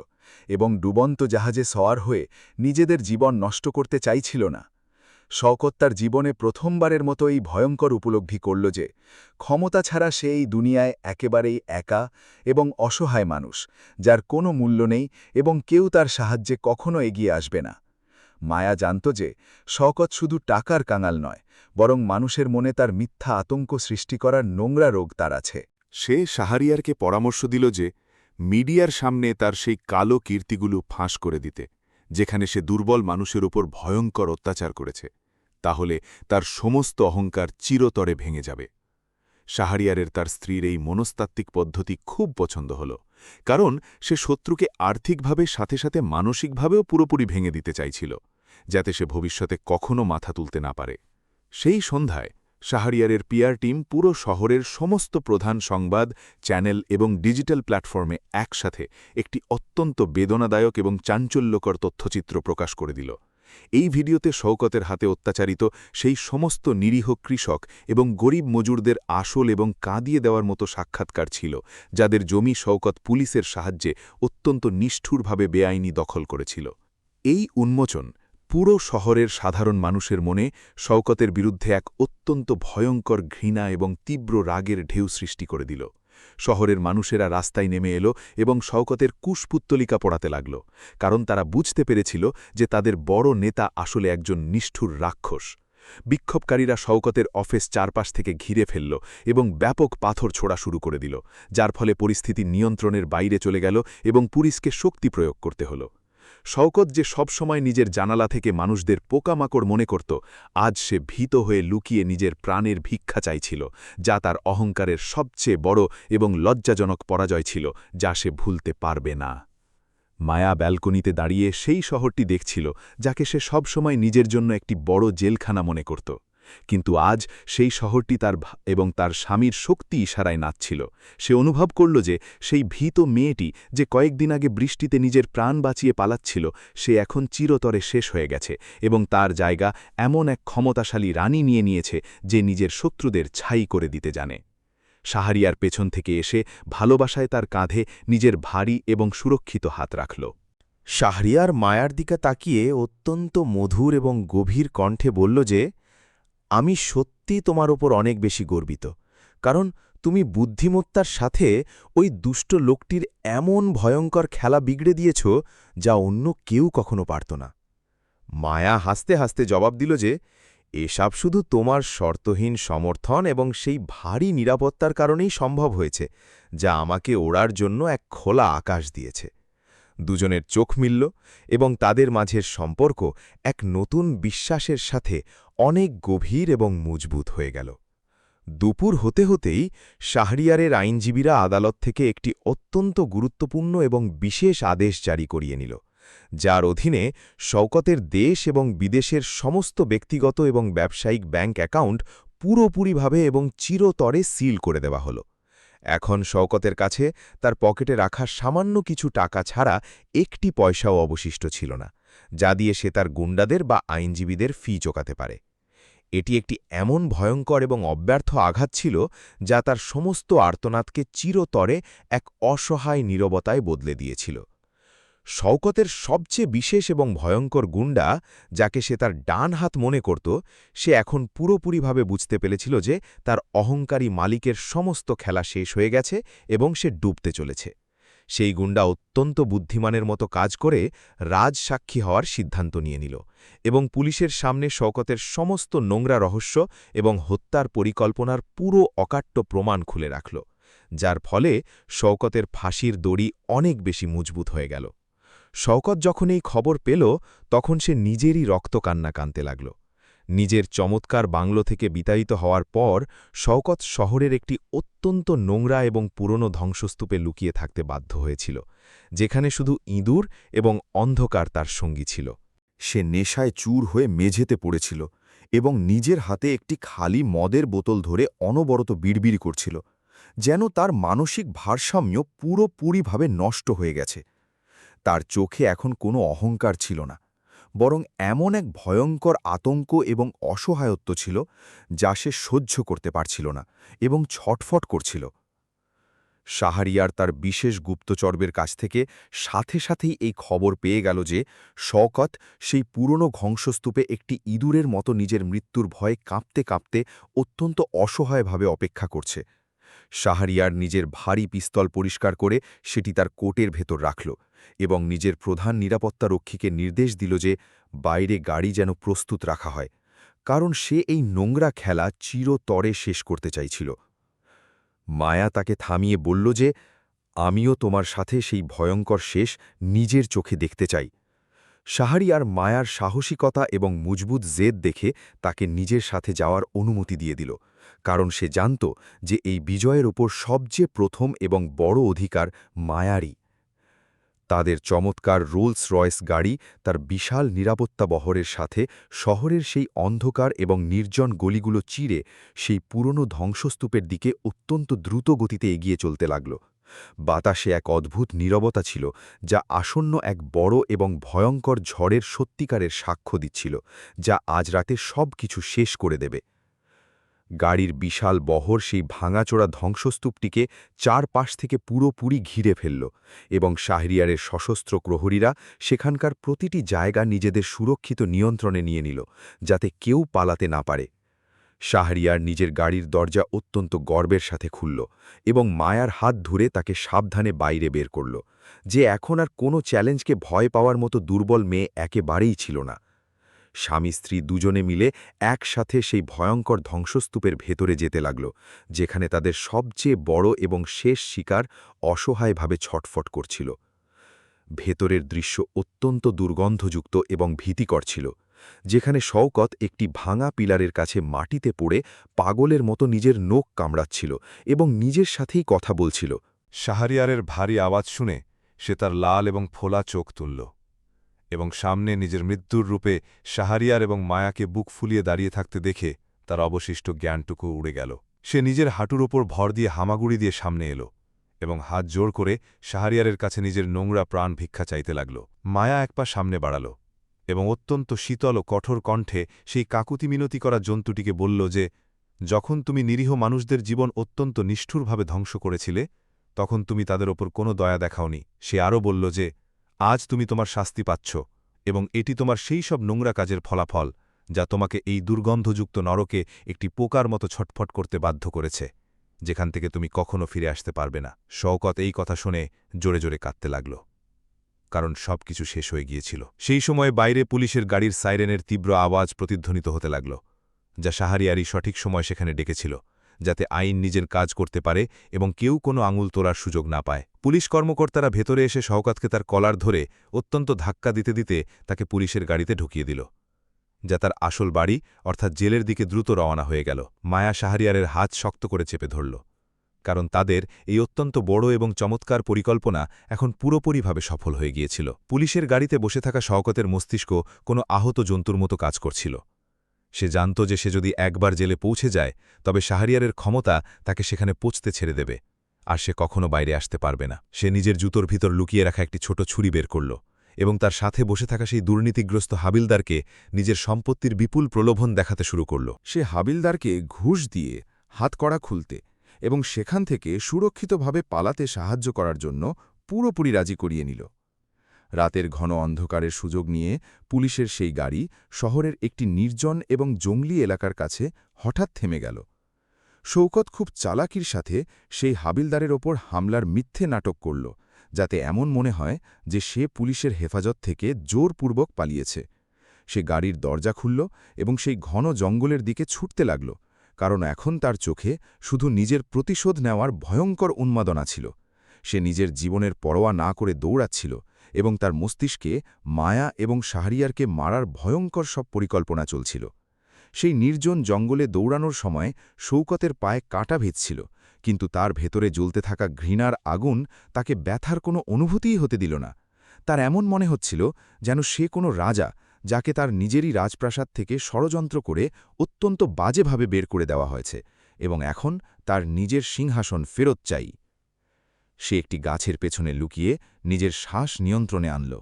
Speaker 2: এবং ডুবন্ত জাহাজে সওয়ার হয়ে নিজেদের জীবন নষ্ট করতে চাইছিল না। শওকত তার জীবনে প্রথমবারের মতো এই ভয়ঙ্কর উপলব্ধি করল যে ক্ষমতা ছাড়া সে এই দুনিয়ায় একেবারেই একা এবং অসহায় মানুষ, যার কোনো মূল্য নেই এবং কেউ তার সাহায্যে কখনো এগিয়ে আসবে না। মায়া জানত যে শওকত শুধু টাকার কাঙাল নয়, বরং মানুষের মনে তার মিথ্যা আতঙ্ক সৃষ্টি করার নোংরা রোগ তার আছে।
Speaker 8: সে শাহরিয়ারকে পরামর্শ দিল যে
Speaker 2: মিডিয়ার সামনে তার সেই কালো কীর্তিগুলো ফাঁস করে দিতে, যেখানে সে দুর্বল মানুষের উপর ভয়ঙ্কর অত্যাচার করেছে। তাহলে তার সমস্ত অহংকার চিরতরে ভেঙে যাবে। শাহরিয়ারের তার স্ত্রীর এই মনস্তাত্ত্বিক পদ্ধতি খুব পছন্দ হল, কারণ সে শত্রুকে আর্থিকভাবে সাথে সাথে মানসিকভাবেও পুরোপুরি ভেঙে দিতে চাইছিল, যাতে সে ভবিষ্যতে কখনো মাথা তুলতে না পারে। সেই সন্ধ্যায় শাহরিয়ারের পিআর টিম পুরো শহরের সমস্ত প্রধান সংবাদ চ্যানেল এবং ডিজিটাল প্ল্যাটফর্মে একসাথে একটি অত্যন্ত বেদনাদায়ক এবং চাঞ্চল্যকর তথ্যচিত্র প্রকাশ করে দিল। এই ভিডিওতে শওকতের হাতে অত্যাচারিত সেই সমস্ত নিরীহ কৃষক এবং গরিব মজুরদের আসল এবং কাঁদিয়ে দেওয়ার মতো সাক্ষাৎকার ছিল, যাদের জমি শওকত পুলিশের সাহায্যে অত্যন্ত নিষ্ঠুরভাবে বেআইনি দখল করেছিল। এই উন্মোচন পুরো শহরের সাধারণ মানুষের মনে শওকতের বিরুদ্ধে এক অত্যন্ত ভয়ঙ্কর ঘৃণা এবং তীব্র রাগের ঢেউ সৃষ্টি করে দিল। শহরের মানুষেরা রাস্তায় নেমে এলো এবং শওকতের কুশপুত্তলিকা পড়াতে লাগল, কারণ তারা বুঝতে পেরেছিল যে তাদের বড় নেতা আসলে একজন নিষ্ঠুর রাক্ষস। বিক্ষোভকারীরা শওকতের অফিস চারপাশ থেকে ঘিরে ফেলল এবং ব্যাপক পাথর ছোড়া শুরু করে দিল, যার ফলে পরিস্থিতি নিয়ন্ত্রণের বাইরে চলে গেল এবং পুলিশকে শক্তি প্রয়োগ করতে হল। শওকত যে সবসময় নিজের জানালা থেকে মানুষদের পোকামাকড় মনে করত, আজ সে ভীত হয়ে লুকিয়ে নিজের প্রাণের ভিক্ষা চাইছিল, যা তার অহংকারের সবচেয়ে বড় এবং লজ্জাজনক পরাজয় ছিল, যা সে ভুলতে পারবে না। মায়া ব্যালকনিতে দাঁড়িয়ে সেই শহরটি দেখছিল, যাকে সে সবসময় নিজের জন্য একটি বড় জেলখানা মনে করত। কিন্তু আজ সেই শহরটি তার এবং তার স্বামীর শক্তি ইশারায় নাচছিল। সে অনুভব করল যে সেই ভীত মেয়েটি যে কয়েকদিন আগে বৃষ্টিতে নিজের প্রাণ বাঁচিয়ে পালাচ্ছিল, সে এখন চিরতরে শেষ হয়ে গেছে এবং তার জায়গা এমন এক ক্ষমতাশালী রানী নিয়ে নিয়েছে, যে নিজের শত্রুদের ছাই করে দিতে জানে। শাহরিয়ার পেছন থেকে এসে ভালোবাসায় তার কাঁধে নিজের ভারী এবং সুরক্ষিত হাত রাখল।
Speaker 4: শাহরিয়ার মায়ার দিকে তাকিয়ে অত্যন্ত মধুর এবং গভীর কণ্ঠে বলল যে, আমি সত্যি তোমার ওপর অনেক বেশি গর্বিত, কারণ তুমি বুদ্ধিমত্তার সাথে ওই দুষ্ট লোকটির এমন ভয়ঙ্কর খেলা বিগড়ে দিয়েছ, যা অন্য কেউ কখনো পারত না। মায়া হাসতে হাসতে জবাব দিল যে, এসব শুধু তোমার শর্তহীন সমর্থন এবং সেই ভারী নিরাপত্তার কারণেই সম্ভব হয়েছে, যা আমাকে ওড়ার জন্য এক খোলা আকাশ দিয়েছে। দুজনের চোখ মিলল এবং তাদের মাঝের সম্পর্ক এক নতুন বিশ্বাসের সাথে অনেক গভীর এবং মজবুত হয়ে গেল। দুপুর হতে হতেই শাহরিয়ারের আইনজীবীরা আদালত থেকে একটি অত্যন্ত গুরুত্বপূর্ণ এবং বিশেষ আদেশ জারি করিয়ে নিল, যার অধীনে শওকতের দেশ এবং বিদেশের সমস্ত ব্যক্তিগত এবং ব্যবসায়িক ব্যাংক অ্যাকাউন্ট পুরোপুরিভাবে এবং চিরতরে সিল করে দেওয়া হল। এখন শওকতের কাছে তার পকেটে রাখা সামান্য কিছু টাকা ছাড়া একটি পয়সাও অবশিষ্ট ছিল না, যা দিয়ে সে তার গুন্ডাদের বা আইনজীবীদের ফি চোকাতে পারে। এটি একটি এমন ভয়ঙ্কর এবং অব্যর্থ আঘাত ছিল, যা তার সমস্ত আর্তনাদকে চিরতরে এক অসহায় নীরবতায় বদলে দিয়েছিল। শওকতের সবচেয়ে বিশেষ এবং ভয়ঙ্কর গুন্ডা, যাকে সে তার ডান হাত মনে করত, সে এখন পুরোপুরিভাবে বুঝতে পেরেছিল যে তার অহংকারী মালিকের সমস্ত খেলা শেষ হয়ে গেছে এবং সে ডুবতে চলেছে। সেই গুন্ডা অত্যন্ত বুদ্ধিমানের মতো কাজ করে রাজসাক্ষী হওয়ার সিদ্ধান্ত নিয়ে নিল এবং পুলিশের সামনে শওকতের সমস্ত নোংরা রহস্য এবং হত্যার পরিকল্পনার পুরো অকাট্য প্রমাণ খুলে রাখল, যার ফলে শওকতের ফাঁসির দড়ি অনেক বেশি মজবুত হয়ে গেল। শওকত যখন এই খবর পেল, তখন সে নিজেরই রক্তকান্না কানতে লাগল। নিজের চমৎকার বাংলো থেকে বিতাড়িত হওয়ার পর শওকত শহরের একটি অত্যন্ত নোংরা এবং পুরনো ধ্বংসস্তূপে লুকিয়ে থাকতে বাধ্য হয়েছিল, যেখানে শুধু ইঁদুর এবং অন্ধকার তার সঙ্গী ছিল।
Speaker 2: সে নেশায় চুর হয়ে মেঝেতে পড়েছিল এবং নিজের হাতে একটি খালি মদের বোতল ধরে অনবরত বিড়বিড় করছিল, যেন তার মানসিক ভারসাম্য পুরোপুরিভাবে নষ্ট হয়ে গেছে। তার চোখে এখন কোনো অহংকার ছিল না, বরং এমন এক ভয়ঙ্কর আতঙ্ক এবং অসহায়ত্ব ছিল, যা সে সহ্য করতে পারছিল না এবং ছটফট করছিল। শাহরিয়ার তার বিশেষ গুপ্তচরদের কাছ থেকে সাথে সাথেই এই খবর পেয়ে গেল যে শওকত সেই পুরনো ধ্বংসস্তূপে একটি ইঁদুরের মতো নিজের মৃত্যুর ভয়ে কাঁপতে কাঁপতে অত্যন্ত অসহায়ভাবে অপেক্ষা করছে। শাহরিয়ার নিজের ভারী পিস্তল পরিষ্কার করে সেটি তার কোটের ভেতর রাখল এবং নিজের প্রধান নিরাপত্তারক্ষীকে নির্দেশ দিল যে বাইরে গাড়ি যেন প্রস্তুত রাখা হয়, কারণ সে এই নোংরা খেলা চিরতরে শেষ করতে চাইছিল। মায়া তাকে থামিয়ে বলল যে, আমিও তোমার সাথে সেই ভয়ঙ্কর শেষ নিজের চোখে দেখতে চাই। শাহরিয়ার মায়ার সাহসিকতা এবং মজবুত জেদ দেখে তাকে নিজের সাথে যাওয়ার অনুমতি দিয়ে দিল, কারণ সে জানত যে এই বিজয়ের ওপর সবচেয়ে প্রথম এবং বড় অধিকার মায়ারই। তাদের চমৎকার রোলস রয়েস গাড়ি তার বিশাল নিরাপত্তা বহরের সাথে শহরের সেই অন্ধকার এবং নির্জন গলিগুলো চিরে সেই পুরনো ধ্বংসস্তূপের দিকে অত্যন্ত দ্রুত গতিতে এগিয়ে চলতে লাগল। বাতাসে এক অদ্ভুত নীরবতা ছিল, যা আসন্ন এক বড় এবং ভয়ঙ্কর ঝড়ের সত্যিকারের সাক্ষ্য দিচ্ছিল, যা আজ রাতে সব কিছু শেষ করে দেবে। গাড়ির বিশাল বহর সেই ভাঙাচোরা ধ্বংসস্তূপটিকে চারপাশ থেকে পুরোপুরি ঘিরে ফেলল, এবং শাহরিয়ারের সশস্ত্র প্রহরীরা সেখানকার প্রতিটি জায়গা নিজেদের সুরক্ষিত নিয়ন্ত্রণে নিয়ে নিল, যাতে কেউ পালাতে না পারে। শাহরিয়ার নিজের গাড়ির দরজা অত্যন্ত গর্বের সাথে খুলল এবং মায়ার হাত ধরে তাকে সাবধানে বাইরে বের করল, যে এখন আর কোনো চ্যালেঞ্জকে ভয় পাওয়ার মতো দুর্বল মেয়ে একেবারেই ছিল না। স্বামী স্ত্রী দুজনে মিলে একসাথে সেই ভয়ঙ্কর ধ্বংসস্তূপের ভেতরে যেতে লাগল, যেখানে তাদের সবচেয়ে বড় এবং শেষ শিকার অসহায়ভাবে ছটফট করছিল। ভেতরের দৃশ্য অত্যন্ত দুর্গন্ধযুক্ত এবং ভীতিকর ছিল, যেখানে শওকত একটি ভাঙা পিলারের কাছে মাটিতে পড়ে পাগলের মতো নিজের নোখ কামড়াচ্ছিল এবং নিজের সাথেই কথা বলছিল।
Speaker 9: শাহরিয়ারের ভারী আওয়াজ শুনে সে তার লাল এবং ফোলা চোখ তুলল, এবং সামনে নিজের মৃত্যুর রূপে শাহরিয়ার এবং মায়াকে বুক ফুলিয়ে দাঁড়িয়ে থাকতে দেখে তার অবশিষ্ট জ্ঞানটুকু উড়ে গেল। সে নিজের হাঁটুর ওপর ভর দিয়ে হামাগুড়ি দিয়ে সামনে এলো এবং হাত জোর করে শাহরিয়ারের কাছে নিজের নোংরা প্রাণ ভিক্ষা চাইতে লাগল। মায়া এক পা সামনে বাড়াল এবং অত্যন্ত শীতল ও কঠোর কণ্ঠে সেই কাকুতি মিনতি করা জন্তুটিকে বলল যে, যখন তুমি নিরীহ মানুষদের জীবন অত্যন্ত নিষ্ঠুরভাবে ধ্বংস করেছিলে, তখন তুমি তাদের ওপর কোনো দয়া দেখাওনি। সে আরও বলল যে, আজ তুমি তোমার শাস্তি পাচ্ছ, এবং এটি তোমার সেই সব নোংরা কাজের ফলাফল যা তোমাকে এই দুর্গন্ধযুক্ত নরকে একটি পোকার মতো ছটফট করতে বাধ্য করেছে, যেখান থেকে তুমি কখনো ফিরে আসতে পারবে না। শওকত এই কথা শুনে জোরে জোরে কাঁদতে লাগল, কারণ সবকিছু শেষ হয়ে গিয়েছিল। সেই সময়ে বাইরে পুলিশের গাড়ির সাইরেনের তীব্র আওয়াজ প্রতিধ্বনিত হতে লাগল, যা শাহরিয়ারই সঠিক সময় সেখানে ডেকেছিল, যাতে আইন নিজের কাজ করতে পারে এবং কেউ কোনো আঙুল তোলার সুযোগ না পায়। পুলিশ কর্মকর্তারা ভেতরে এসে শওকতকে তার কলার ধরে অত্যন্ত ধাক্কা দিতে দিতে তাকে পুলিশের গাড়িতে ঢুকিয়ে দিল, যা তার আসল বাড়ি অর্থাৎ জেলের দিকে দ্রুত রওনা হয়ে গেল। মায়া শাহরিয়ারের হাত শক্ত করে চেপে ধরল, কারণ তাদের এই অত্যন্ত বড় এবং চমৎকার পরিকল্পনা এখন পুরোপুরিভাবে সফল হয়ে গিয়েছিল। পুলিশের গাড়িতে বসে থাকা শওকতের মস্তিষ্ক কোনো আহত জন্তুর মতো কাজ করছিল। সে জানত যে সে যদি একবার জেলে পৌঁছে যায়, তবে শাহরিয়ারের ক্ষমতা তাকে সেখানে পৌঁছতে ছেড়ে দেবে, আর সে কখনো বাইরে আসতে পারবে না। সে নিজের জুতোর ভিতর লুকিয়ে রাখা একটি ছোট ছুরি বের করল এবং তার সাথে বসে থাকা সেই দুর্নীতিগ্রস্ত হাবিলদারকে নিজের সম্পত্তির বিপুল প্রলোভন দেখাতে শুরু করল।
Speaker 8: সে হাবিলদারকে ঘুষ দিয়ে হাতকড়া খুলতে এবং সেখান থেকে সুরক্ষিতভাবে পালাতে সাহায্য করার জন্য পুরোপুরি রাজি করিয়ে নিল। রাতের ঘন অন্ধকারের সুযোগ নিয়ে পুলিশের সেই গাড়ি শহরের একটি নির্জন এবং জঙ্গলি এলাকার কাছে হঠাৎ থেমে গেল। শওকত খুব চালাকির সাথে সেই হাবিলদারের ওপর হামলার মিথ্যে নাটক করল, যাতে এমন মনে হয় যে সে পুলিশের হেফাজত থেকে জোরপূর্বক পালিয়েছে। সে গাড়ির দরজা খুলল এবং সেই ঘন জঙ্গলের দিকে ছুটতে লাগল, কারণ এখন তার চোখে শুধু নিজের প্রতিশোধ নেওয়ার ভয়ঙ্কর উন্মাদনা ছিল। সে নিজের জীবনের পরোয়া না করে দৌড়াচ্ছিল এবং তার মস্তিষ্কে মায়া এবং শাহরিয়ারকে মারার ভয়ঙ্কর সব পরিকল্পনা চলছিল। সেই নির্জন জঙ্গলে দৌড়ানোর সময় শওকতের পায়ে কাঁটা ভিজছিল, কিন্তু তার ভেতরে জ্বলতে থাকা ঘৃণার আগুন তাকে ব্যথার কোনো অনুভূতিই হতে দিল না। তার এমন মনে হচ্ছিল যেন সে কোনো রাজা, যাকে তার নিজেরই রাজপ্রাসাদ থেকে ষড়যন্ত্র করে অত্যন্ত বাজেভাবে বের করে দেওয়া হয়েছে, এবং এখন তার নিজের সিংহাসন ফেরত চাই। সে একটি গাছের পেছনে লুকিয়ে নিজের শ্বাস নিয়ন্ত্রণে আনল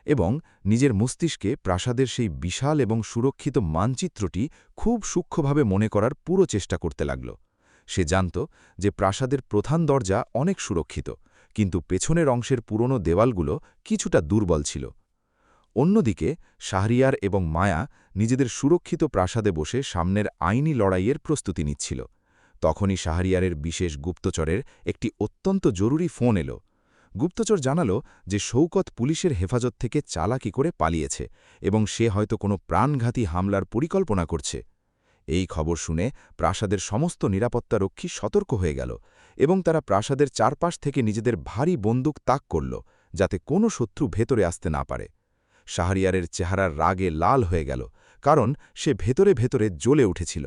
Speaker 8: এবং নিজের মস্তিষ্কে প্রাসাদের সেই বিশাল এবং সুরক্ষিত মানচিত্রটি খুব সূক্ষ্মভাবে মনে করার পুরো চেষ্টা করতে লাগল। সে জানত যে প্রাসাদের প্রধান দরজা অনেক সুরক্ষিত, কিন্তু পেছনের অংশের পুরনো দেওয়ালগুলো কিছুটা দুর্বল ছিল। অন্যদিকে শাহরিয়ার এবং মায়া নিজেদের সুরক্ষিত প্রাসাদে বসে সামনের আইনি লড়াইয়ের প্রস্তুতি নিচ্ছিল। তখনই শাহরিয়ারের বিশেষ গুপ্তচরের একটি অত্যন্ত জরুরি ফোন এলো। গুপ্তচর জানালো যে শওকত পুলিশের হেফাজত থেকে চালাকি করে পালিয়েছে এবং সে হয়তো কোনো প্রাণঘাতী হামলার পরিকল্পনা করছে। এই খবর শুনে প্রাসাদের সমস্ত নিরাপত্তারক্ষী সতর্ক হয়ে গেল
Speaker 2: এবং তারা প্রাসাদের চারপাশ থেকে নিজেদের ভারী বন্দুক তাক করল, যাতে কোনো শত্রু ভেতরে আসতে না পারে। শাহরিয়ারের চেহারার রাগে লাল হয়ে গেল, কারণ সে ভেতরে ভেতরে জ্বলে উঠেছিল।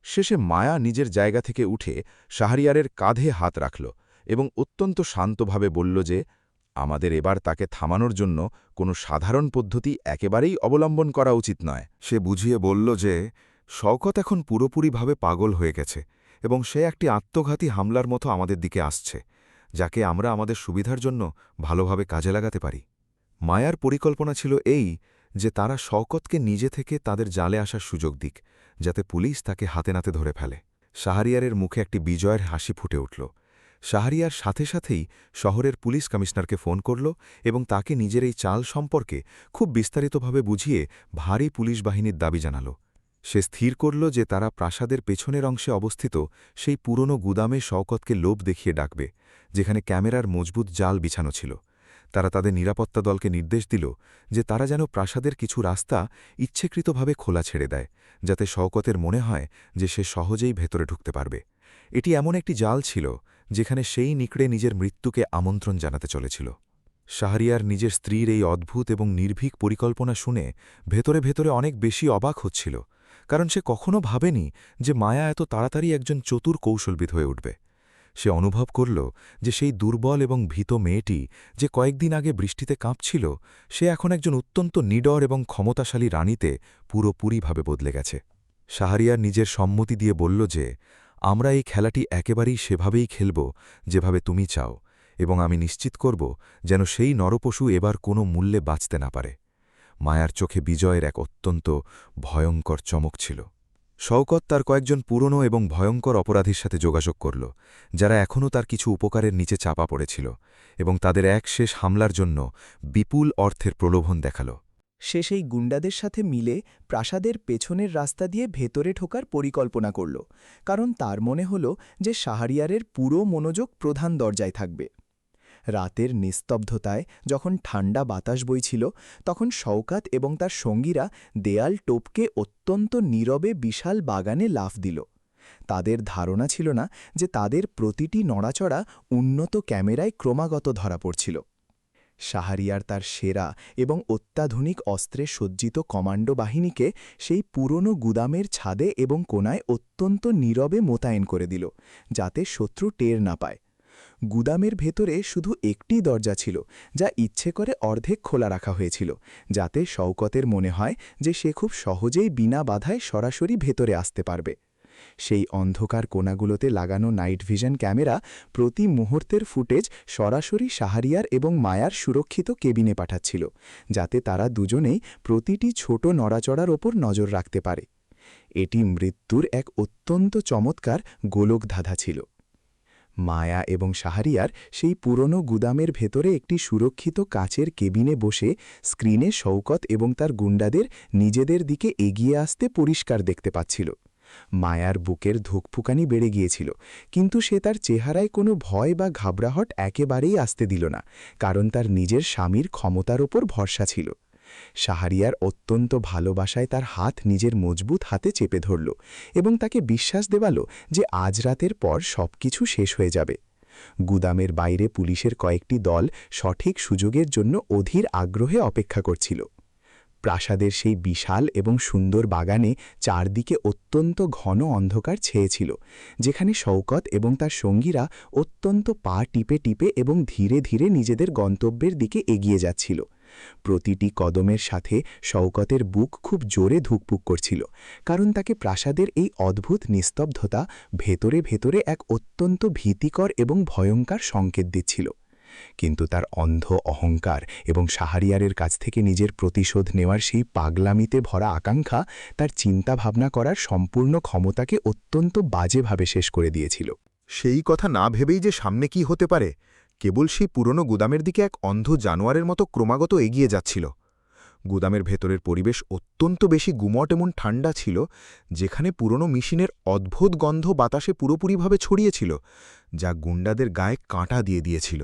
Speaker 2: শেষে মায়া নিজের জায়গা থেকে উঠে শাহরিয়ারের কাঁধে হাত রাখল এবং অত্যন্ত শান্তভাবে বলল যে আমাদের এবার তাকে থামানোর জন্য কোনো সাধারণ পদ্ধতি একেবারেই অবলম্বন করা উচিত নয়।
Speaker 8: সে বুঝিয়ে বলল যে শওকত এখন পুরোপুরিভাবে পাগল হয়ে গেছে এবং সে একটি আত্মঘাতী হামলার মতো আমাদের দিকে আসছে, যাকে আমরা আমাদের সুবিধার জন্য ভালোভাবে কাজে লাগাতে পারি। মায়ার পরিকল্পনা ছিল এই যে তারা শওকতকে নিজে থেকে তাদের জালে আসার সুযোগ দিক, যাতে পুলিশ তাকে হাতে নাতে ধরে ফেলে। শাহরিয়ারের মুখে একটি বিজয়ের হাসি ফুটে উঠল। শাহরিয়ার সাথে সাথেই শহরের পুলিশ কমিশনারকে ফোন করল এবং তাকে নিজের এই চাল সম্পর্কে খুব বিস্তারিতভাবে বুঝিয়ে ভারী পুলিশ বাহিনীর দাবি জানাল। সে স্থির করল যে তারা প্রাসাদের পেছনের অংশে অবস্থিত সেই পুরনো গুদামে শওকতকে লোভ দেখিয়ে ডাকবে, যেখানে ক্যামেরার মজবুত জাল বিছানো ছিল। তারা তাদের নিরাপত্তা দলকে নির্দেশ দিল যে তারা যেন প্রাসাদের কিছু রাস্তা ইচ্ছেকৃতভাবে খোলা ছেড়ে দেয়, যাতে শওকতের মনে হয় যে সে সহজেই ভেতরে ঢুকতে পারবে। এটি এমন একটি জাল ছিল যেখানে সেই নিকড়ে নিজের মৃত্যুকে আমন্ত্রণ জানাতে চলেছিল। শাহরিয়ার নিজের স্ত্রীর এই অদ্ভুত এবং নির্ভীক পরিকল্পনা শুনে ভেতরে ভেতরে অনেক বেশি অবাক হচ্ছিল, কারণ সে কখনো ভাবেনি যে মায়া এত তাড়াতাড়ি একজন চতুর কৌশলবিদ হয়ে উঠবে। সে অনুভব করল যে সেই দুর্বল এবং ভীত মেয়েটি, যে কয়েকদিন আগে বৃষ্টিতে কাঁপছিল, সে এখন একজন অত্যন্ত নিডর এবং ক্ষমতাশালী রানীতে পুরোপুরিভাবে বদলে গেছে। শাহরিয়ার নিজের সম্মতি দিয়ে বলল যে আমরা এই খেলাটি একেবারেই সেভাবেই খেলব যেভাবে তুমি চাও, এবং আমি নিশ্চিত করব যেন সেই নরপশু এবার কোনো মূল্যে বাঁচতে না পারে। মায়ার চোখে বিজয়ের এক অত্যন্ত ভয়ঙ্কর চমক ছিল। শওকত তার কয়েকজন পুরনো এবং ভয়ঙ্কর অপরাধীর সাথে যোগাযোগ করল, যারা এখনও তার কিছু উপকারের নিচে চাপা পড়েছিল, এবং তাদের এক শেষ হামলার জন্য বিপুল অর্থের প্রলোভন দেখাল।
Speaker 3: সে সেই গুন্ডাদের সাথে মিলে প্রাসাদের পেছনের রাস্তা দিয়ে ভেতরে ঢোকার পরিকল্পনা করল, কারণ তার মনে হল যে শাহরিয়ারের পুরো মনোযোগ প্রধান দরজায় থাকবে। রাতের নিস্তব্ধতায় যখন ঠান্ডা বাতাস বইছিল, তখন শওকত এবং তার সঙ্গীরা দেয়াল টপকে অত্যন্ত নীরবে বিশাল বাগানে লাফ দিল। তাদের ধারণা ছিল না যে তাদের প্রতিটি নড়াচড়া উন্নত ক্যামেরায় ক্রমাগত ধরা পড়ছিল। শাহরিয়ার তার সেরা এবং অত্যাধুনিক অস্ত্রে সজ্জিত কমান্ডো বাহিনীকে সেই পুরনো গুদামের ছাদে এবং কোণায় অত্যন্ত নীরবে মোতায়েন করে দিল, যাতে শত্রু টের না পায়। গুদামের ভেতরে শুধু একটি দরজা ছিল, যা ইচ্ছে করে অর্ধেক খোলা রাখা হয়েছিল, যাতে শওকতের মনে হয় যে সে খুব সহজেই বিনা বাধায় সরাসরি ভেতরে আসতে পারবে। সেই অন্ধকার কোণাগুলোতে লাগানো নাইট ভিশন ক্যামেরা প্রতি মুহূর্তের ফুটেজ সরাসরি শাহরিয়ার এবং মায়ার সুরক্ষিত কেবিনে পাঠাচ্ছিল, যাতে তারা দুজনেই প্রতিটি ছোট নড়াচড়ার ওপর নজর রাখতে পারে। এটি মৃত্যুর এক অত্যন্ত চমৎকার গোলকধাঁধা ছিল। মায়া এবং শাহরিয়ার সেই পুরনো গুদামের ভেতরে একটি সুরক্ষিত কাচের কেবিনে বসে স্ক্রিনে শওকত এবং তার গুন্ডাদের নিজেদের দিকে এগিয়ে আসতে পরিষ্কার দেখতে পাচ্ছিল। মায়ার বুকের ধুকফুকানি বেড়ে গিয়েছিল, কিন্তু সে তার চেহারায় কোনো ভয় বা ঘাবড়াহট একেবারেই আসতে দিল না, কারণ তার নিজের স্বামীর ক্ষমতার ওপর ভরসা ছিল। শাহরিয়ার অত্যন্ত ভালোবাসায় তার হাত নিজের মজবুত হাতে চেপে ধরল এবং তাকে বিশ্বাস দেওয়াল যে আজ রাতের পর সবকিছু শেষ হয়ে যাবে। গুদামের বাইরে পুলিশের কয়েকটি দল সঠিক সুযোগের জন্য অধীর আগ্রহে অপেক্ষা করছিল। প্রাসাদের সেই বিশাল এবং সুন্দর বাগানে চারদিকে অত্যন্ত ঘন অন্ধকার ছেয়েছিল, যেখানে শওকত এবং তার সঙ্গীরা অত্যন্ত পা টিপে টিপে এবং ধীরে ধীরে নিজেদের গন্তব্যের দিকে এগিয়ে যাচ্ছিল। প্রতিটি কদমের সাথে শওকতের বুক খুব জোরে ধুকপুক করছিল, কারণ তাকে প্রাসাদের এই অদ্ভুত নিস্তব্ধতা ভেতরে ভেতরে এক অত্যন্ত ভীতিকর এবং ভয়ঙ্কর সংকেত দিচ্ছিল। কিন্তু তার অন্ধ অহংকার এবং শাহরিয়ারের কাছ থেকে নিজের প্রতিশোধ নেওয়ার সেই পাগলামিতে ভরা আকাঙ্ক্ষা তার চিন্তাভাবনা করার সম্পূর্ণ ক্ষমতাকে অত্যন্ত বাজেভাবে শেষ করে দিয়েছিল।
Speaker 8: সেই কথা না ভেবেই যে সামনে কি হতে পারে, কেবল সেই পুরনো গুদামের দিকে এক অন্ধ জানোয়ারের মতো ক্রমাগত এগিয়ে যাচ্ছিল। গুদামের ভেতরের পরিবেশ অত্যন্ত বেশি গুমট এবং ঠান্ডা ছিল, যেখানে পুরনো মেশিনের অদ্ভুত গন্ধ বাতাসে পুরোপুরিভাবে ছড়িয়েছিল, যা গুন্ডাদের গায়ে কাঁটা দিয়ে দিয়েছিল।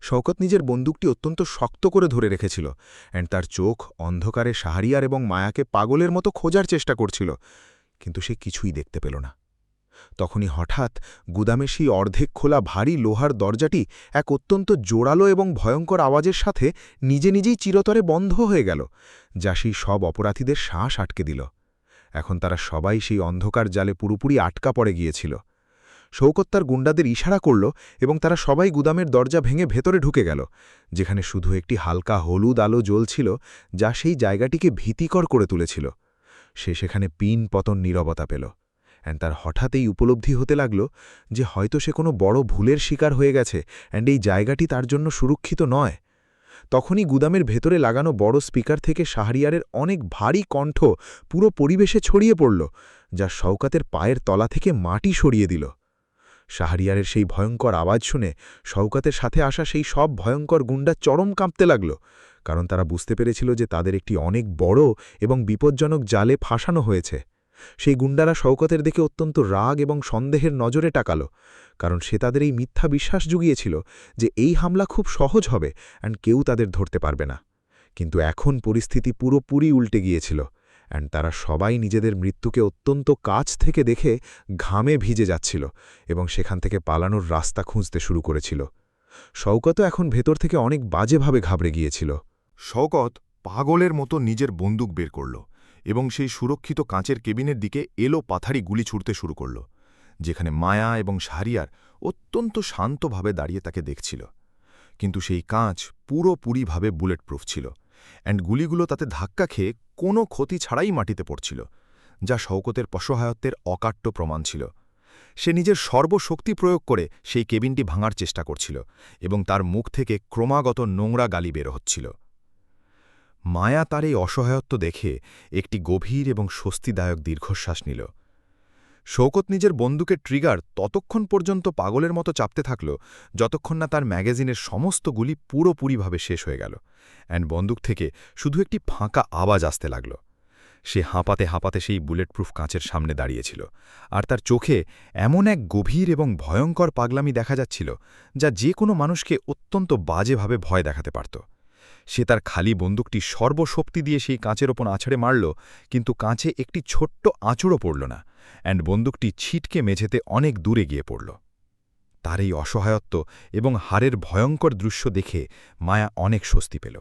Speaker 8: শওকত নিজের বন্দুকটি অত্যন্ত শক্ত করে ধরে রেখেছিল, অ্যান্ড তার চোখ অন্ধকারে শাহরিয়ার এবং মায়াকে পাগলের মতো খোঁজার চেষ্টা করছিল, কিন্তু সে কিছুই দেখতে পেল না।
Speaker 2: তখনই হঠাৎ গুদামে সেই অর্ধেক খোলা ভারী লোহার দরজাটি এক অত্যন্ত জোরালো এবং ভয়ঙ্কর আওয়াজের সাথে নিজে নিজেই চিরতরে বন্ধ হয়ে গেল, যা সেই সব অপরাধীদের শ্বাস আটকে দিল। এখন তারা সবাই সেই অন্ধকার জালে পুরোপুরি আটকা পড়ে গিয়েছিল। শৌকত তার গুন্ডাদের ইশারা করল এবং তারা সবাই গুদামের দরজা ভেঙে ভেতরে ঢুকে গেল, যেখানে শুধু একটি হালকা হলুদ আলো জ্বলছিল, যা সেই জায়গাটিকে ভীতিকর করে তুলেছিল। সে সেখানে পিন পতন নীরবতা পেল, তার হঠাৎ এই উপলব্ধি হতে লাগল যে হয়তো সে কোনো বড় ভুলের শিকার হয়ে গেছে এই জায়গাটি তার জন্য সুরক্ষিত নয়। তখনই গুদামের ভেতরে লাগানো বড় স্পিকার থেকে শাহরিয়ারের অনেক ভারী কণ্ঠ পুরো পরিবেশে ছড়িয়ে পড়ল, যা শওকতের পায়ের তলা থেকে মাটি সরিয়ে দিল। শাহরিয়ারের সেই ভয়ঙ্কর আওয়াজ শুনে শওকতের সাথে আসা সেই সব ভয়ঙ্কর গুন্ডা চরম কাঁপতে লাগল, কারণ তারা বুঝতে পেরেছিল যে তাদের একটি অনেক বড় এবং বিপজ্জনক জালে ফাঁসানো হয়েছে। সেই গুন্ডারা শওকতের দিকে অত্যন্ত রাগ এবং সন্দেহের নজরে তাকাল, কারণ সে তাদের এই মিথ্যা বিশ্বাস জুগিয়েছিল যে এই হামলা খুব সহজ হবে কেউ তাদের ধরতে পারবে না। কিন্তু এখন পরিস্থিতি পুরোপুরি উল্টে গিয়েছিল, তারা সবাই নিজেদের মৃত্যুকে অত্যন্ত কাছ থেকে দেখে ঘামে ভিজে যাচ্ছিল এবং সেখান থেকে পালানোর রাস্তা খুঁজতে শুরু করেছিল। শওকতও এখন ভেতর থেকে অনেক বাজেভাবে ঘাবড়ে গিয়েছিল। শওকত পাগলের মতো নিজের বন্দুক বের করল এবং সেই সুরক্ষিত কাঁচের কেবিনের দিকে এলো পাথারি গুলি ছুড়তে শুরু করল, যেখানে মায়া এবং শাহরিয়ার অত্যন্ত শান্তভাবে দাঁড়িয়ে তাকে দেখছিল। কিন্তু সেই কাঁচ পুরোপুরিভাবে বুলেট প্রুফ ছিল, গুলিগুলো তাতে ধাক্কা খেয়ে কোনো ক্ষতি ছাড়াই মাটিতে পড়ছিল, যা শওকতের অসহায়ত্বের অকাট্য প্রমাণ ছিল। সে নিজের সর্বশক্তি প্রয়োগ করে সেই কেবিনটি ভাঙার চেষ্টা করছিল এবং তার মুখ থেকে ক্রমাগত নোংরা গালি বের হচ্ছিল। মায়া তার এই অসহায়ত্ব দেখে একটি গভীর এবং স্বস্তিদায়ক দীর্ঘশ্বাস নিল। শওকত নিজের বন্দুকের ট্রিগার ততক্ষণ পর্যন্ত পাগলের মতো চাপতে থাকল যতক্ষণ না তার ম্যাগাজিনের সমস্ত গুলি পুরোপুরিভাবে শেষ হয়ে গেল, বন্দুক থেকে শুধু একটি ফাঁকা আওয়াজ আসতে লাগল। সে হাঁপাতে হাঁপাতে সেই বুলেটপ্রুফ কাঁচের সামনে দাঁড়িয়েছিল, আর তার চোখে এমন এক গভীর এবং ভয়ঙ্কর পাগলামি দেখা যাচ্ছিল যা যে কোনো মানুষকে অত্যন্ত বাজেভাবে ভয় দেখাতে পারত। সে তার খালি বন্দুকটি সর্বশক্তি দিয়ে সেই কাঁচের ওপর আছড়ে মারল, কিন্তু কাঁচে একটি ছোট্ট আঁচড়ও পড়ল না, বন্দুকটি ছিটকে মেঝেতে অনেক দূরে গিয়ে পড়ল। তার এই অসহায়ত্ব এবং হারের ভয়ঙ্কর দৃশ্য দেখে মায়া অনেক স্বস্তি পেল।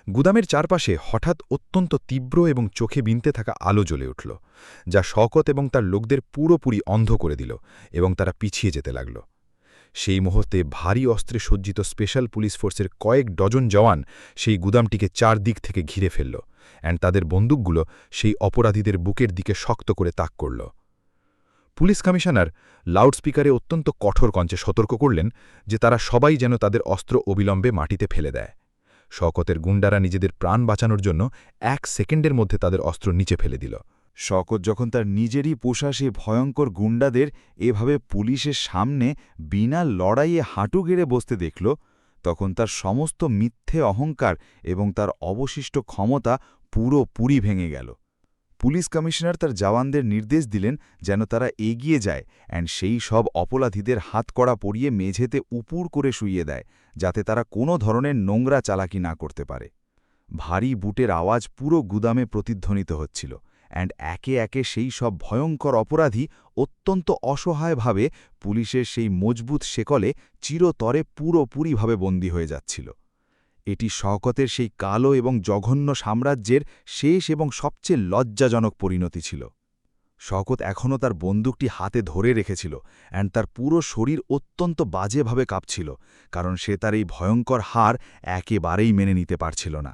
Speaker 2: গুদামের চারপাশে হঠাৎ অত্যন্ত তীব্র এবং চোখে বিনতে থাকা আলো জ্বলে উঠল, যা শওকত এবং তার লোকদের পুরোপুরি অন্ধ করে দিল এবং তারা পিছিয়ে যেতে লাগল। সেই মুহূর্তে ভারী অস্ত্রে সজ্জিত স্পেশাল পুলিশ ফোর্সের কয়েক ডজন জওয়ান সেই গুদামটিকে চারদিক থেকে ঘিরে ফেলল, তাদের বন্দুকগুলো সেই অপরাধীদের বুকের দিকে শক্ত করে তাক করল। পুলিশ কমিশনার লাউডস্পিকারে অত্যন্ত কঠোর কণ্ঠে সতর্ক করলেন যে তারা সবাই যেন তাদের অস্ত্র অবিলম্বে মাটিতে ফেলে দেয়। শওকতের গুন্ডারা নিজেদের প্রাণ বাঁচানোর জন্য 1 সেকেন্ডের মধ্যে তাদের অস্ত্র নিচে ফেলে দিল।
Speaker 8: শওকত যখন তার নিজেরই পোষা সে ভয়ঙ্কর গুন্ডাদের এভাবে পুলিশের সামনে বিনা লড়াইয়ে হাঁটু গেড়ে বসতে দেখল, তখন তার সমস্ত মিথ্যে অহংকার এবং তার অবশিষ্ট ক্ষমতা পুরোপুরি ভেঙে গেল। পুলিশ কমিশনার তার জওয়ানদের নির্দেশ দিলেন যেন তারা এগিয়ে যায় সেই সব অপরাধীদের হাতকড়া পরিয়ে মেঝেতে উপুর করে শুইয়ে দেয়, যাতে তারা কোনো ধরনের নোংরা চালাকি না করতে পারে। ভারী বুটের আওয়াজ পুরো গুদামে প্রতিধ্বনিত হচ্ছিল, একে একে সেই সব ভয়ঙ্কর অপরাধী অত্যন্ত অসহায়ভাবে পুলিশের সেই মজবুত শেকলে চিরতরে পুরোপুরিভাবে বন্দী হয়ে যাচ্ছিল। এটি শওকতের সেই কালো এবং জঘন্য সাম্রাজ্যের শেষ এবং সবচেয়ে লজ্জাজনক পরিণতি ছিল। শওকত এখনও তার বন্দুকটি হাতে ধরে রেখেছিল, তার পুরো শরীর অত্যন্ত বাজেভাবে কাঁপছিল, কারণ সে তার এই ভয়ঙ্কর হার একেবারেই মেনে নিতে পারছিল না।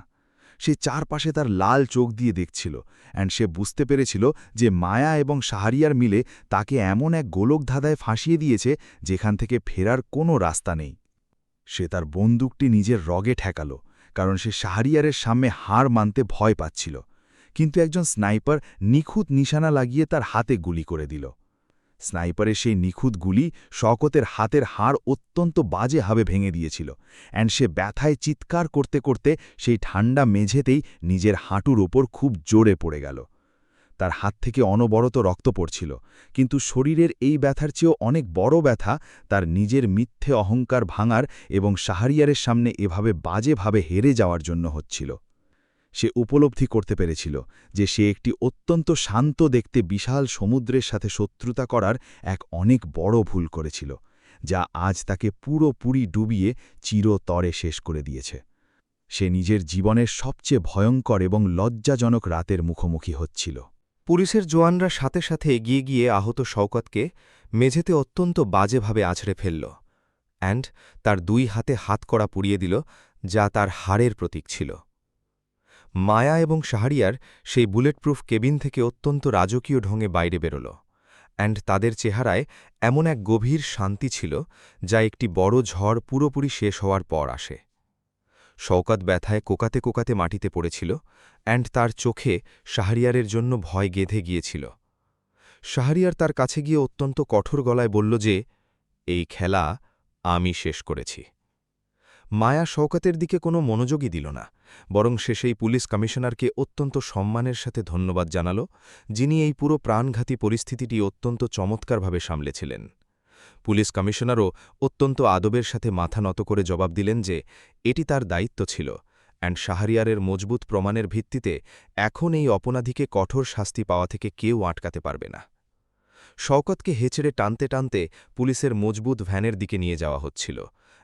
Speaker 8: সে চারপাশে তার লাল চোখ দিয়ে দেখছিল, সে বুঝতে পেরেছিল যে মায়া এবং শাহরিয়ার মিলে তাকে এমন এক গোলকধাঁধায় ফাঁসিয়ে দিয়েছে যেখান থেকে ফেরার কোনো রাস্তা নেই। সে তার বন্দুকটি নিজের রগে ঠেকাল, কারণ সে শাহরিয়ারের সামনে হার মানতে ভয় পাচ্ছিল, কিন্তু একজন স্নাইপার নিখুঁত নিশানা লাগিয়ে তার হাতে গুলি করে দিল। স্নাইপারের সেই নিখুঁত গুলি শওকতের হাতের হাড় অত্যন্ত বাজেভাবে ভেঙে দিয়েছিল, সে ব্যথায় চিৎকার করতে করতে সেই ঠান্ডা মেঝেতেই নিজের হাঁটুর ওপর খুব জোরে পড়ে গেল। তার হাত থেকে অনবরত রক্ত পড়ছিল, কিন্তু শরীরের এই ব্যথার চেয়েও অনেক বড় ব্যথা তার নিজের মিথ্যে অহংকার ভাঙার এবং শাহরিয়ারের সামনে এভাবে বাজেভাবে হেরে যাওয়ার জন্য হচ্ছিল।
Speaker 2: সে উপলব্ধি করতে পেরেছিল যে সে একটি অত্যন্ত শান্ত দেখতে বিশাল সমুদ্রের সাথে শত্রুতা করার এক অনেক বড় ভুল করেছিল, যা আজ তাকে পুরোপুরি ডুবিয়ে চিরতরে শেষ করে দিয়েছে। সে নিজের জীবনের সবচেয়ে ভয়ঙ্কর এবং লজ্জাজনক রাতের মুখোমুখি হচ্ছিল।
Speaker 3: পুলিশের জওয়ানরা সাথে সাথে এগিয়ে গিয়ে আহত শওকতকে মেঝেতে অত্যন্ত বাজেভাবে আছড়ে ফেলল অ্যান্ড তার 2 হাতে হাতকড়া পুড়িয়ে দিল, যা তার হাড়ের প্রতীক ছিল। মায়া এবং শাহরিয়ার সেই বুলেটপ্রুফ কেবিন থেকে অত্যন্ত রাজকীয় ঢঙে বাইরে বেরোল অ্যান্ড তাদের চেহারায় এমন এক গভীর শান্তি ছিল, যা একটি বড় ঝড় পুরোপুরি শেষ হওয়ার পর আসে। শওকত ব্যথায় কোকাতে কোকাতে মাটিতে পড়েছিল অ্যান্ড তার চোখে শাহরিয়ারের জন্য ভয় গেঁথে গিয়েছিল। শাহরিয়ার তার কাছে গিয়ে অত্যন্ত কঠোর গলায় বলল যে, এই খেলা আমি শেষ করেছি। মায়া শওকতের দিকে কোনো মনোযোগই দিল না, বরং সে সেই পুলিশ কমিশনারকে অত্যন্ত সম্মানের সাথে ধন্যবাদ জানাল, যিনি এই পুরো প্রাণঘাতী পরিস্থিতিটি অত্যন্ত চমৎকারভাবে সামলেছিলেন। পুলিশ কমিশনারও অত্যন্ত আদবের সাথে মাথা নত করে জবাব দিলেন যে এটি তার দায়িত্ব ছিল অ্যান্ড শাহরিয়ারের মজবুত প্রমাণের ভিত্তিতে এখন এই অপরাধীকে কঠোর শাস্তি পাওয়া থেকে কেউ আটকাতে পারবে না। শওকতকে হেঁচড়ে টানতে টানতে পুলিশের মজবুত ভ্যানের দিকে নিয়ে যাওয়া হচ্ছিল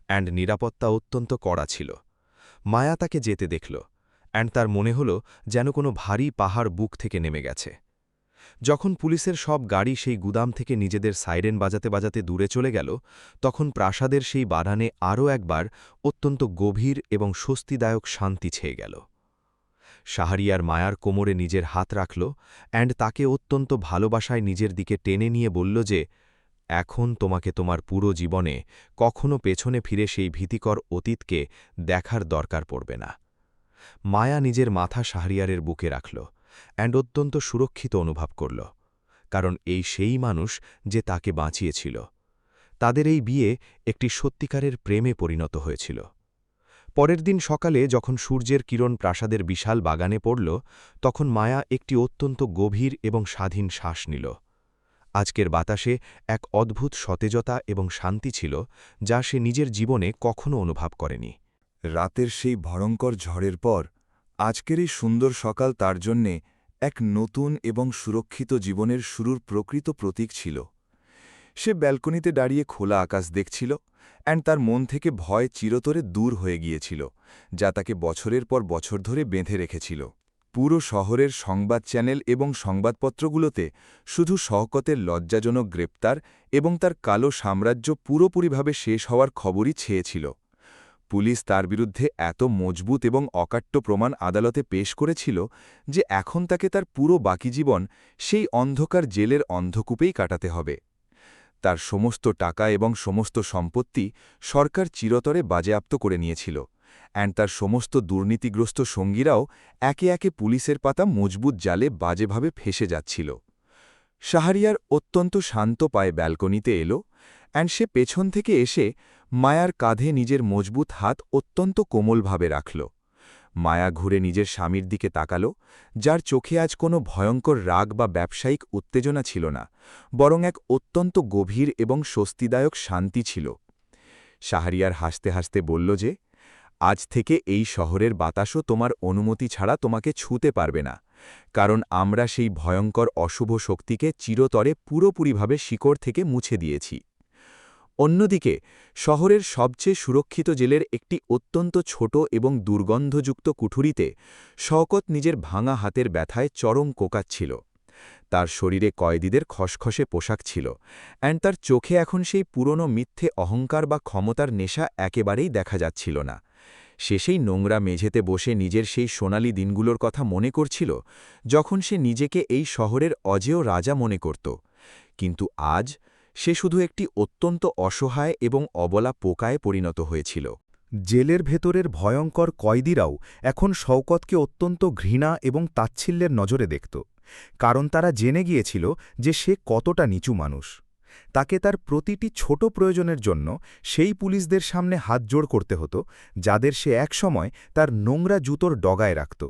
Speaker 3: অ্যান্ড নিরাপত্তা অত্যন্ত কড়া ছিল। মায়া তাকে যেতে দেখল অ্যান্ড তার মনে হল যেন কোনো ভারী পাহাড় বুক থেকে নেমে গেছে। যখন পুলিশের সব গাড়ি সেই গুদাম থেকে নিজেদের সাইরেন বাজাতে বাজাতে দূরে চলে গেল, তখন প্রাসাদের সেই বাগানে আরও একবার অত্যন্ত গভীর এবং স্বস্তিদায়ক শান্তি ছেয়ে গেল। শাহরিয়ার মায়ার কোমরে নিজের হাত রাখল অ্যান্ড তাকে অত্যন্ত ভালোবাসায় নিজের দিকে টেনে নিয়ে বলল যে এখন তোমাকে তোমার পুরো জীবনে কখনো পেছনে ফিরে সেই ভীতিকর অতীতকে দেখার দরকার পড়বে না। মায়া নিজের মাথা শাহরিয়ারের বুকে রাখল অ্যান্ড অত্যন্ত সুরক্ষিত অনুভব করল, কারণ এই সেই মানুষ যে তাকে বাঁচিয়েছিল। তাদের এই বিয়ে একটি সত্যিকারের প্রেমে পরিণত হয়েছিল। পরের দিন সকালে যখন সূর্যের কিরণ প্রাসাদের বিশাল বাগানে পড়ল, তখন মায়া একটি অত্যন্ত গভীর এবং স্বাধীন শ্বাস নিল। আজকের বাতাসে এক অদ্ভুত সতেজতা এবং শান্তি ছিল, যা সে নিজের জীবনে কখনো অনুভব করেনি।
Speaker 8: রাতের সেই ভয়ঙ্কর ঝড়ের পর আজকের এই সুন্দর সকাল তার জন্যে এক নতুন এবং সুরক্ষিত জীবনের শুরুর প্রকৃত প্রতীক ছিল। সে ব্যালকনিতে দাঁড়িয়ে খোলা আকাশ দেখছিল অ্যান্ড তার মন থেকে ভয় চিরতরে দূর হয়ে গিয়েছিল, যা তাকে বছরের পর বছর ধরে বেঁধে রেখেছিল। পুরো শহরের সংবাদ চ্যানেল এবং সংবাদপত্রগুলোতে শুধু শওকতের লজ্জাজনক গ্রেপ্তার এবং তার কালো সাম্রাজ্য পুরোপুরিভাবে শেষ হওয়ার খবরই ছেয়েছিল। পুলিশ তার বিরুদ্ধে এত মজবুত এবং অকাট্য প্রমাণ আদালতে পেশ করেছিল যে এখন তাকে তার পুরো বাকি জীবন সেই অন্ধকার জেলের অন্ধকূপেই কাটাতে হবে। তার সমস্ত টাকা এবং সমস্ত সম্পত্তি সরকার চিরতরে বাজেয়াপ্ত করে নিয়েছিল অ্যান্ড তার সমস্ত দুর্নীতিগ্রস্ত সঙ্গীরাও একে একে পুলিশের পাতা মজবুত জালে বাজেভাবে ফেসে যাচ্ছিল। শাহরিয়ার অত্যন্ত শান্ত পায়ে ব্যালকনিতে এলো অ্যান্ড সে পেছন থেকে এসে মায়ার কাঁধে নিজের মজবুত হাত অত্যন্ত কোমলভাবে রাখল। মায়া ঘুরে নিজের স্বামীর দিকে তাকাল, যার চোখে আজ কোনো ভয়ঙ্কর রাগ বা ব্যবসায়িক উত্তেজনা ছিল না, বরং এক অত্যন্ত গভীর এবং স্বস্তিদায়ক শান্তি ছিল। শাহরিয়ার হাসতে হাসতে বলল যে আজ থেকে এই শহরের বাতাসও তোমার অনুমতি ছাড়া তোমাকে ছুঁতে পারবে না, কারণ আমরা সেই ভয়ঙ্কর অশুভ শক্তিকে চিরতরে পুরোপুরিভাবে শিকড় থেকে মুছে দিয়েছি। অন্যদিকে শহরের সবচেয়ে সুরক্ষিত জেলের একটি অত্যন্ত ছোট এবং দুর্গন্ধযুক্ত কুঠুরিতে শওকত নিজের ভাঙা হাতের ব্যথায় চরম কোকাচ্ছিল। তার শরীরে কয়েদিদের খসখসে পোশাক ছিল অ্যান্ড তার চোখে এখন সেই পুরনো মিথ্যে অহংকার বা ক্ষমতার নেশা একেবারেই দেখা যাচ্ছিল না। সে সেই নোংরা মেঝেতে বসে নিজের সেই সোনালি দিনগুলোর কথা মনে করছিল, যখন সে নিজেকে এই শহরের অজেয় রাজা মনে করত। কিন্তু আজ সে শুধু একটি অত্যন্ত অসহায় এবং অবলা পোকায় পরিণত হয়েছিল।
Speaker 2: জেলের ভেতরের ভয়ঙ্কর কয়েদিরাও এখন শওকতকে অত্যন্ত ঘৃণা এবং তাচ্ছিল্যের নজরে দেখত, কারণ তারা জেনে গিয়েছিল যে সে কতটা নিচু মানুষ। তাকে তার প্রতিটি ছোট প্রয়োজনের জন্য সেই পুলিশদের সামনে হাতজোড় করতে হতো, যাদের সে একসময় তার নোংরা জুতোর ডগায় রাখত।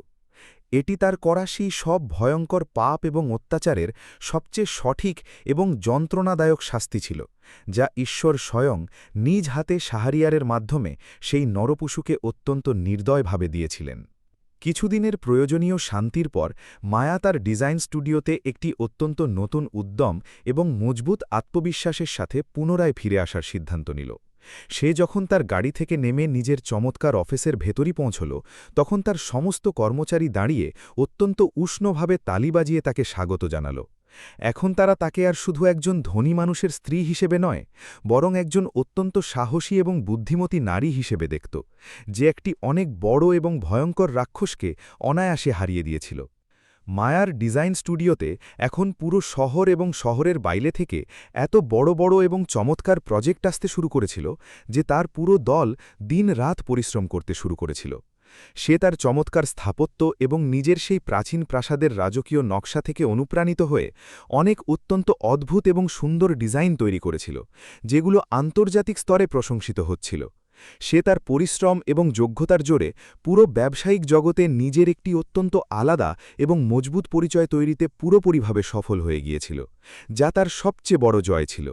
Speaker 2: এটি তার করা সেই সব ভয়ঙ্কর পাপ এবং অত্যাচারের সবচেয়ে সঠিক এবং যন্ত্রণাদায়ক শাস্তি ছিল, যা ঈশ্বর স্বয়ং নিজ হাতে শাহরিয়ারের মাধ্যমে সেই নরপশুকে অত্যন্ত নির্দয়ভাবে দিয়েছিলেন। কিছুদিনের প্রয়োজনীয় শান্তির পর মায়া তার ডিজাইন স্টুডিওতে একটি অত্যন্ত নতুন উদ্যম এবং মজবুত আত্মবিশ্বাসের সাথে পুনরায় ফিরে আসার সিদ্ধান্ত নিল। সে যখন তার গাড়ি থেকে নেমে নিজের চমৎকার অফিসের ভেতরই পৌঁছল, তখন তার সমস্ত কর্মচারী দাঁড়িয়ে অত্যন্ত উষ্ণভাবে তালি বাজিয়ে তাকে স্বাগত জানাল। এখন তারা তাকে আর শুধু একজন ধনী মানুষের স্ত্রী হিসেবে নয়, বরং একজন অত্যন্ত সাহসী এবং বুদ্ধিমতী নারী হিসেবে দেখত, যে একটি অনেক বড় এবং ভয়ঙ্কর রাক্ষসকে অনায়াসে হারিয়ে দিয়েছিল। মায়ার ডিজাইন স্টুডিওতে এখন পুরো শহর এবং শহরের বাইরে থেকে এত বড় বড় এবং চমৎকার প্রজেক্ট আসতে শুরু করেছিল যে তার পুরো দল দিন-রাত পরিশ্রম করতে শুরু করেছিল। সে তার চমৎকার স্থাপত্য এবং নিজের সেই প্রাচীন প্রাসাদের রাজকীয় নকশা থেকে অনুপ্রাণিত হয়ে অনেক অত্যন্ত অদ্ভুত এবং সুন্দর ডিজাইন তৈরি করেছিল, যেগুলো আন্তর্জাতিক স্তরে প্রশংসিত হচ্ছিল। সে তার পরিশ্রম এবং যোগ্যতার জোরে পুরো ব্যবসায়িক জগতে নিজের একটি অত্যন্ত আলাদা এবং মজবুত পরিচয় তৈরিতে পুরোপুরিভাবে সফল হয়ে গিয়েছিল, যা তার সবচেয়ে বড় জয় ছিল।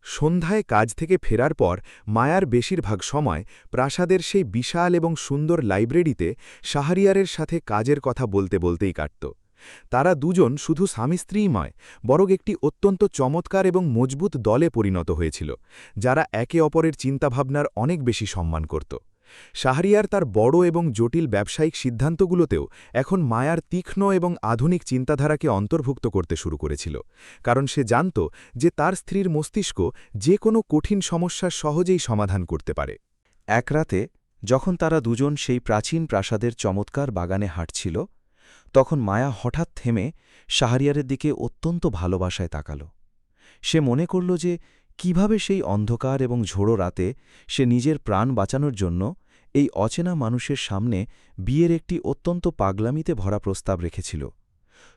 Speaker 2: সন্ধ্যায় কাজ থেকে ফেরার পর মায়ার বেশিরভাগ সময় প্রাসাদের সেই বিশাল এবং সুন্দর লাইব্রেরিতে শাহরিয়ারের সাথে কাজের কথা বলতে বলতেই কাটত। তারা দুজন শুধু স্বামী স্ত্রীই নয়, বরং একটি অত্যন্ত চমৎকার এবং মজবুত দলে পরিণত হয়েছিল, যারা একে অপরের চিন্তাভাবনার অনেক বেশি সম্মান করত। শাহরিয়ার তার বড় এবং জটিল ব্যবসায়িক সিদ্ধান্তগুলোতেও এখন মায়ার তীক্ষ্ণ এবং আধুনিক চিন্তাধারাকে অন্তর্ভুক্ত করতে শুরু করেছিল, কারণ সে জানত যে তার স্ত্রীর মস্তিষ্ক যে কোনো কঠিন সমস্যার সহজেই সমাধান করতে পারে।
Speaker 6: এক রাতে যখন তারা দুজন সেই প্রাচীন প্রাসাদের চমৎকার বাগানে হাঁটছিল, তখন মায়া হঠাৎ থেমে শাহরিয়ারের দিকে অত্যন্ত ভালোবাসায় তাকাল। সে মনে করল যে কিভাবে সেই অন্ধকার এবং ঝোড়ো রাতে সে নিজের প্রাণ বাঁচানোর জন্য এই অচেনা মানুষের সামনে বিয়ের একটি অত্যন্ত পাগলামিতে ভরা প্রস্তাব রেখেছিল।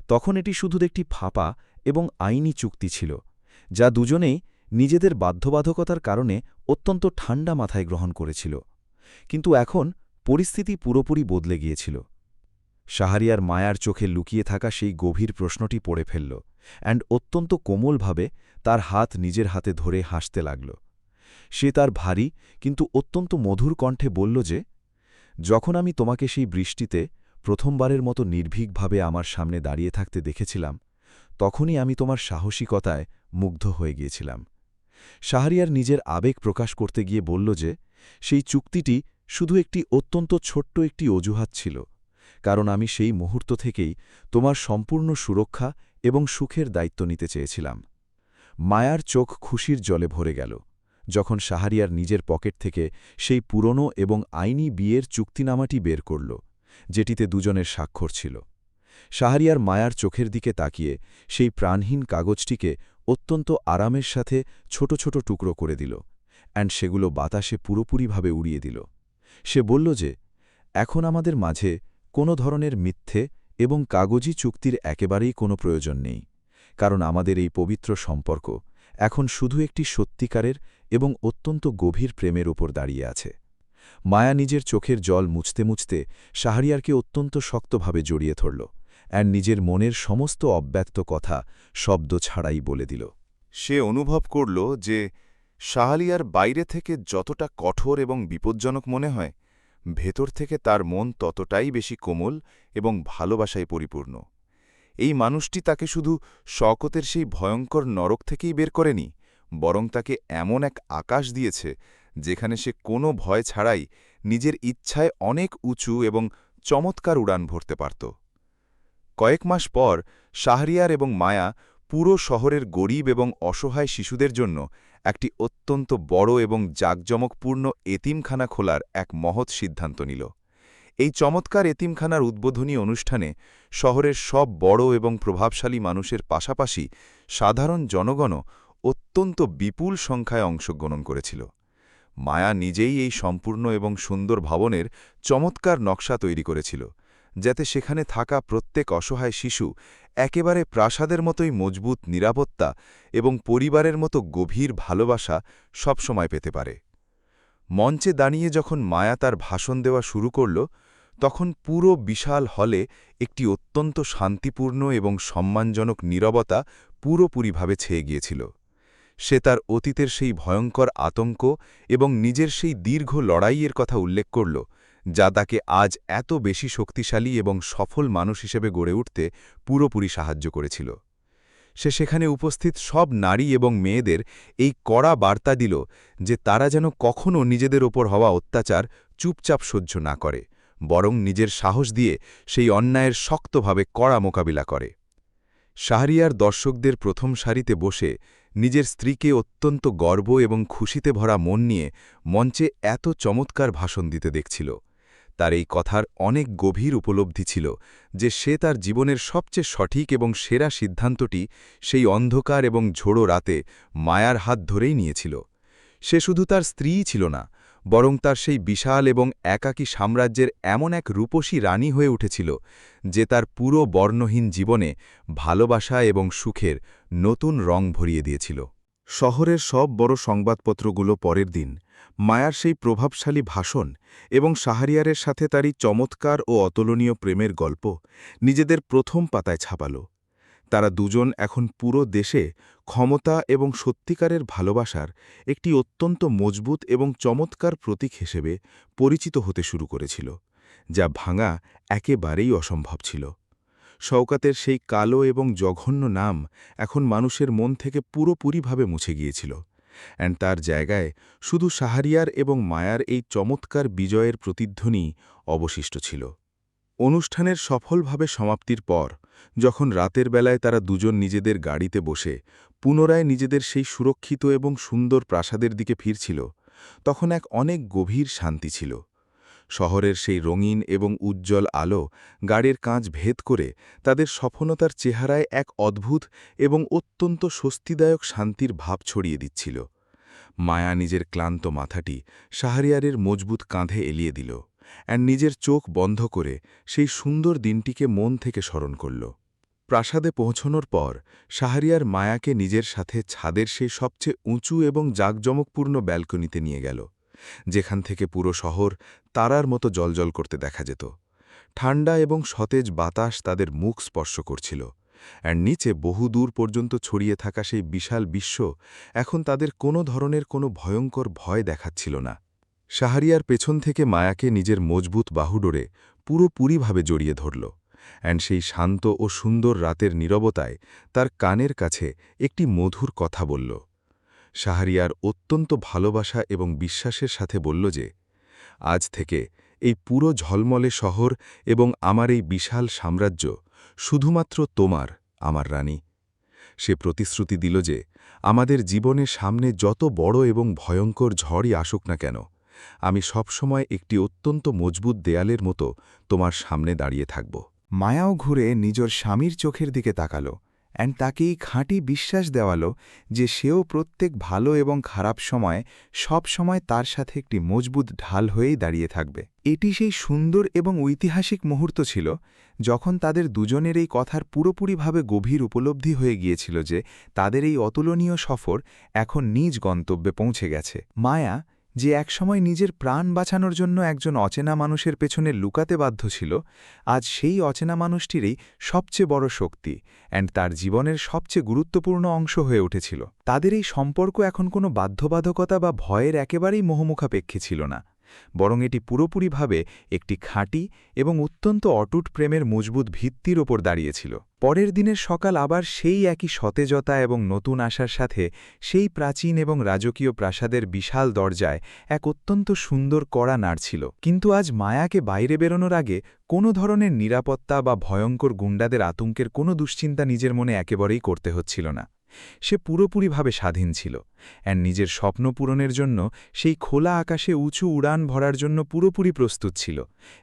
Speaker 6: তখন এটি শুধু একটি ফাঁপা এবং আইনি চুক্তি ছিল, যা দুজনেই নিজেদের বাধ্যবাধকতার কারণে অত্যন্ত ঠান্ডা মাথায় গ্রহণ করেছিল। কিন্তু এখন পরিস্থিতি পুরোপুরি বদলে গিয়েছিল। শাহরিয়ার মায়ার চোখে লুকিয়ে থাকা সেই গভীর প্রশ্নটি পড়ে ফেলল, অত্যন্ত কোমলভাবে তার হাত নিজের হাতে ধরে হাসতে লাগল। সে তার ভারী কিন্তু অত্যন্ত মধুর কণ্ঠে বলল যে, যখন আমি তোমাকে সেই বৃষ্টিতে প্রথমবারের মতো নির্ভীকভাবে আমার সামনে দাঁড়িয়ে থাকতে দেখেছিলাম, তখনই আমি তোমার সাহসিকতায় মুগ্ধ হয়ে গিয়েছিলাম। শাহরিয়ার নিজের আবেগ প্রকাশ করতে গিয়ে বলল যে সেই চুক্তিটি শুধু একটি অত্যন্ত ছোট্ট একটি অজুহাত ছিল, কারণ আমি সেই মুহূর্ত থেকেই তোমার সম্পূর্ণ সুরক্ষা এবং সুখের দায়িত্ব নিতে চেয়েছিলাম। মায়ার চোখ খুশির জলে ভরে গেল যখন শাহরিয়ার নিজের পকেট থেকে সেই পুরনো এবং আইনি বিয়ের চুক্তিনামাটি বের করল, যেটিতে দুজনের স্বাক্ষর ছিল। শাহরিয়ার মায়ার চোখের দিকে তাকিয়ে সেই প্রাণহীন কাগজটিকে অত্যন্ত আরামের সাথে ছোট ছোট টুকরো করে দিল, সেগুলো বাতাসে পুরোপুরিভাবে উড়িয়ে দিল। সে বলল যে, এখন আমাদের মাঝে কোনো ধরনের মিথ্যে এবং কাগজি চুক্তির একেবারেই কোনো প্রয়োজন নেই, কারণ আমাদের এই পবিত্র সম্পর্ক এখন শুধু একটি সত্যিকারের এবং অত্যন্ত গভীর প্রেমের উপর দাঁড়িয়ে আছে। মায়া নিজের চোখের জল মুছতে মুছতে শাহরিয়ারকে অত্যন্ত শক্তভাবে জড়িয়ে ধরল, নিজের মনের সমস্ত অব্যক্ত কথা শব্দ ছাড়াই বলে দিল।
Speaker 2: সে অনুভব করল যে শাহরিয়ার বাইরে থেকে যতটা কঠোর এবং বিপজ্জনক মনে হয়, ভেতর থেকে তার মন ততটাই বেশি কোমল এবং ভালোবাসায় পরিপূর্ণ। এই মানুষটি তাকে শুধু শওকতের সেই ভয়ঙ্কর নরক থেকেই বের করেনি, বরং তাকে এমন এক আকাশ দিয়েছে যেখানে সে কোনো ভয় ছাড়াই নিজের ইচ্ছায় অনেক উঁচু এবং চমৎকার উড়ান ভরতে পারত। কয়েক মাস পর শাহরিয়ার এবং মায়া পুরো শহরের গরিব এবং অসহায় শিশুদের জন্য একটি অত্যন্ত বড় এবং জাঁকজমকপূর্ণ এতিমখানা খোলার এক মহৎ সিদ্ধান্ত নিল। এই চমৎকার এতিমখানার উদ্বোধনী অনুষ্ঠানে শহরের সব বড় এবং প্রভাবশালী মানুষের পাশাপাশি সাধারণ জনগণও অত্যন্ত বিপুল সংখ্যায় অংশগ্রহণ করেছিল। মায়া নিজেই এই সম্পূর্ণ এবং সুন্দর ভবনের চমৎকার নকশা তৈরি করেছিল, যাতে সেখানে থাকা প্রত্যেক অসহায় শিশু একেবারে প্রাসাদের মতোই মজবুত নিরাপত্তা এবং পরিবারের মতো গভীর ভালোবাসা সবসময় পেতে পারে। মঞ্চে দাঁড়িয়ে যখন মায়া তার ভাষণ দেওয়া শুরু করল, তখন পুরো বিশাল হলে একটি অত্যন্ত শান্তিপূর্ণ এবং সম্মানজনক নীরবতা পুরোপুরিভাবে ছেয়ে গিয়েছিল। সে তার অতীতের সেই ভয়ঙ্কর আতঙ্ক এবং নিজের সেই দীর্ঘ লড়াইয়ের কথা উল্লেখ করল,
Speaker 8: যা তাকে আজ এত বেশি শক্তিশালী এবং সফল মানুষ হিসেবে গড়ে উঠতে পুরোপুরি সাহায্য করেছিল। সে সেখানে উপস্থিত সব নারী এবং মেয়েদের এই কড়া বার্তা দিল যে তারা যেন কখনও নিজেদের ওপর হওয়া অত্যাচার চুপচাপ সহ্য না করে, বরং নিজের সাহস দিয়ে সেই অন্যায়ের শক্তভাবে কড়া মোকাবিলা করে। শাহরিয়ার দর্শকদের প্রথম সারিতে বসে নিজের স্ত্রীকে অত্যন্ত গর্ব এবং খুশিতে ভরা মন নিয়ে মঞ্চে এত চমৎকার ভাষণ দিতে দেখছিল। তার এই কথার অনেক গভীর উপলব্ধি ছিল যে সে তার জীবনের সবচেয়ে সঠিক এবং সেরা সিদ্ধান্তটি সেই অন্ধকার এবং ঝোড়ো রাতে মায়ার হাত ধরেই নিয়েছিল। সে শুধু তার স্ত্রীই ছিল না, বরং তার সেই বিশাল এবং একাকী সাম্রাজ্যের এমন এক রূপসী রানী হয়ে উঠেছিল যে তার পুরো বর্ণহীন জীবনে ভালোবাসা এবং সুখের নতুন রং ভরিয়ে দিয়েছিল।
Speaker 2: শহরের সব বড় সংবাদপত্রগুলো পরের দিন মায়ার সেই প্রভাবশালী ভাষণ এবং শাহরিয়ারের সাথে তারই চমৎকার ও অতুলনীয় প্রেমের গল্প নিজেদের প্রথম পাতায় ছাপাল। তারা দুজন এখন পুরো দেশে ক্ষমতা এবং সত্যিকারের ভালোবাসার একটি অত্যন্ত মজবুত এবং চমৎকার প্রতীক হিসেবে পরিচিত হতে শুরু করেছিল, যা ভাঙা একেবারেই অসম্ভব ছিল। শওকতের সেই কালো এবং জঘন্য নাম এখন মানুষের মন থেকে পুরোপুরিভাবে মুছে গিয়েছিল, তার জায়গায় শুধু শাহরিয়ার এবং মায়ার এই চমৎকার বিজয়ের প্রতিধ্বনি অবশিষ্ট ছিল। অনুষ্ঠানের সফলভাবে সমাপ্তির পর যখন রাতের বেলায় তারা দুজন নিজেদের গাড়িতে বসে পুনরায় নিজেদের সেই সুরক্ষিত এবং সুন্দর প্রাসাদের দিকে ফিরছিল, তখন এক অনেক গভীর শান্তি ছিল। শহরের সেই রঙিন এবং উজ্জ্বল আলো গাড়ির কাঁচ ভেদ করে তাদের সফলতার চেহারায় এক অদ্ভুত এবং অত্যন্ত স্বস্তিদায়ক শান্তির ভাব ছড়িয়ে দিচ্ছিল। মায়া নিজের ক্লান্ত মাথাটি শাহরিয়ারের মজবুত কাঁধে এলিয়ে দিল, নিজের চোখ বন্ধ করে সেই সুন্দর দিনটিকে মন থেকে স্মরণ করল। প্রাসাদে পৌঁছনোর পর শাহরিয়ার মায়াকে নিজের সাথে ছাদের সেই সবচেয়ে উঁচু এবং জাঁকজমকপূর্ণ ব্যালকনিতে নিয়ে গেল, যেখান থেকে পুরো শহর তারার মতো জ্বলজ্বল করতে দেখা যেত। ঠান্ডা এবং সতেজ বাতাস তাদের মুখ স্পর্শ করছিল, নিচে বহুদূর পর্যন্ত ছড়িয়ে থাকা সেই বিশাল বিশ্ব এখন তাদের কোনো ধরনের কোনো ভয়ঙ্কর ভয় দেখাচ্ছিল না। শাহরিয়ার পেছন থেকে মায়াকে নিজের মজবুত বাহুডোরে পুরোপুরিভাবে জড়িয়ে ধরল, সেই শান্ত ও সুন্দর রাতের নীরবতায় তার কানের কাছে একটি মধুর কথা বলল। শাহরিয়ার অত্যন্ত ভালোবাসা এবং বিশ্বাসের সাথে বলল যে আজ থেকে এই পুরো ঝলমলে শহর এবং আমার এই বিশাল সাম্রাজ্য শুধুমাত্র তোমার, আমার রানী। সে প্রতিশ্রুতি দিল যে আমাদের জীবনের সামনে যত বড় এবং ভয়ঙ্কর ঝড়ই আসুক না কেন, আমি সবসময় একটি অত্যন্ত মজবুত দেয়ালের মতো তোমার সামনে দাঁড়িয়ে থাকব।
Speaker 8: মায়াও ঘুরে নিজের স্বামীর চোখের দিকে তাকালো, তাকেই খাঁটি বিশ্বাস দেওয়ালো যে সেও প্রত্যেক ভালো এবং খারাপ সময় সব সময় তার সাথে একটি মজবুত ঢাল হয়েই দাঁড়িয়ে থাকবে। এটি সেই সুন্দর এবং ঐতিহাসিক মুহূর্ত ছিল যখন তাদের দুজনের এই কথার পুরোপুরিভাবে গভীর উপলব্ধি হয়ে গিয়েছিল যে তাদের এই অতুলনীয় সফর এখন নিজ গন্তব্যে পৌঁছে গেছে। মায়া, যে একসময় নিজের প্রাণ বাঁচানোর জন্য একজন অচেনা মানুষের পেছনে লুকাতে বাধ্য ছিল, আজ সেই অচেনা মানুষটিরই সবচেয়ে বড় শক্তি তার জীবনের সবচেয়ে গুরুত্বপূর্ণ অংশ হয়ে উঠেছিল। তাদের এই সম্পর্ক এখন কোনো বাধ্যবাধকতা বা ভয়ের একেবারেই মোহমুখাপেক্ষী ছিল না, বরং এটি পুরোপুরিভাবে একটি খাঁটি এবং অত্যন্ত অটুট প্রেমের মজবুত ভিত্তির ওপর দাঁড়িয়েছিল। পরের দিনের সকাল আবার সেই একই সতেজতা এবং নতুন আশার সাথে সেই প্রাচীন এবং রাজকীয় প্রাসাদের বিশাল দরজায় এক অত্যন্ত সুন্দর কড়া নাড়ছিল। কিন্তু আজ মায়াকে বাইরে বেরোনোর আগে কোনো ধরনের নিরাপত্তা বা ভয়ঙ্কর গুন্ডাদের আতঙ্কের কোনো দুশ্চিন্তা নিজের মনে একেবারেই করতে হচ্ছিল না। সে পুরোপুরিভাবে স্বাধীন ছিল, নিজের স্বপ্ন পূরণের জন্য সেই খোলা আকাশে উঁচু উড়ান ভরার জন্য পুরোপুরি প্রস্তুত ছিল,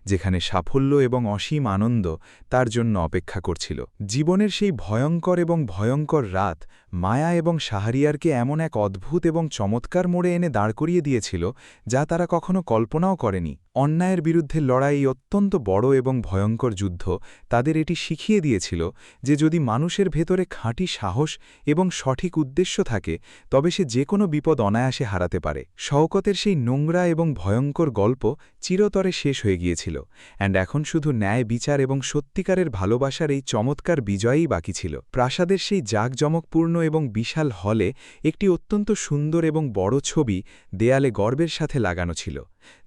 Speaker 8: যেখানে সাফল্য এবং অসীম আনন্দ তার জন্য অপেক্ষা করছিল। জীবনের সেই ভয়ঙ্কর এবং ভয়ঙ্কর রাত মায়া এবং শাহরিয়ারকে এমন এক অদ্ভুত এবং চমৎকার মোড়ে এনে দাঁড় করিয়ে দিয়েছিল যা তারা কখনো কল্পনাও করেনি। অন্যায়ের বিরুদ্ধে লড়াই অত্যন্ত বড় এবং ভয়ঙ্কর যুদ্ধ তাদের এটি শিখিয়ে দিয়েছিল যে যদি মানুষের ভেতরে খাঁটি সাহস এবং সঠিক উদ্দেশ্য থাকে তবে সে যে কোনো বিপদ অনায়াসে হারাতে পারে। শওকতের সেই নোংরা এবং ভয়ঙ্কর গল্প
Speaker 3: চিরতরে শেষ হয়ে গিয়েছিল অ্যান্ড এখন শুধু ন্যায় বিচার এবং সত্যিকারের ভালোবাসার এই চমৎকার বিজয়ই বাকি ছিল। প্রাসাদের সেই জাঁকজমকপূর্ণ এবং বিশাল হলে একটি অত্যন্ত সুন্দর এবং বড় ছবি দেয়ালে গর্বের সাথে লাগানো ছিল,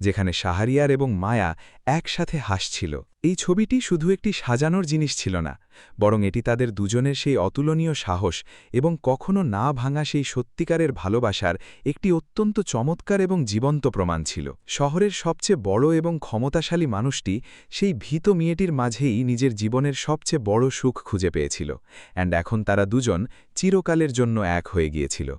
Speaker 3: যেখানে শাহরিয়ার এবং মায়া একসাথে হাসছিল। এই ছবিটি শুধু একটি সাজানোর জিনিস ছিল না, বরং এটি তাদের দুজনের সেই অতুলনীয় সাহস এবং কখনো না ভাঙা সেই সত্যিকারের ভালোবাসার একটি অত্যন্ত চমৎকার এবং জীবন্ত প্রমাণ ছিল। শহরের সবচেয়ে বড় এবং ক্ষমতাশালী মানুষটি সেই ভীত মেয়েটির মাঝেই নিজের জীবনের সবচেয়ে বড় সুখ খুঁজে পেয়েছিল, অ্যান্ড এখন তারা দুজন চিরকালের জন্য এক হয়ে গিয়েছিল।